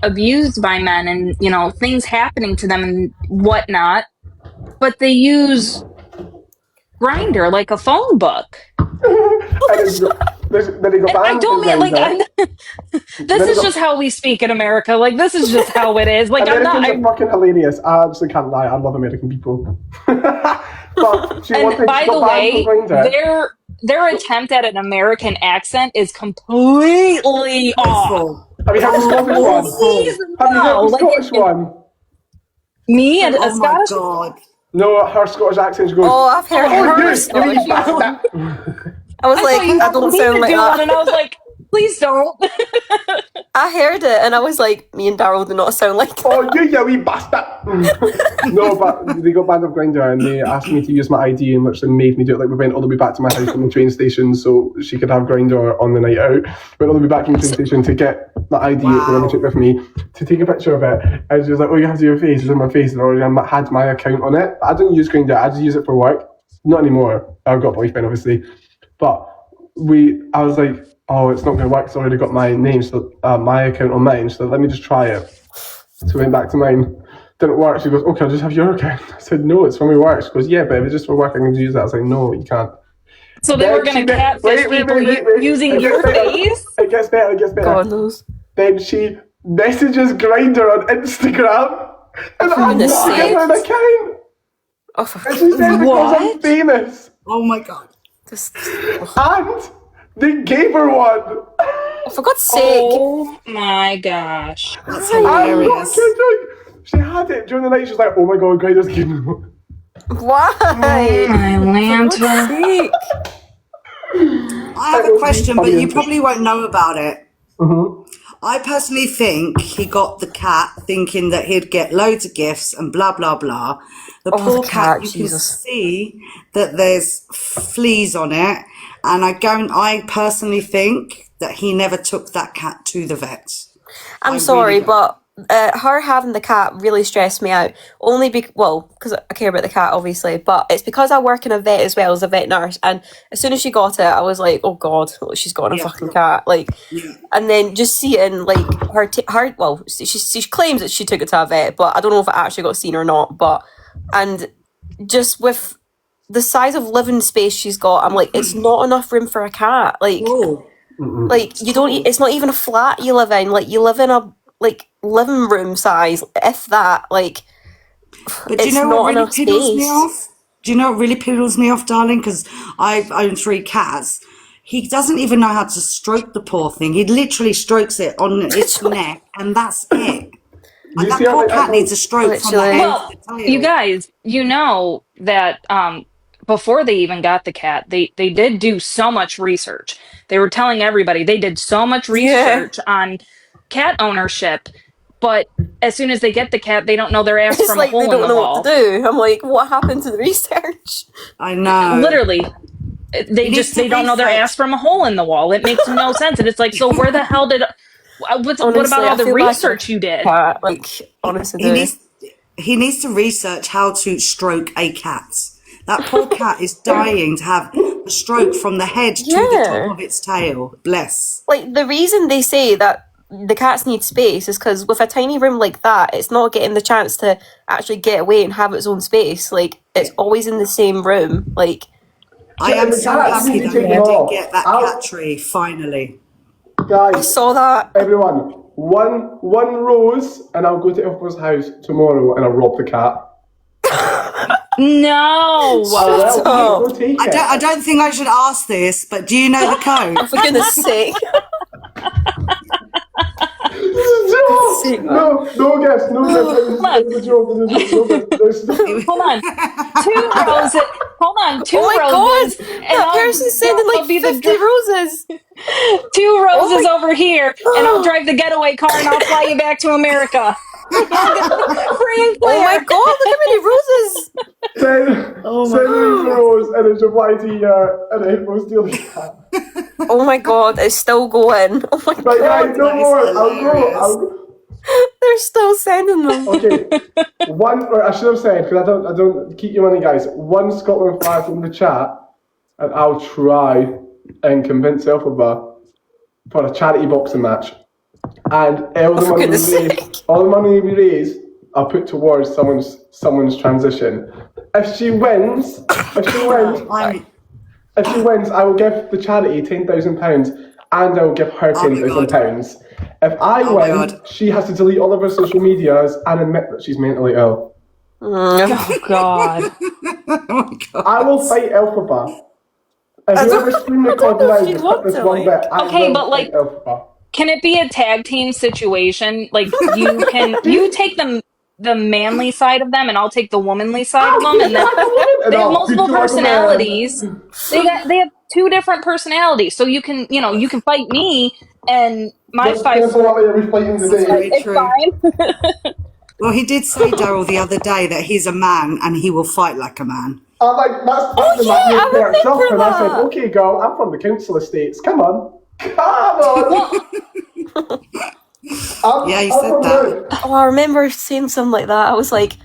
abused by men and, things happening to them and whatnot. But they use Grindr like a phone book. I don't mean like this is just how we speak in America. Like, this is just how it is. Like, Americans are fucking hilarious. I actually can't lie. I love American people. But and by the way, their attempt at an American accent is completely off. Have you heard the Scottish one? Have you heard the Scottish one? Me and a Scottish? Oh my god. No, her Scottish accent, she goes, oh, I've heard her Scottish. I was like, I don't sound like that. And I was like, please don't. I heard it and I was like, me and Darryl do not sound like that. Oh, you wee bastard! No, but they got banned off Grindr and they asked me to use my ID and literally made me do it. Like, we went all the way back to my house from the train station so she could have Grindr on the night out. Went all the way back from the train station to get my ID that they took with me to take a picture of it. And she was like, oh, you have to do your face. It's on my face. And I already had my account on it. But I don't use Grindr. I just use it for work. Not anymore. I've got a boyfriend, obviously. But I was like, oh, it's not going to work because I already got my name, so my account on mine, so let me just try it. So I went back to mine. Didn't work. She goes, okay, I'll just have your account. I said, no, it's for my work. She goes, yeah, but if it's just for work, I can use that. I was like, no, you can't. So they were going to catfish people using your face? It gets better. God knows. Then she messages Grindr on Instagram, and I'm not getting an account. Oh, for and she said because I'm famous. Oh my God. And they gave her one. Oh, for God's sake. Oh my gosh. That's I'm not hilarious. kidding. She had it during the night. She was like, oh my God, Grindr's giving me one. Why? My lantern. Sake. I have a question, but you probably won't know about it. Mm-hmm. I personally think he got the cat thinking that he'd get loads of gifts and blah, blah, blah. The poor the cat, cat, you Jesus. can see that there's fleas on it. And I personally think that he never took that cat to the vet. I'm sorry, but her having the cat really stressed me out. Only because I care about the cat, obviously, but it's because I work in a vet as well as a vet nurse. And as soon as she got it, I was like, "Oh God, she's got a fucking cat!" Like, and then just seeing like she claims that she took it to a vet, but I don't know if it actually got seen or not. But and just with the size of living space she's got, I'm like, it's not enough room for a cat. Like, like you don't. It's not even a flat you live in. Like you live in a living room size, if that. Like, but do you know what really piddles me off? Do you know what really piddles me off, darling? Because I own 3 cats. He doesn't even know how to stroke the poor thing. He literally strokes it on its neck, and that's it. Like, that poor cat needs a stroke from the head to the tail. You guys, you know that before they even got the cat, they did do so much research. They were telling everybody they did so much research on cat ownership, but as soon as they get the cat, they don't know their ass from a hole in the wall. They don't know what to do. I'm like, what happened to the research? I know. Literally. They don't know their ass from a hole in the wall. It makes no sense. And it's like, so where the hell did... what about all the research you did? Like, honestly, he needs to research how to stroke a cat. That poor cat is dying to have a stroke from the head to the top of its tail. Bless. Like, the reason they say that the cats need space is because with a tiny room like that, it's not getting the chance to actually get away and have its own space. Like, it's always in the same room. Like, I am so happy that we did get that cat tree finally. Guys, I saw that. Everyone, one rose, and I'll go to Elphaba's house tomorrow and I'll rob the cat. No! I don't think I should ask this, but do you know the code? Oh, for goodness sake. No guess. Hold on. 2 roses. Hold on. 2 roses. God, that person's sending like 50 roses. 2 roses over here, and I'll drive the getaway car and I'll fly you back to America. Oh my God, look how many roses. Send me rose and then reply to you and then we'll steal the cat. Oh my God, it's still going. Oh my God. Guys, no more. I'll go. They're still sending them. Okay. I should have said, because I don't keep your money, guys. 1 Scotland flag in the chat, and I'll try and convince Elphaba for a charity boxing match. And all the money we raise, I'll put towards someone's transition. If she wins, I will give the charity £10,000 and I will give her £10,000. If I win, she has to delete all of her social medias and admit that she's mentally ill. Oh God. I will fight Elphaba. If whoever screen record now just cut this one bit, okay, but like, Elphaba. Can it be a tag team situation? Like you take the manly side of them and I'll take the womanly side of them, and then they have multiple personalities. They have 2 different personalities, so you can fight me and my That's 5 careful foot. what you're fighting That's today. very It's true. fine. Well, he did say, Darryl, the other day that he's a man and he will fight like a man. I'm like, that's Oh, the yeah, man I you perched up, remember and I said, that. okay, girl, I'm from the council estates. Come on. Come on. Yeah, he I'm said from that. the Oh, I remember saying something like that. I was like,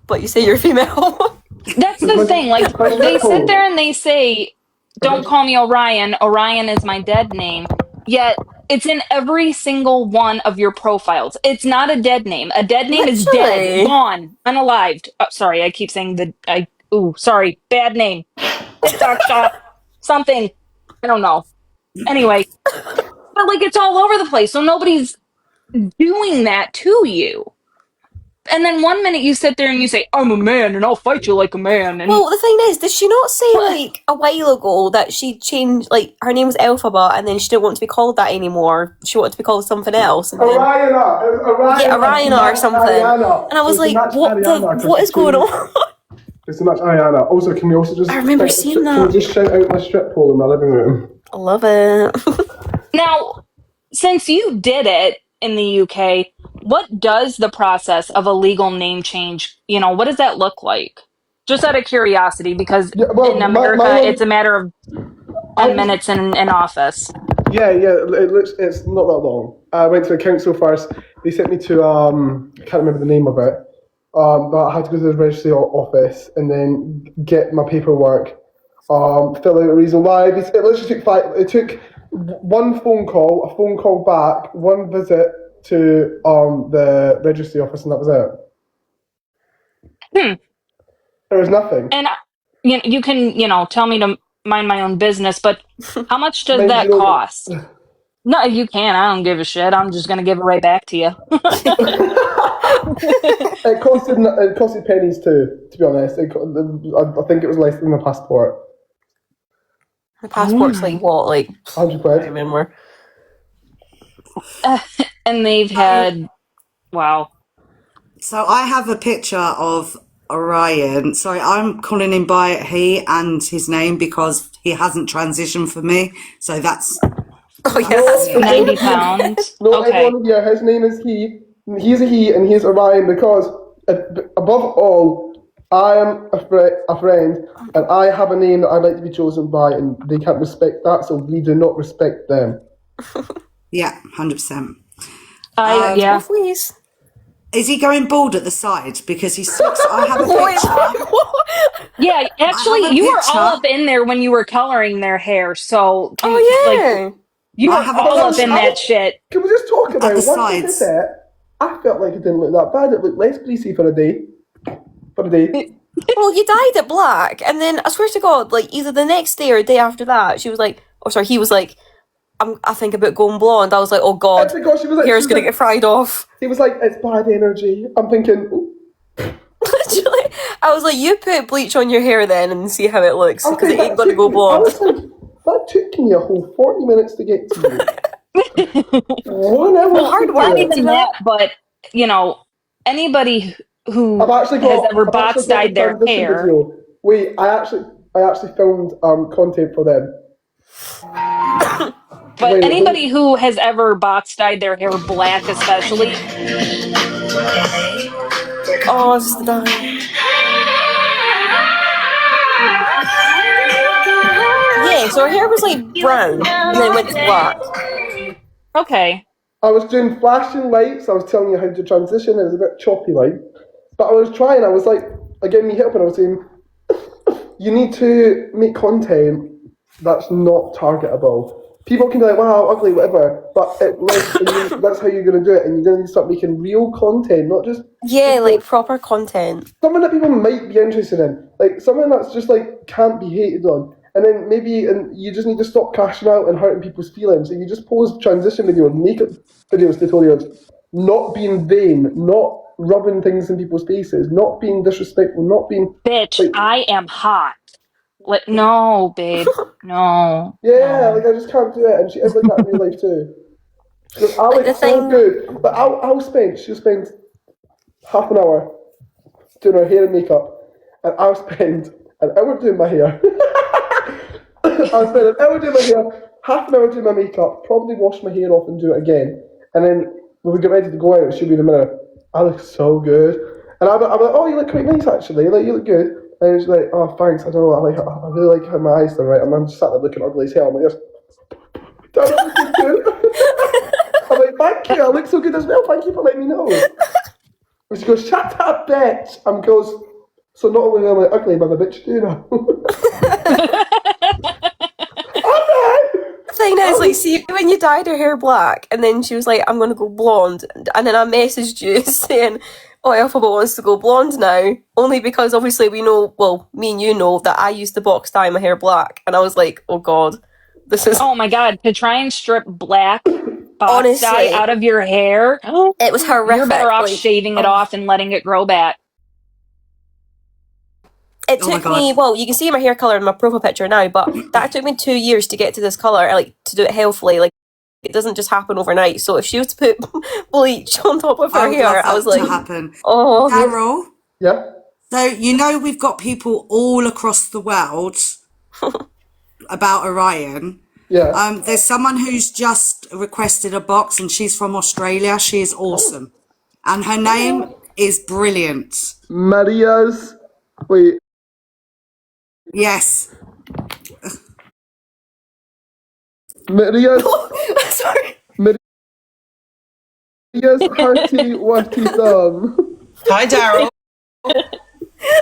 but you say you're female. That's the thing. Like, they sit there hole. and they say, don't call me Orion. Orion is my dead name. Yet, it's in every single one of your profiles. It's not a dead name. A dead name is dead, Literally. gone, unalived. Sorry, I keep saying sorry, bad name. TikTok shop, something. I don't know. Anyway, but like it's all over the place. So nobody's doing that to you. And then one minute you sit there and you say, I'm a man and I'll fight you like a man. And Well, the thing is, did she not say, like, a while ago that she changed, like, her name was Elphaba and then she didn't want to be called that anymore? She wanted to be called something else. And then, Oriana or something. Ariana. And I was like, what is going on? It's a match Ariana. Also, can we also just... I remember seeing that. Can we just shout out my strip pole in my living room? I love it. now, since you did it in the UK, what does the process of a legal name change, what does that look like? Just out of curiosity, because in America, it's a matter of 10 minutes in office. Yeah, it's not that long. I went to the council first. They sent me to, I can't remember the name of it, but I had to go to the registry office and then get my paperwork, fill out a reason why. It literally took one phone call, a phone call back, one visit to the registry office, and that was it. There was nothing. And you can, tell me to mind my own business, but how much does that cost? No, you can. I don't give a shit. I'm just gonna give it right back to you. It costed pennies too. To be honest, I think it was less than the passport. The passport's like what, like £100? I remember. And they've had wow. So I have a picture of Orion. Sorry, I'm calling him by he and his name because he hasn't transitioned for me. So that's... Oh, yes. 90 pounds. No, okay. everyone here, his name is he. He's a he and he's Orion because, above all, I am a friend and I have a name that I'd like to be chosen by, and they can't respect that, so we do not respect them. Yeah, 100%. Yeah. Please. Is he going bald at the side? Because he sticks... I have a picture. Yeah, actually, you were all up in there when you were coloring their hair, so... you were all up in that shit. Can we just talk about the it? Once I sides. did it, I felt like it didn't look that bad. It looked less greasy for a day. Well, you dyed it black, and then I swear to God, like either the next day or the day after that, he was like, I think about going blonde. I was like, oh God, hair's gonna get fried off. He was like, it's bad energy. I'm thinking, ooh. Literally, I was like, you put bleach on your hair then and see how it looks, because it ain't gonna go blonde. That took me a whole 40 minutes to get to you. 1 hour. Well, not even that, but anybody who has ever box dyed their hair. Video. Wait, I actually filmed content for them. But anybody who has ever box dyed their hair black, especially. Oh, it's just the dye. Yeah, so her hair was like brown and then went to black. Okay. I was doing flashing lights. I was telling you how to transition. It was a bit choppy, like, but I was trying. I was like, again, me help, and I was saying, you need to make content that's not targetable. People can be like, wow, ugly, whatever, but that's how you're going to do it, and you're going to start making real content, not just... Yeah, like proper content. Something that people might be interested in, like something that's just like can't be hated on, and then and you just need to stop cashing out and hurting people's feelings, and you just post transition videos, makeup videos, tutorials, not being vain, not rubbing things in people's faces, not being disrespectful, not being... Bitch, like, I am hot. No, babe. No. Yeah, like I just can't do it, and she is like that in real life too. Because Alex so good, but she'll spend half an hour doing her hair and makeup, and I'll spend an hour doing my hair. I'll spend an hour doing my hair, half an hour doing my makeup, probably wash my hair off and do it again. And then when we get ready to go out, she'll be in the mirror. I look so good. And I'm like, oh, you look quite nice actually. Like, you look good. And she's like, oh, thanks. I know. I really like how my eyes are right. And I'm just sat there looking ugly as hell. I'm like, yes. Damn, I'm looking good. I'm like, thank you. I look so good as well. Thank you for letting me know. And she goes, shut up, bitch. And goes, so not only am I ugly, but I'm a bitch too now. The thing is, like, see, when you dyed her hair black, and then she was like, I'm going to go blonde, and then I messaged you saying, oh, Elphaba wants to go blonde now, only because obviously we know, well, me and you know, that I used to box dye my hair black, and I was like, oh god, this is... Oh my god, to try and strip black box dye out of your hair, it was horrific. You're better off shaving it off and letting it grow back. It took me, well, you can see my hair colour in my profile picture now, but that took me 2 years to get to this colour, like, to do it healthily. Like, it doesn't just happen overnight. So if she was to put bleach on top of her hair, I was like, to happen. Oh, Darryl. Yeah. So you know we've got people all across the world about Orion. Yeah. There's someone who's just requested a box, and she's from Australia. She is awesome, and her name is brilliant. Maria's. Wait. Yes. Maria's. Sorry. Maria's hearty worty thumb. Hi, Darryl.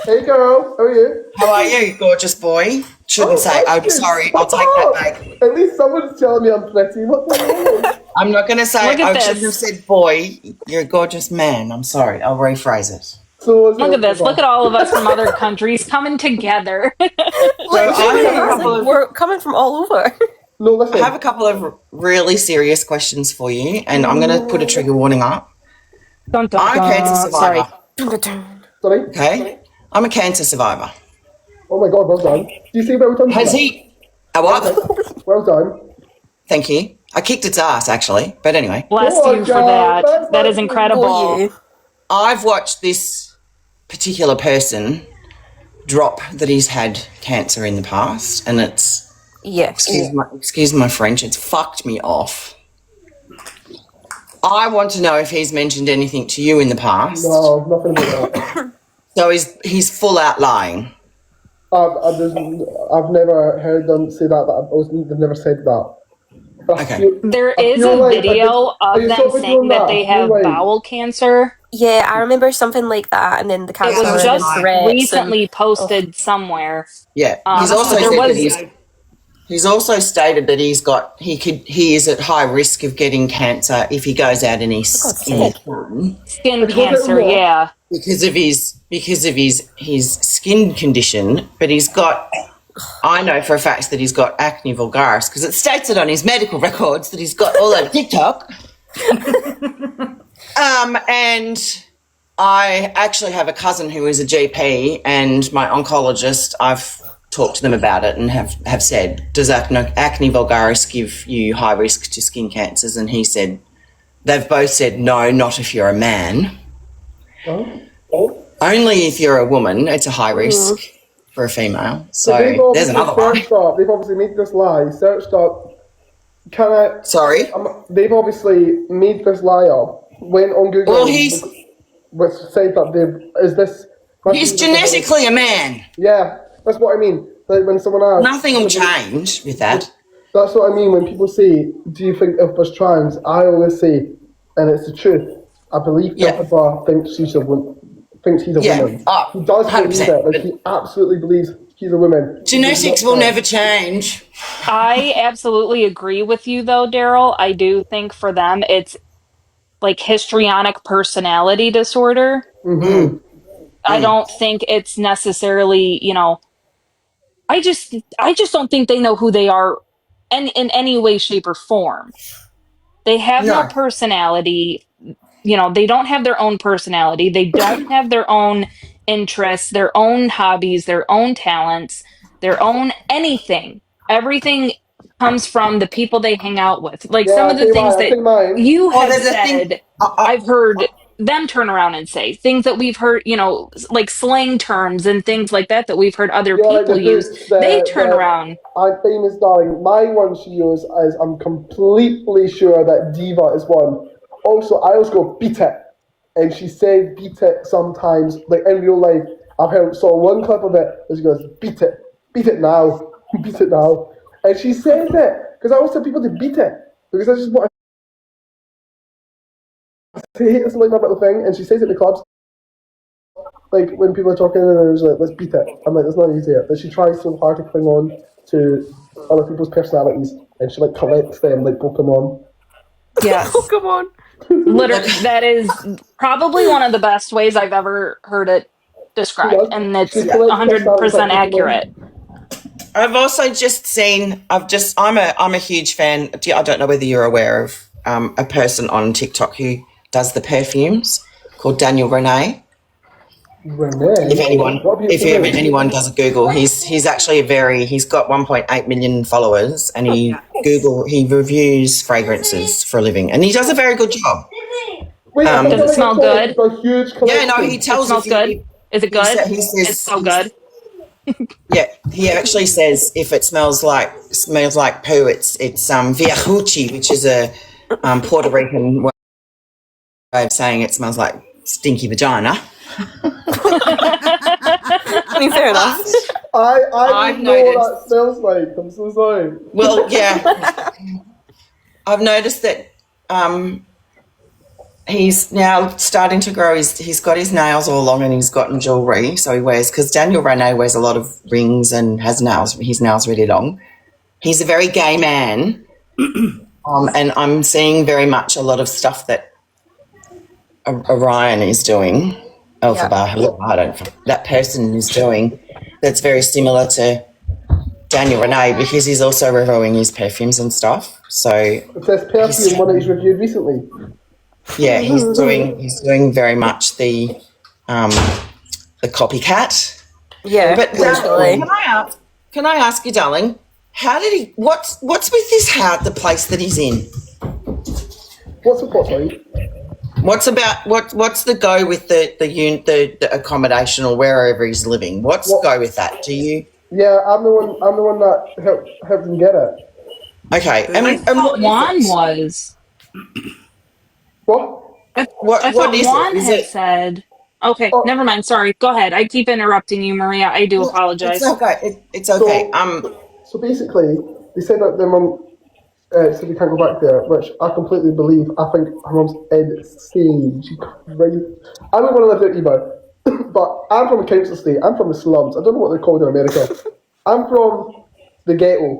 Hey, girl. How are you? How are you, gorgeous boy? Shouldn't say. I'm sorry. I'll take that back. At least someone's telling me I'm pretty. What the hell? I'm not going to say. Look at I shouldn't have this. said boy. You're a gorgeous man. I'm sorry. I'll rephrase it. So Look at this. Look at all of us from other countries coming together. We're coming from all over. No, listen. I have a couple of really serious questions for you, and I'm going to put a trigger warning up. Dun, dun, I'm a cancer survivor. Sorry? Okay? I'm a cancer survivor. Oh my god, well done. Do you see well done? Has he... A what? Well done. Thank you. I kicked its ass, actually. But anyway. Bless you for that. That is incredible. I've watched this particular person drop that he's had cancer in the past, and it's... Yes. Excuse my French, it's fucked me off. I want to know if he's mentioned anything to you in the past. No, nothing about that. So he's full out lying. I've never heard them say that, they've never said that. Okay. There is a video of them saying that they have bowel cancer. Yeah, I remember something like that, and then the cancer It was just recently posted somewhere. Yeah. He's also stated that he is at high risk of getting cancer if he goes out in his sun. Skin cancer, yeah. Because of his skin condition, but I know for a fact that he's got acne vulgaris because it states it on his medical records that he's got all over TikTok. And I actually have a cousin who is a GP, and my oncologist, I've talked to them about it and have said, does acne vulgaris give you high risk to skin cancers? And they've both said, no, not if you're a man. Only if you're a woman, it's a high risk for a female. So there's another one. They've obviously made this lie. Searched up. Sorry? They've obviously made this lie up. Went on Google. Well, which said that he's genetically a man. Yeah, that's what I mean. Like when someone asks, nothing will change with that. That's what I mean when people say, "Do you think Elphaba's trans?" I always say, and it's the truth. I believe Elphaba thinks he's a woman. He does 100%, believe it. Like, he absolutely believes he's a woman. Genetics will never change. I absolutely agree with you, though, Darryl. I do think for them it's like histrionic personality disorder. Mm-hmm. I don't think it's necessarily, I just don't think they know who they are in any way, shape, or form. They have no personality. They don't have their own personality. They don't have their own interests, their own hobbies, their own talents, their own anything. Everything comes from the people they hang out with. Like some of the things that you have said, I've heard them turn around and say things that we've heard, like slang terms and things like that we've heard other Yeah, like people the use. boots, They turn around. I'm famous, darling. My one she used is, I'm completely sure that diva is one. Also, I always go beat it, and she said beat it sometimes, like in real life. Saw one clip of it where she goes beat it now, beat it now, and she says it because I always tell people to beat it because that's just what I say. It's like my little thing, and she says it in the clubs. Like when people are talking and there's like, let's beat it. I'm like, that's not easy. But she tries so hard to cling on to other people's personalities, and she like collects them like Pokemon. Yes. Pokemon. Literally, that is probably one of the best ways I've ever heard it described, and it's 100% accurate. I've also just seen. I'm a huge fan. I don't know whether you're aware of a person on TikTok who does the perfumes called Daniel Renee. If anyone does a Google, he's actually he's got 1.8 million followers, and he reviews fragrances for a living, and he does a very good job. Wait, does it smell good? He tells it smells good. Is it good? It's so good. Yeah, he actually says if it smells like poo, it's Viajuchi, which is a Puerto Rican way of saying it smells like stinky vagina. I mean, fair enough. I don't know what that smells like. I'm so sorry. Well, yeah. I've noticed that he's now starting to grow. He's got his nails all long and he's gotten jewellery. So he wears, because Daniel Renee wears a lot of rings and has his nails really long. He's a very gay man. And I'm seeing very much a lot of stuff that Orion is doing. Elphaba, that person is doing, that's very similar to Daniel Renee, because he's also reviewing his perfumes and stuff. So this perfume one that he's reviewed recently. Yeah, he's doing very much the copycat. Yeah, but definitely. Can I ask you, darling? How did he? What's with this house? The place that he's in. What's the plot, sorry? What's the go with the accommodation or wherever he's living? What's the go with that? Do you? Yeah, I'm the one that helped him get it. Okay, I thought Juan was. What? I thought Juan had said. Okay, never mind. Sorry. Go ahead. I keep interrupting you, Maria. I do apologize. It's okay. It's okay. So basically, they said that their mum said they can't go back there, which I completely believe. I think her mum's insane. She's crazy. I don't want to live there either. But I'm from a council estate. I'm from the slums. I don't know what they're called in America. I'm from the ghetto.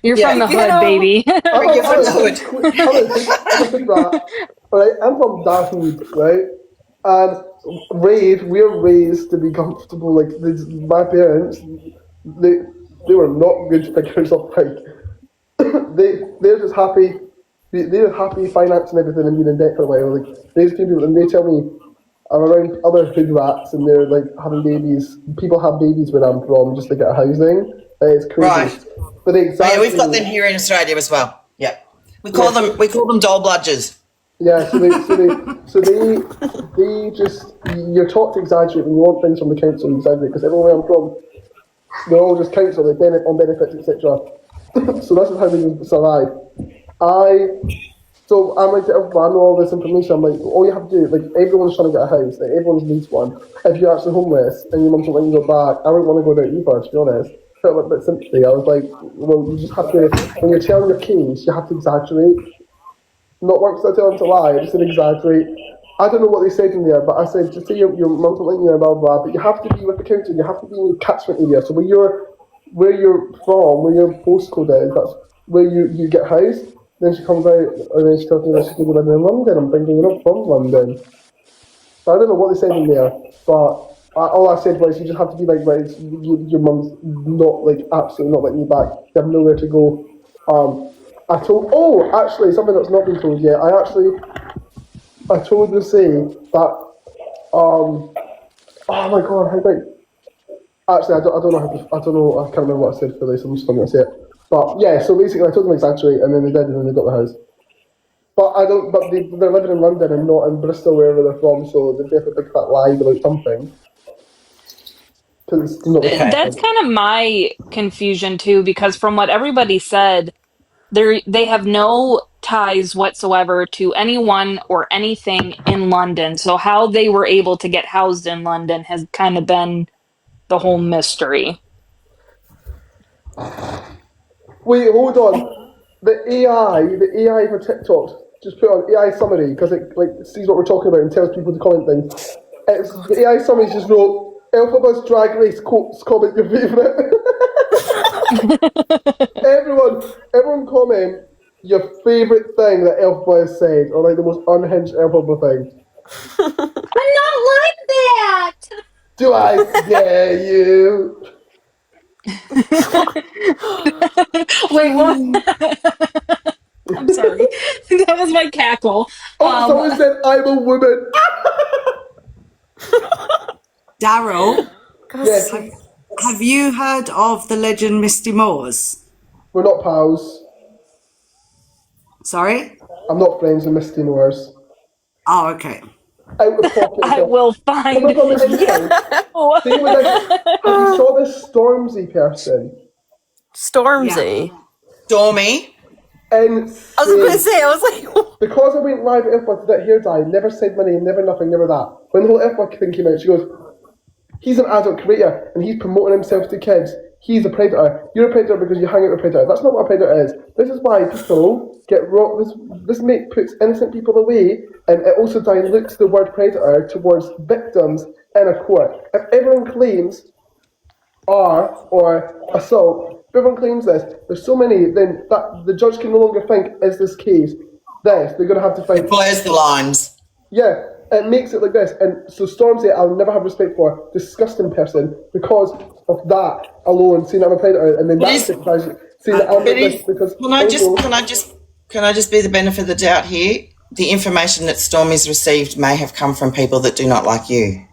You're from the hood, baby. You're from the hood. Right? I'm from Darryl, right? And we're raised to be comfortable. Like my parents, they were not good figures of life. They're just happy. They're happy financing everything and being in debt for a while. Like there's people, and they tell me I'm around other hood rats, and they're like having babies. People have babies where I'm from just to get housing. It's crazy. Right. But exactly. Yeah, we've got them here in Australia as well. Yeah. We call them doll bludgers. Yeah, so they just, you're taught to exaggerate when you want things from the council, you exaggerate, because everywhere I'm from, they're all just council, they benefit on benefits, etc. So this is how they survive. So I'm like, I know all this information. I'm like, all you have to do, like, everyone's trying to get a house, like, everyone needs one. If you're actually homeless and your mum's not letting you go back, I wouldn't want to go there either, to be honest. I felt a bit sympathy. I was like, well, you just have to, when you're telling your case, you have to exaggerate. Not once I tell them to lie, I just said exaggerate. I don't know what they said in there, but I said, just say your mum's not letting you, blah, blah, but you have to be with the council, you have to be in the catchment area. So where you're from, where your postcode is, that's where you get housed. Then she comes out, and then she tells me that she's going to live in London. I'm thinking, you're not from London. So I don't know what they said in there, but all I said was, you just have to be like, right, your mum's not, like, absolutely not letting you back. You have nowhere to go. Actually, something that's not been told yet. I told Lucy that, oh my god, how big? Actually, I can't remember what I said for this, I'm just not going to say it. But yeah, so basically I told them exactly, and then they did, and then they got the house. But I don't. But they're living in London and not in Bristol, wherever they're from. So they have a big fat lie about something. Because it's not the That's kind of my confusion too, because from what everybody said, they have no ties whatsoever to anyone or anything in London. So how they were able to get housed in London has kind of been the whole mystery. Wait, hold on. The AI for TikTok, just put on AI summary because it sees what we're talking about and tells people to comment things. The AI summary just wrote Elphaba's drag race quotes. Comment your favourite. everyone comment your favourite thing that Elphaba has said, or like the most unhinged Elphaba thing. I'm not like that. Do I scare you? Wait, what? I'm sorry. That was my cackle. Oh, someone said I'm a woman. Darryl, Yes. have you heard of the legend Misty Moores? We're not pals. Sorry? I'm not friends with Misty Moores. Oh, okay. Out of pocket. I will find Have you saw this Stormzy person? Stormzy? Yeah. Stormy? Insane. I was going to say, I was like... Because I went live at Elphaba to that hair dye, never said my name, never nothing, never that. When the whole Elphaba thing came out, she goes, he's an adult creator and he's promoting himself to kids. He's a predator. You're a predator because you hang out with a predator. That's not what a predator is. This is why people get wrong. This puts innocent people away, and it also dilutes the word predator towards victims in a court. If everyone claims or assault, if everyone claims this, there's so many, then that the judge can no longer think, is this case this? They're going to have to think. It blurs the lines. Yeah. It makes it like this, and so Stormzy, I'll never have respect for, disgusting person, because of that alone, saying I'm a predator, and then that's it, saying that I'm like this, because... Can I just be the benefit of the doubt here? The information that Stormy's received may have come from people that do not like you.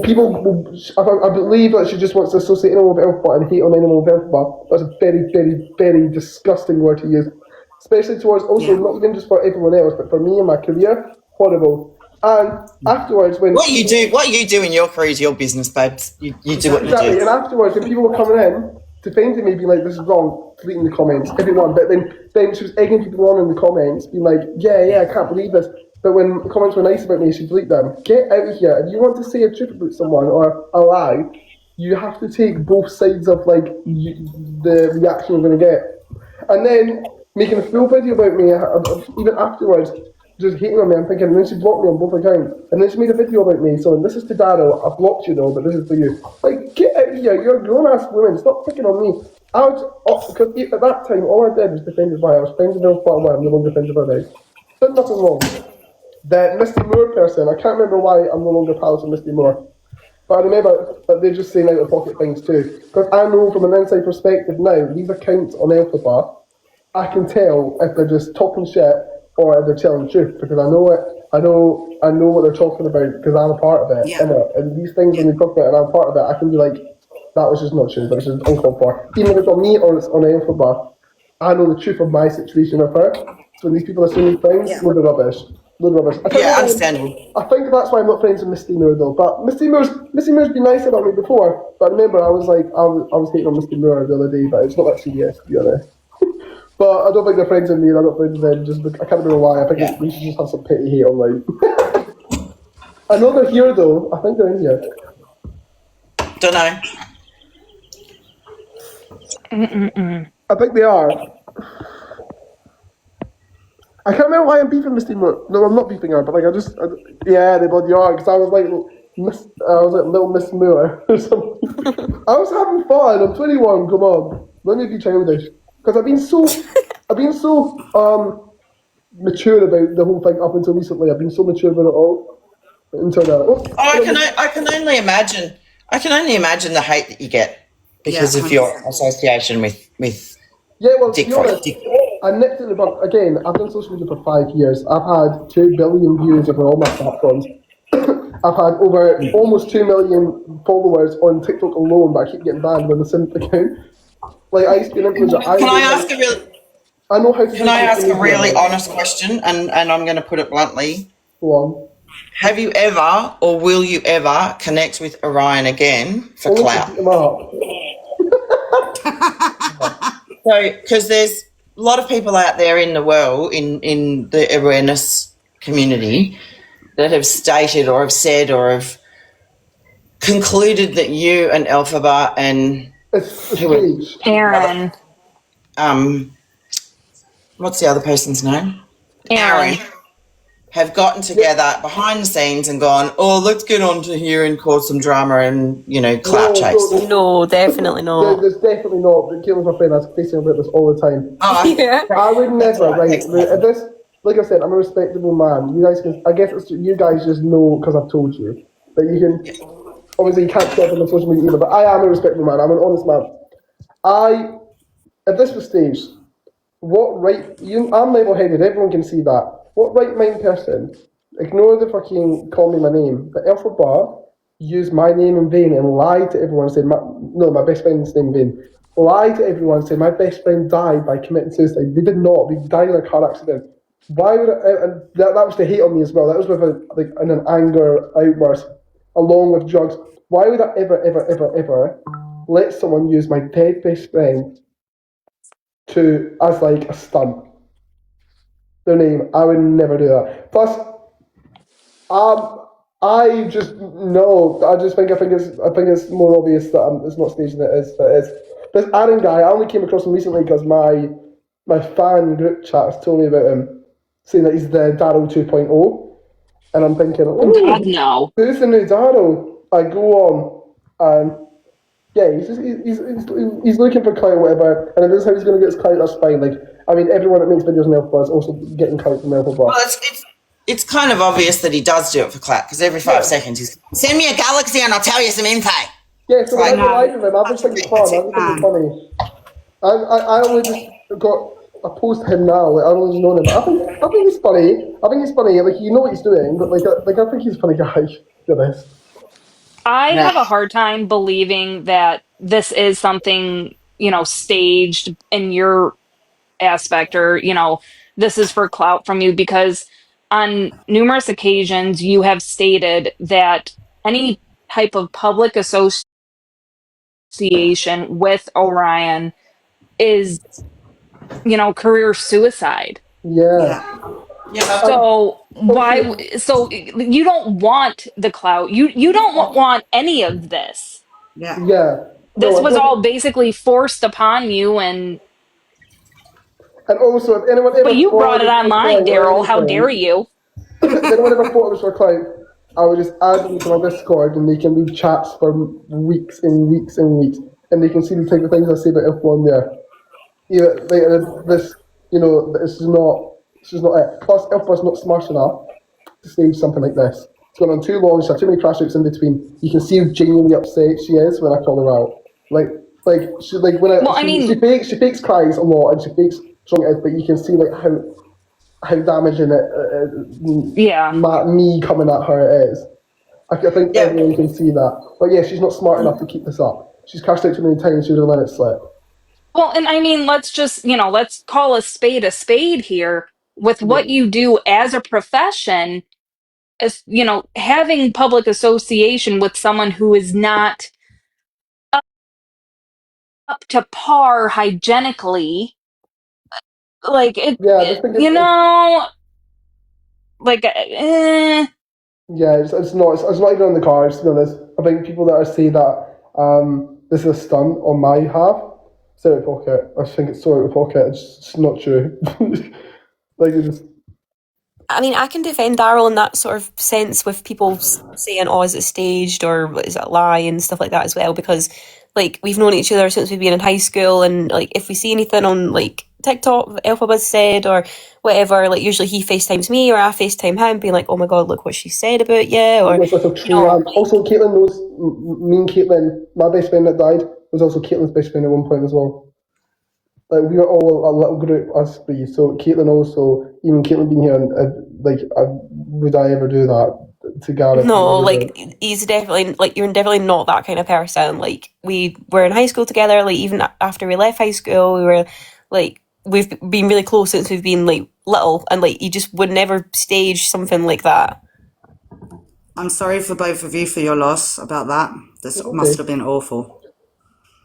People, I believe that she just wants to associate anyone with Elphaba and hate on anyone with Elphaba. That's a very, very, very disgusting word to use. Especially towards, also, not even just for everyone else, but for me and my career, horrible. And afterwards, when... What you do in your career is your business, babes. You do what you do. And afterwards, when people were coming in, defending me, being like, this is wrong, deleting the comments, everyone. But then she was egging people on in the comments, being like, yeah, I can't believe this. But when the comments were nice about me, she'd delete them. Get out of here. If you want to say a truth about someone or a lie, you have to take both sides of, like, the reaction you're going to get. And then... making a full video about me, even afterwards, just hating on me, I'm thinking, and then she blocked me on both accounts. And then she made a video about me, so this is to Darryl, I blocked you though, but this is for you. Like, get out of here, you're a grown-ass woman, stop picking on me. Because at that time, all I did was defend his wife. I was friends with Elphaba, I'm no longer friends with her now. Did nothing wrong. The Misty Moore person, I can't remember why I'm no longer pals with Misty Moore. But I remember that they're just saying out-of-pocket things too. Because I know from an inside perspective now, these accounts on Elphaba, I can tell if they're just talking shit or if they're telling the truth, because I know it. I know what they're talking about because I'm a part of it. Yeah. And these things, when they talk about it and I'm part of it, I can be like, that was just not true, that was just uncalled for. Even if it's on me or it's on Elphaba, I know the truth of my situation with her. So when these people are saying these things, load of rubbish. Understandable. I think that's why I'm not friends with Misty Moore though. But Misty Moore's been nice about me before. But remember, I was hating on Misty Moore the other day, but it's not that serious, to be honest. But I don't think they're friends with me, and I'm not friends with them. I can't remember why. I think we should just have some petty hate online. I know they're here though. I think they're in here. Don't know. I think they are. I can't remember why I'm beefing Misty Moore. No, I'm not beefing her, but they bloody are. Because I was like Little Miss Moore or something. I was having fun. I'm 21. Come on, let me be childish. Because I've been so mature about the whole thing up until recently. I've been so mature about it all until now. I can only imagine. I can only imagine the hate that you get because of your association with Dick Frost. I nipped it in the bud. Again, I've done social media for 5 years. I've had 2 billion views over all my platforms. I've had over almost 2 million followers on TikTok alone, but I keep getting banned with the synth account. Like, I used to be an influencer. I know how to. Can I ask a really honest question, and I'm going to put it bluntly? Go on. Have you ever, or will you ever, connect with Orion again for Only clout? to beat him up. So, because there's a lot of people out there in the world, in the awareness community, that have stated or have said or have concluded that you and Elphaba and Aaron. What's the other person's name? Aaron. Have gotten together behind the scenes and gone, oh, let's get onto here and cause some drama and, clout chase. No, definitely not. There's definitely not. Caitlin's my friend. I was facing about this all the time. Yeah. I would never, right? This, like I said, I'm a respectable man. You guys can, I guess you guys just know because I've told you. That you can, obviously you can't step on the social media either, but I am a respectable man. I'm an honest man. At this stage, I'm level-headed, everyone can see that. What right-minded person, ignore the fucking call me my name, but Elphaba used my name in vain and lied to everyone, said, my best friend's name in vain, lied to everyone, said my best friend died by committing suicide. They did not, they died in a car accident. Why would and that was the hate on me as well, that was with an anger outburst, along with drugs. Why would I ever let someone use my dead best friend as like a stunt? Their name, I would never do that. Plus, I just know. I think it's more obvious that it's not staged than it is. This Aaron guy, I only came across him recently because my fan group chat has told me about him, saying that he's the Darryl 2.0, and I'm thinking, God, no. Who's the new Darryl? I go on, and yeah, he's looking for clout, whatever, and if this is how he's going to get his clout, that's fine. Like, I mean, everyone that makes videos on Elphaba is also getting clout from Elphaba. Well, it's kind of obvious that he does do it for clout, because every 5 seconds he's, send me a galaxy and I'll tell you some info. Yeah, so when I live with him, I just think it's fun, I just think it's funny. I only just got opposed to him now, like, I don't even know him, but I think he's funny. Like, you know what he's doing, but like I think he's a funny guy, to be honest. I have a hard time believing that this is something, staged in your aspect, or, this is for clout from you, because on numerous occasions you have stated that any type of public association with Orion is, career suicide. Yeah. So so you don't want the clout. You don't want any of this. Yeah. This was all basically forced upon you, and also, if anyone ever but you brought it online, Darryl. How dare you? If anyone ever thought it was for clout, I would just add them to my Discord, and they can read chats for weeks and weeks and weeks, and they can see the type of things I say about F1 there. This is not it. Plus, Elphaba's not smart enough to stage something like this. It's gone on too long. She's had too many crash outs in between. You can see how genuinely upset she is when I call her out. She fakes cries a lot, and she fakes strong it is, but you can see like how damaging me coming at her it is. I think everyone can see that. But yeah, she's not smart enough to keep this up. She's crashed out too many times. She would have let it slip. Well, and I mean, let's just, let's call a spade here. With what you do as a profession, as having public association with someone who is not up to par hygienically, like it, Yeah, it's not even on the cards, to be honest. I think people that are saying that this is a stunt on my half, it's out of pocket. I think it's so out of pocket. It's not true. I mean, I can defend Darryl in that sort of sense with people saying, "Oh, is it staged or is it a lie?" and stuff like that as well, because like we've known each other since we've been in high school, and like if we see anything on like TikTok, Elphaba said or whatever, like usually he FaceTimes me or I FaceTime him, being like, "Oh my god, look what she said about you." Or also, Caitlin knows me and Caitlin. My best friend that died was also Caitlin's best friend at one point as well. Like we were all a little group, us three. So Caitlin also, even Caitlin being here, would I ever do that to Gareth? No, like he's definitely like you're definitely not that kind of person. Like we were in high school together. Like even after we left high school, we were like we've been really close since we've been like little, and like you just would never stage something like that. I'm sorry for both of you for your loss about that. This must have been awful.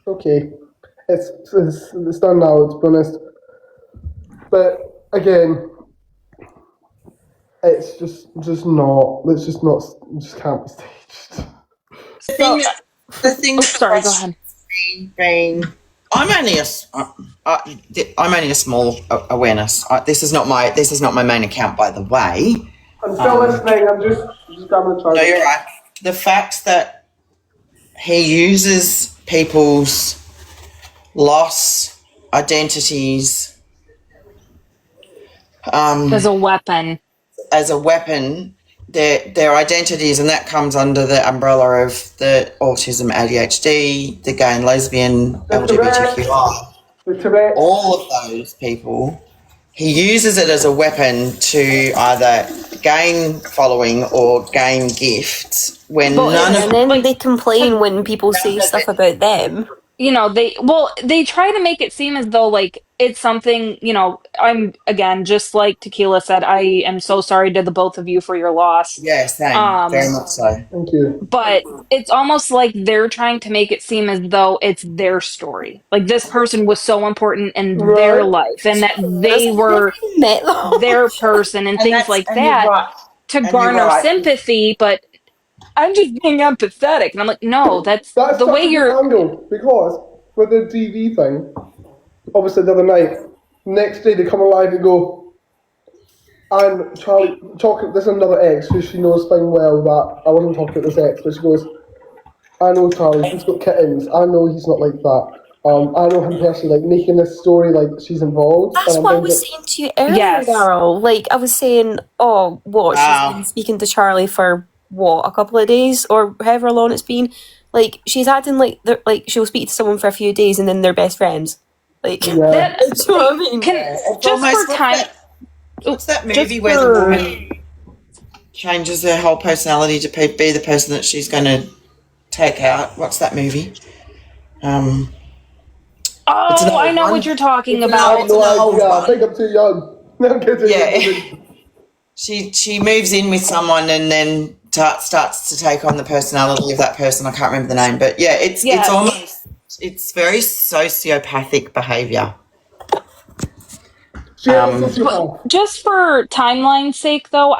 Okay. It's done now, to be honest. But again, it's just not. It's just not. Just can't be staged. The thing that sorry, go ahead. Being, I'm only a small awareness. This is not my main account, by the way. I'm still listening. I'm just having a try. No, you're right. The fact that he uses people's loss, identities, As a weapon. Their identities, and that comes under the umbrella of the autism, ADHD, the gay and lesbian, LGBTQI. All of those people, he uses it as a weapon to either gain following or gain gifts. When then they complain when people say stuff about them. You know, they try to make it seem as though like it's something, you know, I'm again, just like Tequila said, I am so sorry to the both of you for your loss. Yeah, same. Very much so. Thank you. But it's almost like they're trying to make it seem as though it's their story. Like this person was so important in their life and that they were their person and things like that to garner sympathy, but I'm just being empathetic. And I'm like, no, that's the way you're... Angle, because with the TV thing, obviously the other night, next day they come alive and go, and Charlie, this is another ex who she knows fine well that I wasn't talking about this ex, but she goes, I know Charlie, he's got kittens, I know he's not like that. I know him personally, like making this story like she's involved. That's what I was saying to you earlier, Darryl. Like I was saying, she's been speaking to Charlie for a couple of days or however long it's been. Like she's acting like she'll speak to someone for a few days and then they're best friends. Like that's what I mean. Just for time. What's that movie where the woman changes her whole personality to be the person that she's going to take out? What's that movie? I know what you're talking about. I think I'm too young. No, I'm kidding. Yeah. She moves in with someone and then starts to take on the personality of that person. I can't remember the name, but yeah, it's very sociopathic behaviour. Just for timeline's sake, though,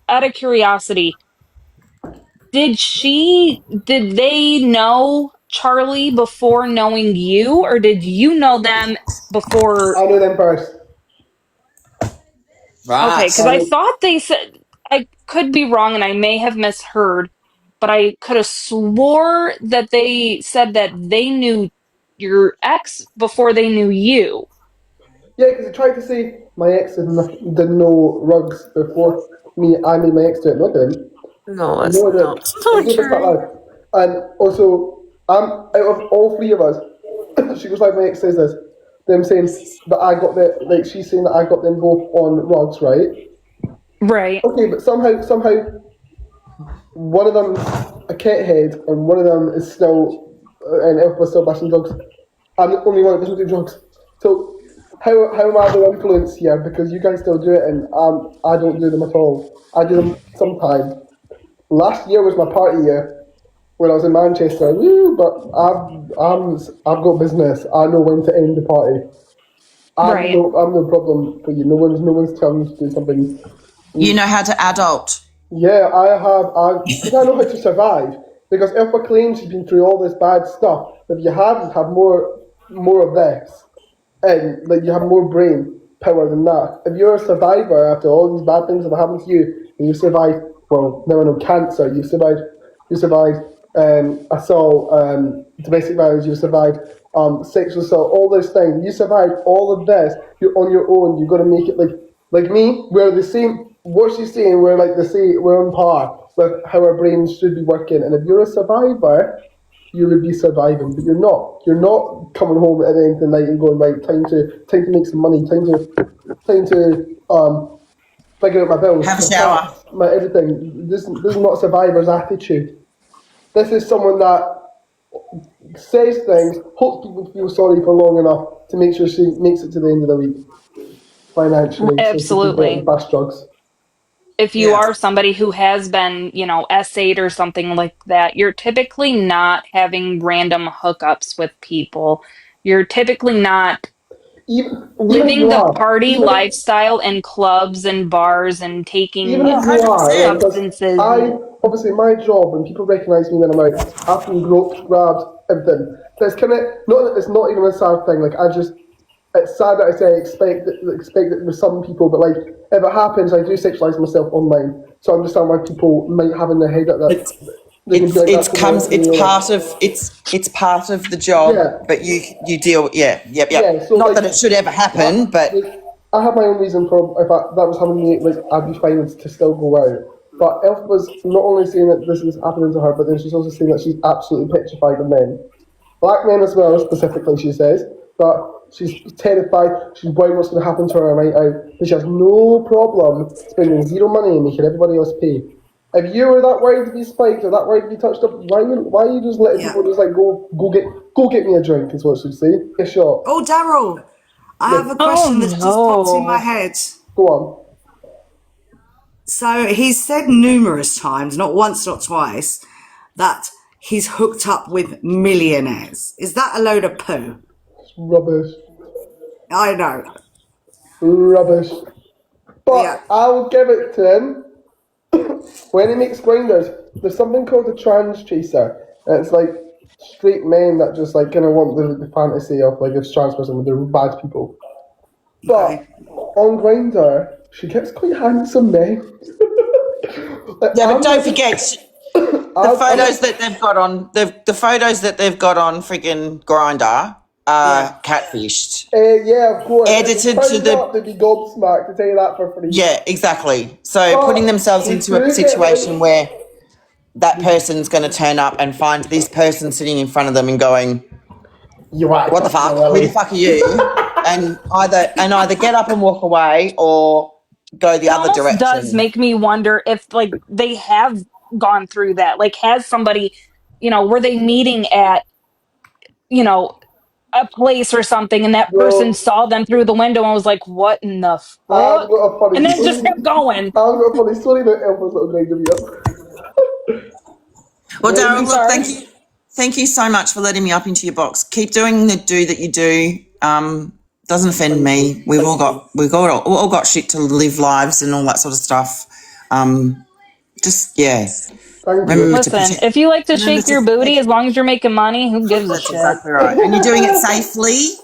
out of curiosity, did they know Charlie before knowing you, or did you know them before? I knew them first. Right. Okay, because I thought they said, I could be wrong and I may have misheard, but I could have swore that they said that they knew your ex before they knew you. Yeah, because he tried to say my ex didn't know rugs before I made my ex do it, not him. No, that's not true. And also, out of all three of us, she goes like, my ex says this, them saying that she's saying that I got them both on rugs, right? Right. Okay, but somehow, one of them's a cat head and one of them is still, and Elphaba's still bashing drugs. I'm the only one that doesn't do drugs. So, how am I the influence here? Because you guys still do it and I don't do them at all. I do them sometimes. Last year was my party year when I was in Manchester. Woo, but I've got business. I know when to end the party. I'm no problem for you. No one's telling you to do something. You know how to adult. Yeah, I know how to survive. Because Elpha claims she's been through all this bad stuff. If you have more of this, and like you have more brain power than that. If you're a survivor after all these bad things that have happened to you, and you survived, well, never know cancer, you survived assault, domestic violence, you survived sexual assault, all those things. You survived all of this. You're on your own. You've got to make it like me. We're the same. What she's saying, we're on par with how our brains should be working. And if you're a survivor, you would be surviving, but you're not. You're not coming home at the end of the night and going, right, time to make some money, time to figure out my bills, have a shower, my everything. This is not a survivor's attitude. This is someone that says things, hopes people feel sorry for long enough to make sure she makes it to the end of the week financially, so she can get Absolutely. fast drugs. If you are somebody who has been, S8 or something like that, you're typically not having random hookups with people. You're typically not Even if living you the are, party lifestyle in clubs and bars and even taking if you are, like, because substances. obviously my job, when people recognise me when I'm out, I've been groped, grabbed, everything. That's kind of it's not even a sad thing. Like it's sad that I say I expect that with some people, but like if it happens, I do sexualise myself online. So I understand why people might have in their head that they can be like that's it's part of the job, but you deal Yeah, so not like, that it should ever happen, but I have my own reason for if that was happening to me, like I'd be fine to still go out. But Elf was not only saying that this is happening to her, but then she's also saying that she's absolutely petrified of men. Black men as well, specifically, she says. But she's terrified, she's worried what's going to happen to her on a night out. But she has no problem spending zero money and making everybody else pay. If you were that worried to be spiked or that worried to be touched up, why are you just letting people just like go get me a drink? Is what she'd say. A shot. Oh, Darryl, I have a question that's just popped in my head. Go on. So he's said numerous times, not once, not twice, that he's hooked up with millionaires. Is that a load of poo? It's rubbish. I know. Rubbish. But I'll give it to him. When he makes grinders, there's something called a trans chaser. And it's like straight men that just like kind of want the fantasy of like this trans person, they're bad people. But on Grindr, she gets quite handsome men. but don't forget the photos that they've got on the photos that they've got on freaking Grindr are catfished. Yeah, of course. Edited to the. They'd be gobsmacked, to tell you that for free. Yeah, exactly. So putting themselves into a situation where that person's going to turn up and find this person sitting in front of them and going, "What the fuck? Who the fuck are you?" and either get up and walk away or go the other direction. It does make me wonder if like they have gone through that. Like, has somebody, were they meeting at, a place or something, and that person saw them through the window and was like, "What in the fuck?" And then just kept going. I've got a funny story about Elph's little Grindr video. Well, Darryl, look, thank you so much for letting me up into your box. Keep doing the do that you do. Doesn't offend me. We've all got shit to live lives and all that sort of stuff. Listen, if you like to shake your booty, as long as you're making money, who gives a shit? Exactly right. And you're doing it safely.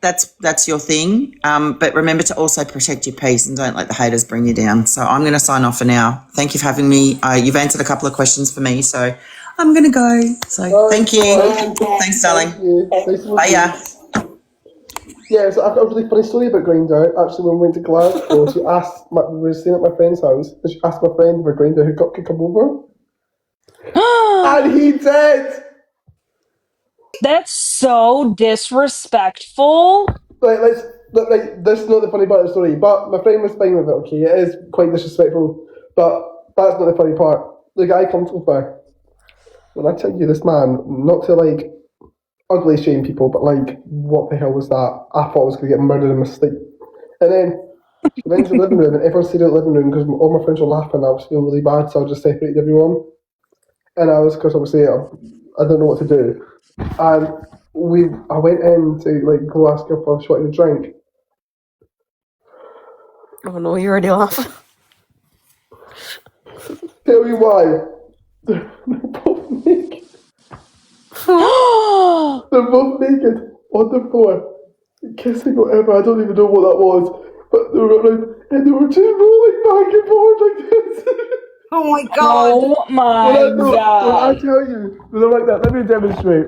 That's your thing. But remember to also protect your peace and don't let the haters bring you down. So I'm going to sign off for now. Thank you for having me. You've answered a couple of questions for me, so I'm going to go. So thank you. Thanks, darling. Bye. Yeah, so I've got a really funny story about Grindr. Actually, when we went to Glasgow, we were staying at my friend's house, and she asked my friend if a Grindr hookup could come over. And he did! That's so disrespectful. This is not the funny part of the story, but my friend was fine with it, okay? It is quite disrespectful, but that's not the funny part. The guy comes over. When I tell you this man, not to like ugly shame people, but like, what the hell was that? I thought I was going to get murdered in my sleep. And then we went to the living room, and everyone stayed in the living room because all my friends were laughing. I was feeling really bad, so I just separated everyone. And because obviously I didn't know what to do. And I went in to like go ask her if she wanted a drink. Oh no, you're already laughing. Tell you why. They're both naked. They're both naked on the floor, kissing whatever. I don't even know what that was, but they were around, and they were just rolling back and forth like this. Oh my god! Oh my god! When I tell you, they were like that. Let me demonstrate.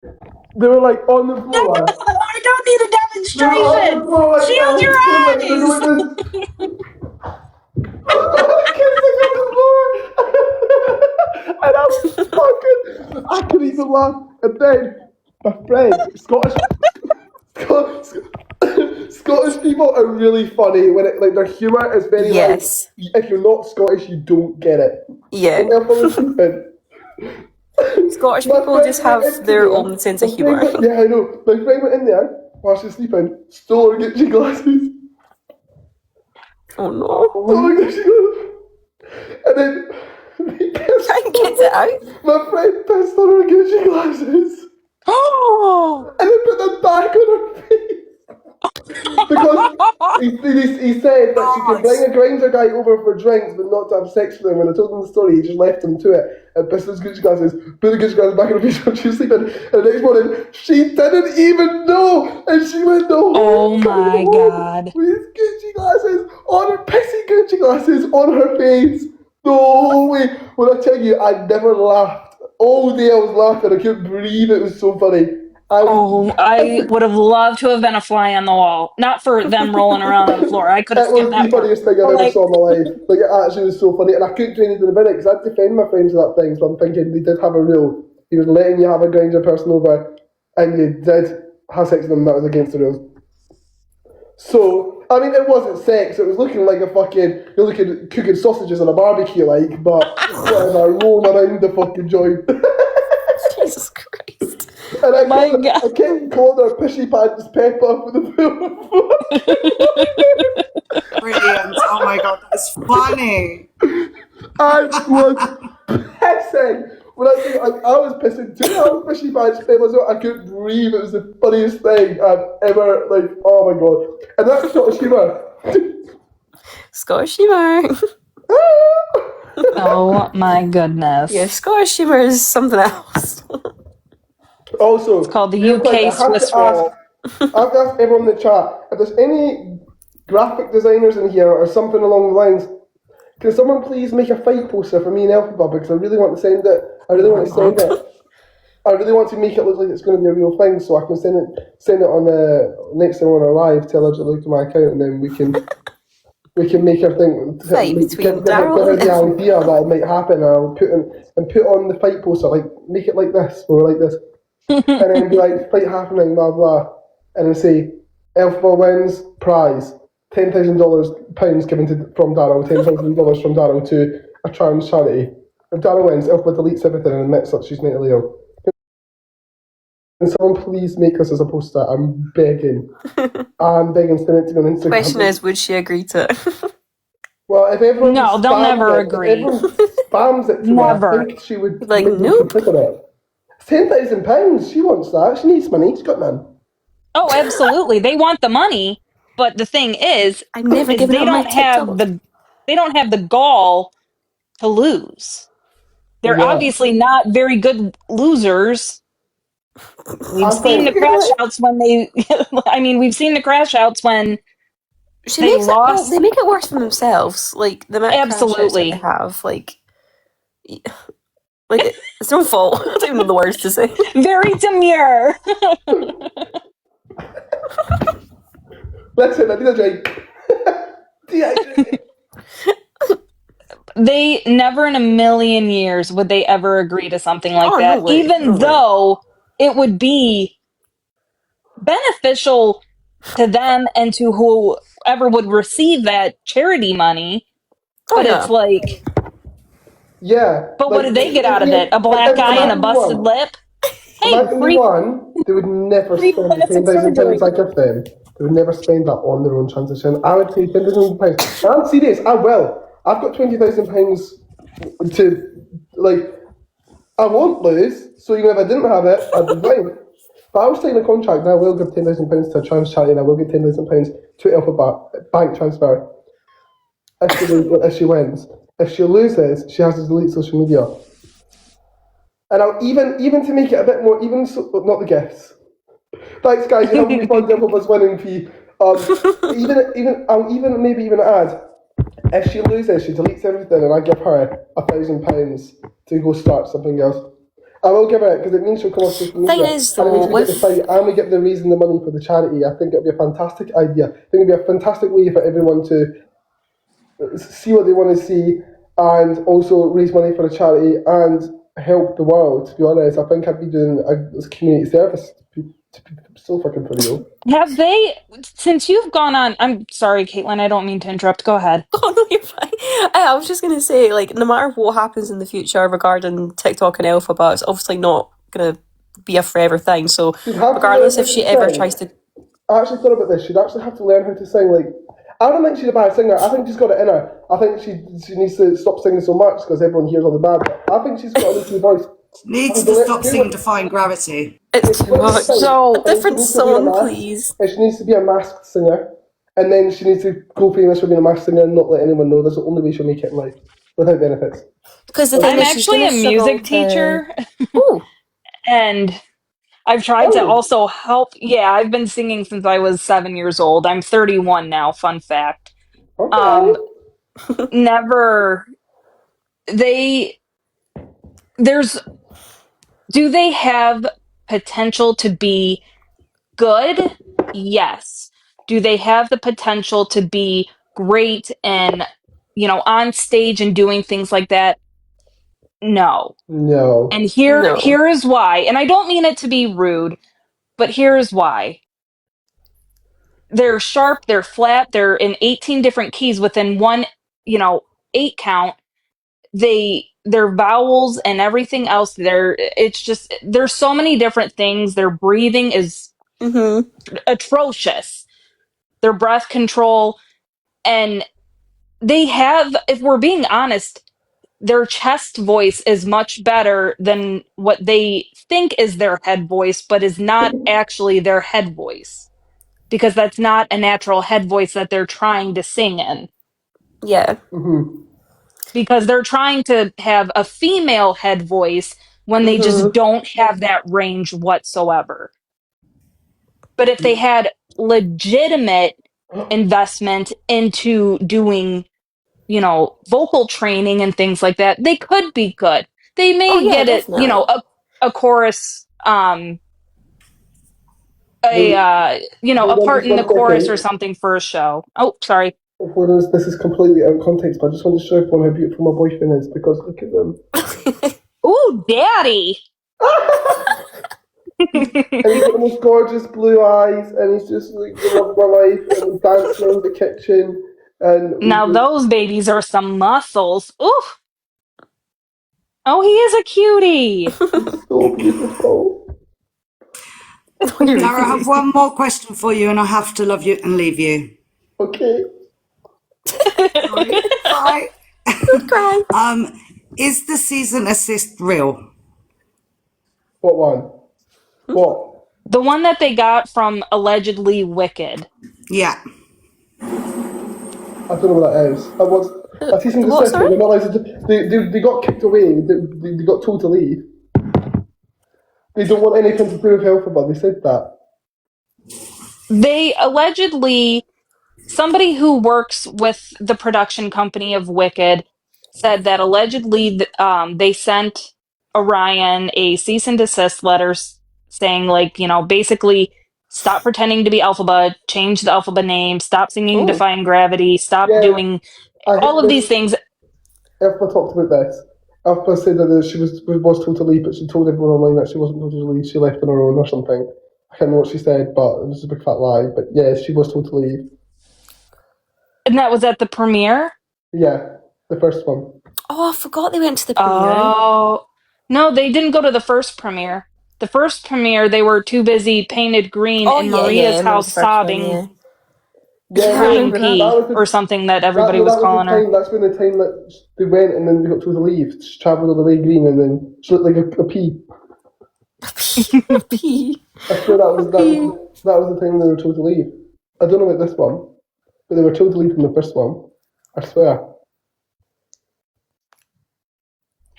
They were like on the floor. I don't need a demonstration. Shield your eyes. Kissing on the floor. And I was fucking. I couldn't even laugh. And then my friend, Scottish people are really funny when it like their humour is very like. If you're not Scottish, you don't get it. Yeah. And Scottish My people friend just went have into their there, own sense of my friend humour. went- Yeah, I know. My friend went in there while she was sleeping, stole her Gucci glasses. Oh no. Stole her Gucci glasses. And then Try and get it out. my friend pissed on her Gucci glasses. Oh! And then put them back on her face. Because he said that she could bring a grinder guy over for drinks but not to have sex with him. When I told him the story, he just left him to it and pissed his Gucci glasses, put the Gucci glasses back in her face when she was sleeping. And the next morning, she didn't even know. And she went the whole Oh my home God. with his Gucci glasses on her, pissy Gucci glasses on her face. The whole way. When I tell you, I never laughed. All day I was laughing. I couldn't breathe. It was so funny. I would have loved to have been a fly on the wall. Not for them rolling around on the floor. I could have It was skipped the that part. funniest thing I've But, ever like, saw in my life. Like, it actually was so funny. And I couldn't do anything about it because I'd defend my friends with that thing. So I'm thinking they did have a rule. He was letting you have a grinder person over and you did have sex with them. That was against the rules. So, I mean, it wasn't sex. It was looking like a fucking, you're looking at cooking sausages on a barbecue, like, but whatever, rolling around the fucking joint. Jesus Christ. And I kept calling her Pishy Pants Pepper for the Brilliant. Oh my god, that's funny. I was pissing. When I say I was pissing too, I was Pishy Pants Pepper, so I couldn't breathe. It was the funniest thing I've ever, like, oh my god. And that's Scottish humour. Scottish humour. oh my goodness. Yeah, Scottish humour is something else. Also, It's called the real quick, I UK have Swiss to ask- roll. I have to ask everyone in the chat if there's any graphic designers in here or something along the lines. Can someone please make a fight poster for me and Elphaba, because I really want to send it. I really want to make it look like it's going to be a real thing, so I can send it on next time on our live. Tell her to look at my account, and then we can make her think. Fight give between her Darryl the and idea that it might happen. And I'll put on the fight poster, like make it like this or like this, and then be like fight happening, blah blah, and then say Elphaba wins prize. £10,000 given from Darryl, $10,000 from Darryl to a trans charity. If Darryl wins, Elphaba deletes everything and admits that she's mentally ill. Can someone please make this as a poster? I'm begging. I'm begging, send it to me on Instagram. Question is, would she agree to it? Well, if everyone No, they'll never agree. If everyone spams it to Never. her, I think she would Like, maybe nope. consider it. It's £10,000. She wants that. She needs money. She's got none. Oh, absolutely. They want the money, but the thing is, I've never given they up my don't have TikTok. they don't have the gall to lose. They're Yeah. obviously not very good losers. We've seen the crash outs when they I mean, we've seen the crash outs when they lost. They make it worse for themselves. Like the amount of crash outs that Absolutely. they have. Like it's no fault. I don't even know the words to say. Very demure. Listen, I need a drink. Dehydrated. They never in a million years would they ever agree to something like Oh, no that, way, even no way. though it would be beneficial to them and to whoever would receive that charity money. Oh, But yeah. it's like, Yeah. but what did they get out of it? A black eye and a busted lip? Hey, Imagine they won, they would never free spend the plastic £10,000 surgery. I give them. They would never spend that on their own transition. I would pay £10,000. And I'm serious, I will. I've got £20,000 to, like, I won't lose, so even if I didn't have it, I'd be fine. But I was signing a contract and I will give £10,000 to a trans charity and I will give £10,000 to Elphaba bank transfer if she wins. If she loses, she has to delete social media. And I'll even to make it a bit more, not the gifts. Thanks, guys. You helped me fund Elphaba's winning fee. I'll even add, if she loses, she deletes everything, and I give her £1,000 to go start something else. I will give her it because it means she'll come off social media. Thing is, and it means though, we get the fight and we get the raising the money for the charity. I think it'd be a fantastic idea. I think it'd be a fantastic way for everyone to see what they want to see and also raise money for the charity and help the world. To be honest, I think I'd be doing a community service Still fucking for real. Have they, since you've gone on, I'm sorry, Caitlin, I don't mean to interrupt. Go ahead. Oh no, you're fine. I was just gonna say, like, no matter what happens in the future regarding TikTok and Elphaba, it's obviously not gonna be a forever thing. So regardless if she ever tries to, I actually thought about this. She'd actually have to learn how to sing. Like, I don't think she's a bad singer. I think she's got it in her. I think she needs to stop singing so much because everyone hears all the bad. But I think she's got a new voice. Needs to stop singing Defying Gravity. it's too much. So, a different song, please. And she needs to be a masked singer. And then she needs to go famous for being a masked singer and not let anyone know. That's the only way she'll make it in life. Without benefits. Because the thing I'm is, she's actually a gonna music struggle teacher. Ooh. And I've tried to also help. Yeah, I've been singing since I was 7 years old. I'm 31 now, fun fact. Okay. Never, do they have potential to be good? Yes. Do they have the potential to be great and, on stage and doing things like that? No. No. And here is why. And I don't mean it to be rude, but here is why. They're sharp, they're flat, they're in 18 different keys within one, 8 count. Their vowels and everything else it's just there's so many different things. Their breathing is atrocious. Their breath control, and they have, if we're being honest, their chest voice is much better than what they think is their head voice, but is not actually their head voice. Because that's not a natural head voice that they're trying to sing in. Yeah. Mm-hmm. Because they're trying to have a female head voice when they just don't have that range whatsoever. But if they had legitimate investment into doing, vocal training and things like that, they could be good. They may get it, definitely. a chorus, a part in the chorus or something for a show. Oh, sorry. This is completely out of context, but I just want to show everyone how beautiful my boyfriend is because look at them. Ooh, daddy! And he's got the most gorgeous blue eyes, and he's just like the love of my life, and he's dancing around the kitchen. And now those babies are some muscles. Ooh! Oh, he is a cutie! He's so beautiful. Dara, I have one more question for you, and I have to love you and leave you. Okay. Sorry. Bye. Cry. Is the season assist real? What one? What? The one that they got from allegedly Wicked. Yeah. I don't know what that is. A season what, assist. sorry? They're not allowed to. They got kicked away. They got told to leave. They don't want anything to do with Elphaba. They said that. They allegedly, somebody who works with the production company of Wicked said that allegedly they sent Orion a cease and desist letter saying, basically, stop pretending to be Elphaba, change the Elphaba name, stop singing Defying Gravity, stop doing all of these things. Elphaba talked about this. Elphaba said that she was told to leave, but she told everyone online that she wasn't told to leave. She left on her own or something. I can't know what she said, but it was a big fat lie. But yeah, she was told to leave. And that was at the premiere? Yeah, the first one. Oh, I forgot they went to the premiere. Oh, no, they didn't go to the first premiere. The first premiere, they were too busy painted green in Maria's house sobbing, crying pee, or something that everybody was calling her. That's when the time that they went and then they got told to leave. She travelled all the way green and then she looked like a pea. A pea? I swear that was the time they were told to leave. I don't know about this one, but they were told to leave in the first one. I swear.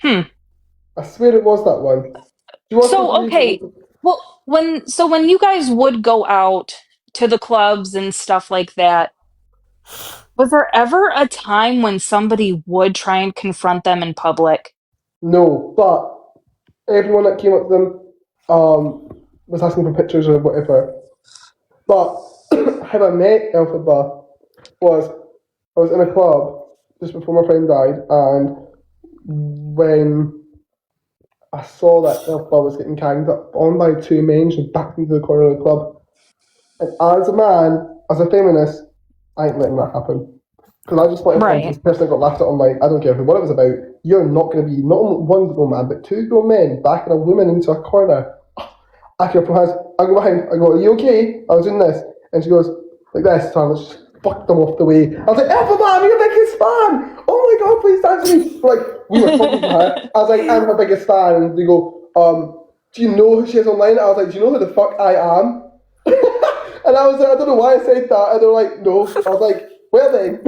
I swear it was that one. So, okay, well, when you guys would go out to the clubs and stuff like that, was there ever a time when somebody would try and confront them in public? No, but everyone that came up to them was asking for pictures or whatever. But how I met Elphaba was I was in a club just before my friend died, and when I saw that Elphaba was getting ganged up on by two men and backed into the corner of the club. And as a man, as a feminist, I ain't letting that happen. Because I just want everyone Right. this person that got laughed at online, I don't care what it was about, you're not going to be not only one grown man, but two grown men backing a woman into a corner. I can from hands, I go behind, I go, are you okay? I was doing this. And she goes, like this, so I just fucked them off the way. I was like, Elphaba, I'm your biggest fan! Oh my god, please dance with me! Like, we were talking to her. I was like, I'm her biggest fan. And they go, do you know who she is online? I was like, do you know who the fuck I am? And I was like, I don't know why I said that. And they were like, no. I was like, well then.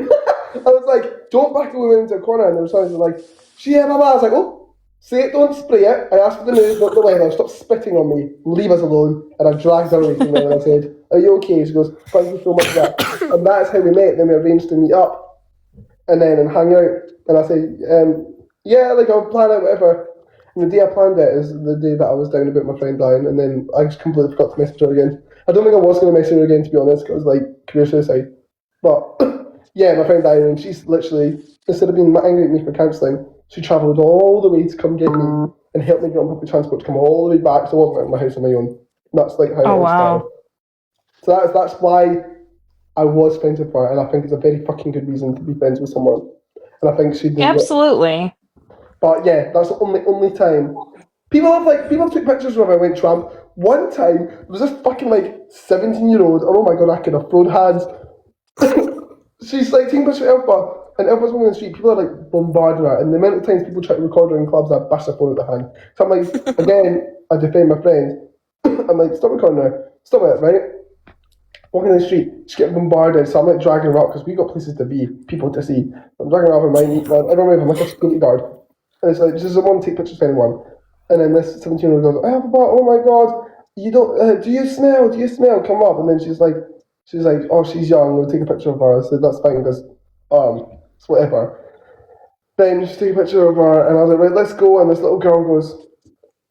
I was like, don't back the woman into a corner. And they were like, blah, blah. I was like, oh, say it, don't spray it. I asked for the news, not the weather. Stop spitting on me. Leave us alone. And I dragged her away from there and I said, are you okay? She goes, thank you so much for that. And that's how we met. Then we arranged to meet up and hang out. And I said, yeah, like I'll plan out whatever. And the day I planned it is the day that I was down about my friend dying, and then I just completely forgot to message her again. I don't think I was going to message her again, to be honest, because it was like career suicide. But yeah, my friend died, and she's literally, instead of being angry at me for counselling, she travelled all the way to come get me and help me get on public transport to come all the way back, so I wasn't at my house on my own. And that's like how it all started. So that's why I was friends with her, and I think it's a very fucking good reason to be friends with someone. And I think she did. Absolutely. But yeah, that's the only time. People took pictures of her went tramp. One time, there was this fucking 17-year-old, oh my god, I could have thrown hands. She's taking pictures of Elphaba, and Elphaba's walking on the street, people are bombarding her, and the amount of times people try to record her in clubs, I bash her phone at the hand. So I'm like, again, I defend my friend. I'm like, stop recording her. Stop it, right? Walking on the street, she's getting bombarded, so I'm dragging her up, because we got places to be, people to see. I'm dragging her up in my everyone, I'm like a security guard. And it's like, does someone take pictures of anyone? And then this 17-year-old goes, oh my god, you don't, do you smell, come up. And then she's like, oh, she's young, we'll take a picture of her. So that's fine, because, it's whatever. Then she took a picture of her, and I was like, right, let's go. And this little girl goes,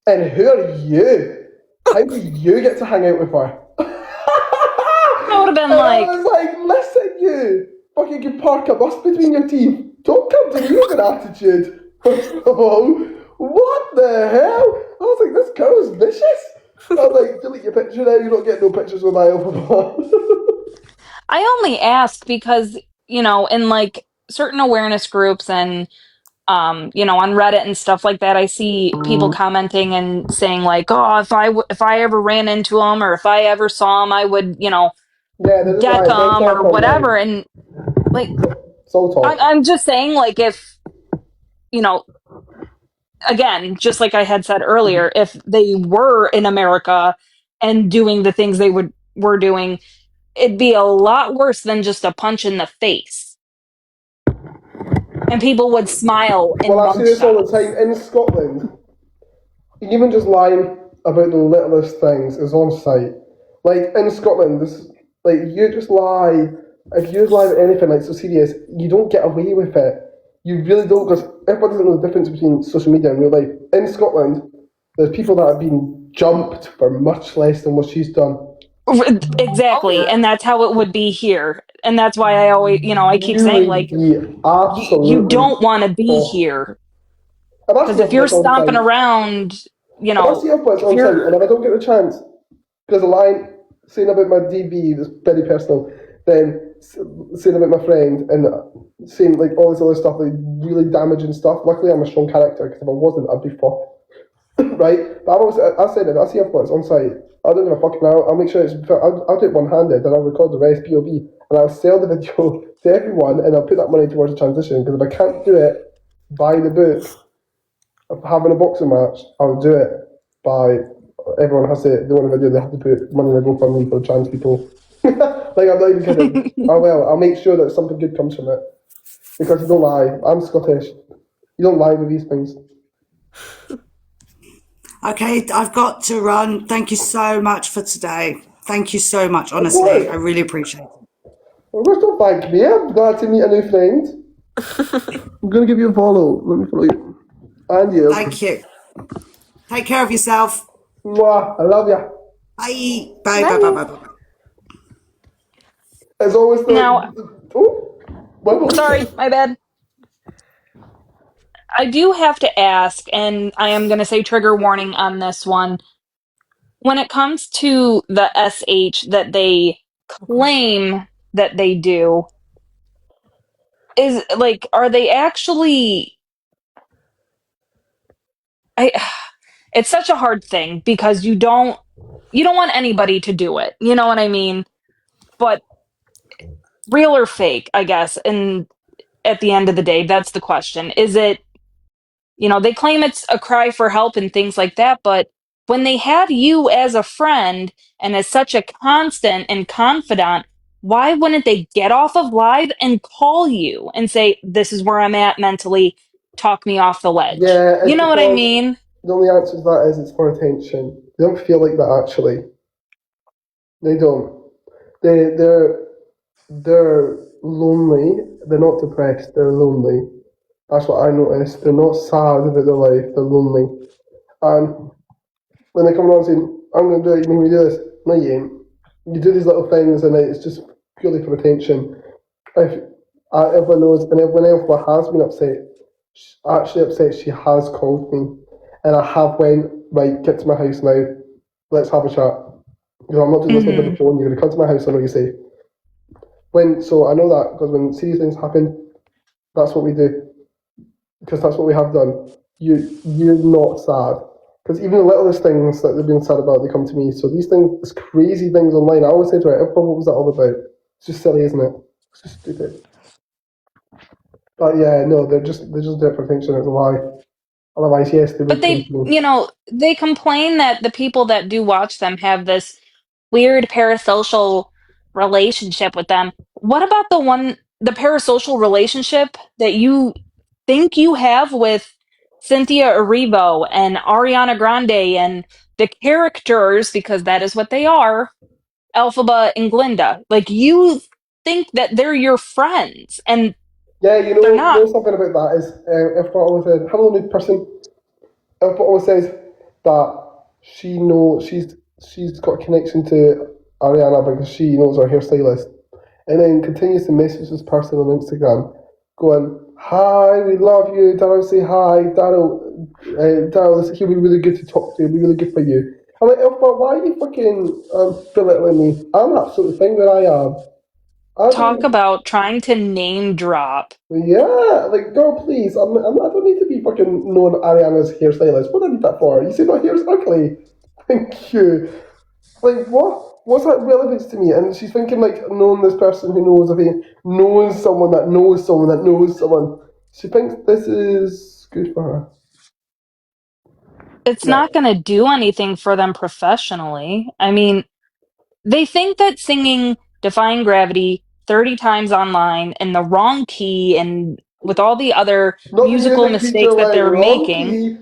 and who are you? How do you get to hang out with her? I would have been I was like, listen, you fucking can park a bus between your teeth. Don't come to me with an attitude. First of all, what the hell? I was like, this girl's vicious. I was like, delete your picture now, you don't get no pictures with my Elphaba. I only ask because, in certain awareness groups and, on Reddit and stuff like that, I see people commenting and saying oh, if I ever ran into him or if I ever saw him, I would, deck him or whatever. And I'm just saying if, again, just like I had said earlier, if they were in America and doing the things they were doing, it'd be a lot worse than just a punch in the face. And people would smile in Well, I see this all the time. In Scotland, even just lying about the littlest things is on site. In Scotland, you just lie. If you just lie about anything so serious, you don't get away with it. You really don't, because everybody doesn't know the difference between social media and real life. In Scotland, there's people that have been jumped for much less than what she's done. Exactly, and that's how it would be here. And that's why I always, I keep saying, you don't want to be here. Because if you're stomping around, I see Elphaba's on site, and if I don't get the chance, because a line saying about my DB was very personal, then saying about my friend, and saying all this other stuff, really damaging stuff. Luckily, I'm a strong character, because if I wasn't, I'd be fucked. Right? But I said it, I see Elphaba's on site. I don't give a fuck now. I'll make sure I'll do it one-handed, and I'll record the rest POV, and I'll sell the video to everyone, and I'll put that money towards the transition, because if I can't do it by the book of having a boxing match, I'll do it by everyone has to, they want a video, they have to put money in the GoFundMe for trans people. I'm not even kidding. I'll make sure that something good comes from it. Because you don't lie. I'm Scottish. You don't lie with these things. Okay, I've got to run. Thank you so much for today. Thank you so much, honestly. I really appreciate it. Well, don't thank me. I'm glad to meet a new friend. I'm going to give you a follow. Let me follow you. And you. Thank you. Take care of yourself. Mwah. I love you. Bye. Bye. As always, sorry, my bad. I do have to ask, and I am going to say trigger warning on this one. When it comes to the SH that they claim that they do, is like, are they actually? I. It's such a hard thing because you don't want anybody to do it. You know what I mean? But real or fake, I guess. And at the end of the day, that's the question. Is it, they claim it's a cry for help and things like that, but when they have you as a friend and as such a constant and confidant, why wouldn't they get off of live and call you and say, this is where I'm at mentally, talk me off the ledge? Yeah, You it's know what I because mean? the only answer to that is it's for attention. They don't feel like that actually. They don't. They're lonely. They're not depressed. They're lonely. That's what I noticed. They're not sad about their life. They're lonely. And when they come along saying, "I'm going to do it," you make me do this. No, you ain't. You do these little things, and it's just purely for attention. If everyone knows, and when Elphaba has been upset, actually upset, she has called me, and I have went, right, get to my house now. Let's have a chat. Because I'm not doing this over the phone. You're going to come to my house. I know you say. So I know that because when serious things happen, that's what we do. Because that's what we have done. You're not sad. Because even the littlest things that they've been sad about, they come to me. So these things, these crazy things online, I always say to her, what was that all about? It's just silly, isn't it? It's just stupid. But yeah, no, they're just there for attention. It's a lie. Otherwise, yes, they But would come to me. they complain that the people that do watch them have this weird parasocial relationship with them. What about the parasocial relationship that you think you have with Cynthia Erivo and Ariana Grande and the characters, because that is what they are, Elphaba and Glinda? Like, you think that they're your friends, and Yeah, they're not. something about that is if what always said, hello new person. If what always says that she knows she's got a connection to Ariana because she knows her hairstylist, and then continues to message this person on Instagram, going, "Hi, we love you, Darryl. Say hi, Darryl. Darryl, he'll be really good to talk to. He'll be really good for you." I'm like, Elphaba, why are you fucking belittling me? I'm absolutely fine where I am. I Talk don't. about trying to name drop. Yeah, like, girl, please. I don't need to be fucking known Ariana's hairstylist. What do I need that for? You say my hair's ugly. Thank you. Like, what? What's that relevance to me? And she's thinking, like, knowing this person who knows, knows someone that knows someone that knows someone. She thinks this is good for her. It's No. not going to do anything for them professionally. I mean, they think that singing Defying Gravity 30 times online in the wrong key and with all the other Not the musical music teacher, mistakes that like, they're wrong making. key.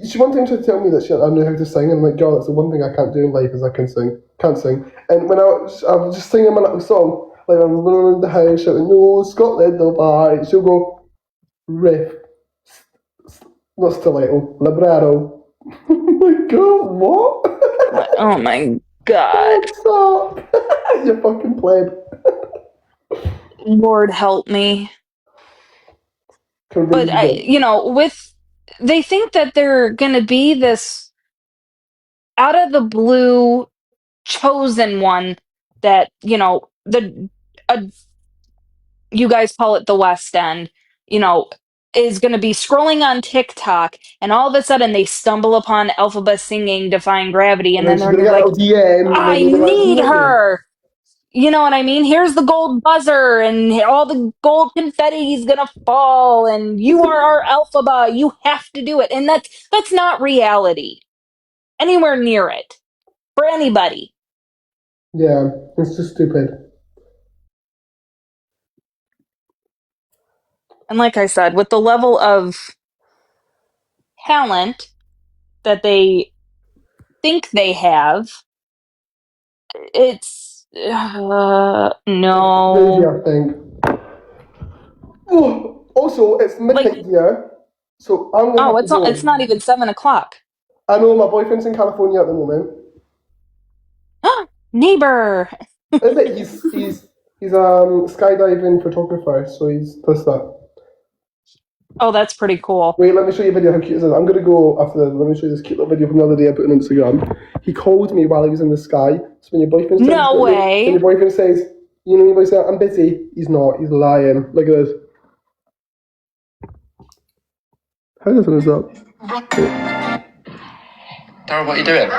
She one time tried to tell me that I knew how to sing, and I'm like, girl, that's the one thing I can't do in life is I can sing. Can't sing. And when I was just singing my little song, like I'm running around the house shouting, no, Scotland, no bar. She'll go, riff, not stiletto, libretto. I'm like, girl, what? Oh my god. What's up? You fucking pleb. Lord help me. But Crazy. they think that they're going to be this out of the blue chosen one that, uh, you guys call it the West End, you know, is going to be scrolling on TikTok, and all of a sudden they stumble upon Elphaba singing Defying Gravity, And and then then she's they're gonna get a like, little DM, and then I you'll be like, need yeah. her. You know what I mean? Here's the gold buzzer, and all the gold confetti is gonna fall, and you are our Elphaba. You have to do it, and that's not reality anywhere near it for anybody. Yeah, it's just stupid. And like I said, with the level of talent that they think they have, it's Crazy, no. I think. Oh, also, it's Like, midnight here, so I'm gonna oh, have to it's go. not even 7 o'clock. I know my boyfriend's in California at the moment. Neighbor. Is it? He's skydiving photographer, so he's does that. Oh, that's pretty cool. Wait, let me show you a video how cute this is. I'm going to go after this. Let me show you this cute little video from the other day I put on Instagram. He called me while he was in the sky. So when your boyfriend says, No way. When your boyfriend says, you know, your boyfriend says, I'm busy. He's not. He's lying. Look at this. How does this up? Darryl, what are you doing?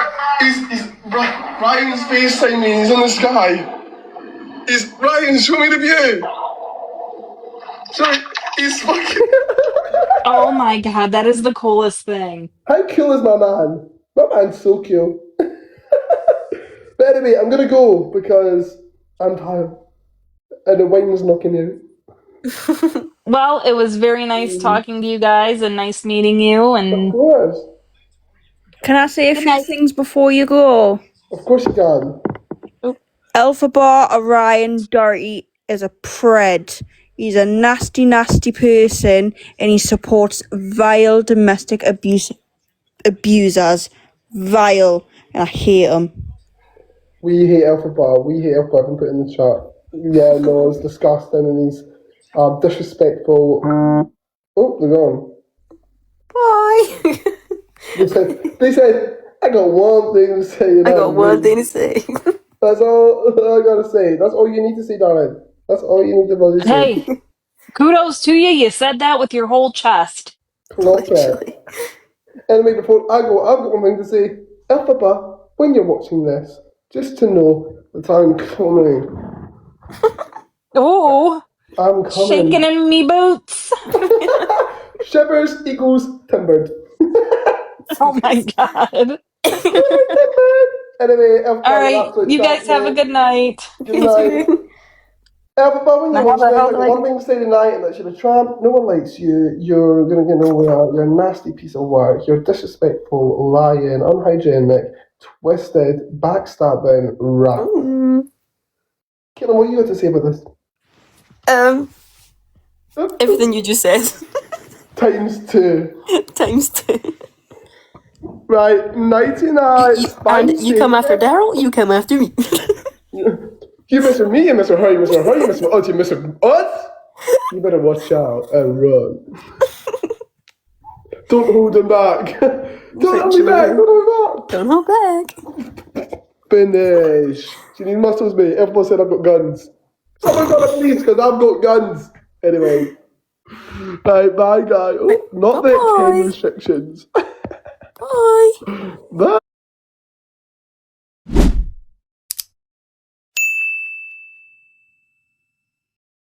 Ryan's FaceTime me. He's in the sky. Ryan, show me the view. Sorry, he's fucking... Oh my god, that is the coolest thing. How cool is my man? My man's so cool. But anyway, I'm gonna go because I'm tired. And the wine's knocking out. Well, it was very nice talking to you guys and nice meeting you. And of course. Can I say a few things before you go? Of course you can. Elphaba, Orion, Doherty is a pred. He's a nasty, nasty person, and he supports vile domestic abusers. Vile, and I hate him. We hate Elphaba. We hate Elphaba. I can put it in the chat. Yeah, no, it's disgusting, and he's disrespectful. Oh, they're gone. Bye. They said, I got one thing to say. I got one thing to say. That's all I gotta say. That's all you need to say, darling. That's all you need to bloody say. hey, kudos to you. You said that with your whole chest. Okay. Anyway, before I go, I've got one thing to say. Elphaba, when you're watching this, just to know that I'm coming. Oh, I'm coming. shaking in me boots. Shivers equals timbered. Oh my god. Anyway, Elphaba, all right, you guys have a good night. Good night. Elphaba, when you're watching this, I've got one thing to say tonight, and that's you're a tramp. No one likes you. You're going to get nowhere. You're a nasty piece of work. You're disrespectful, lying, unhygienic, twisted, backstabbing, rat. Caitlin, what you got to say about this? Everything you just said. Times 2. Times 2. Right, nighty night. And you come after Darryl, you come after me. You Mr. Me, you Mr. Her, you Mr. Her, you Mr. Us, you Mr. Us. You better watch out and run. Don't hold him back. Don't hold him back. Don't hold Don't hold back. Finish. Do you need muscles, mate? Everyone said I've got guns. Someone got a police because I've got guns. Anyway. Bye, guys. Oh, not the 10 restrictions. Bye. Bye.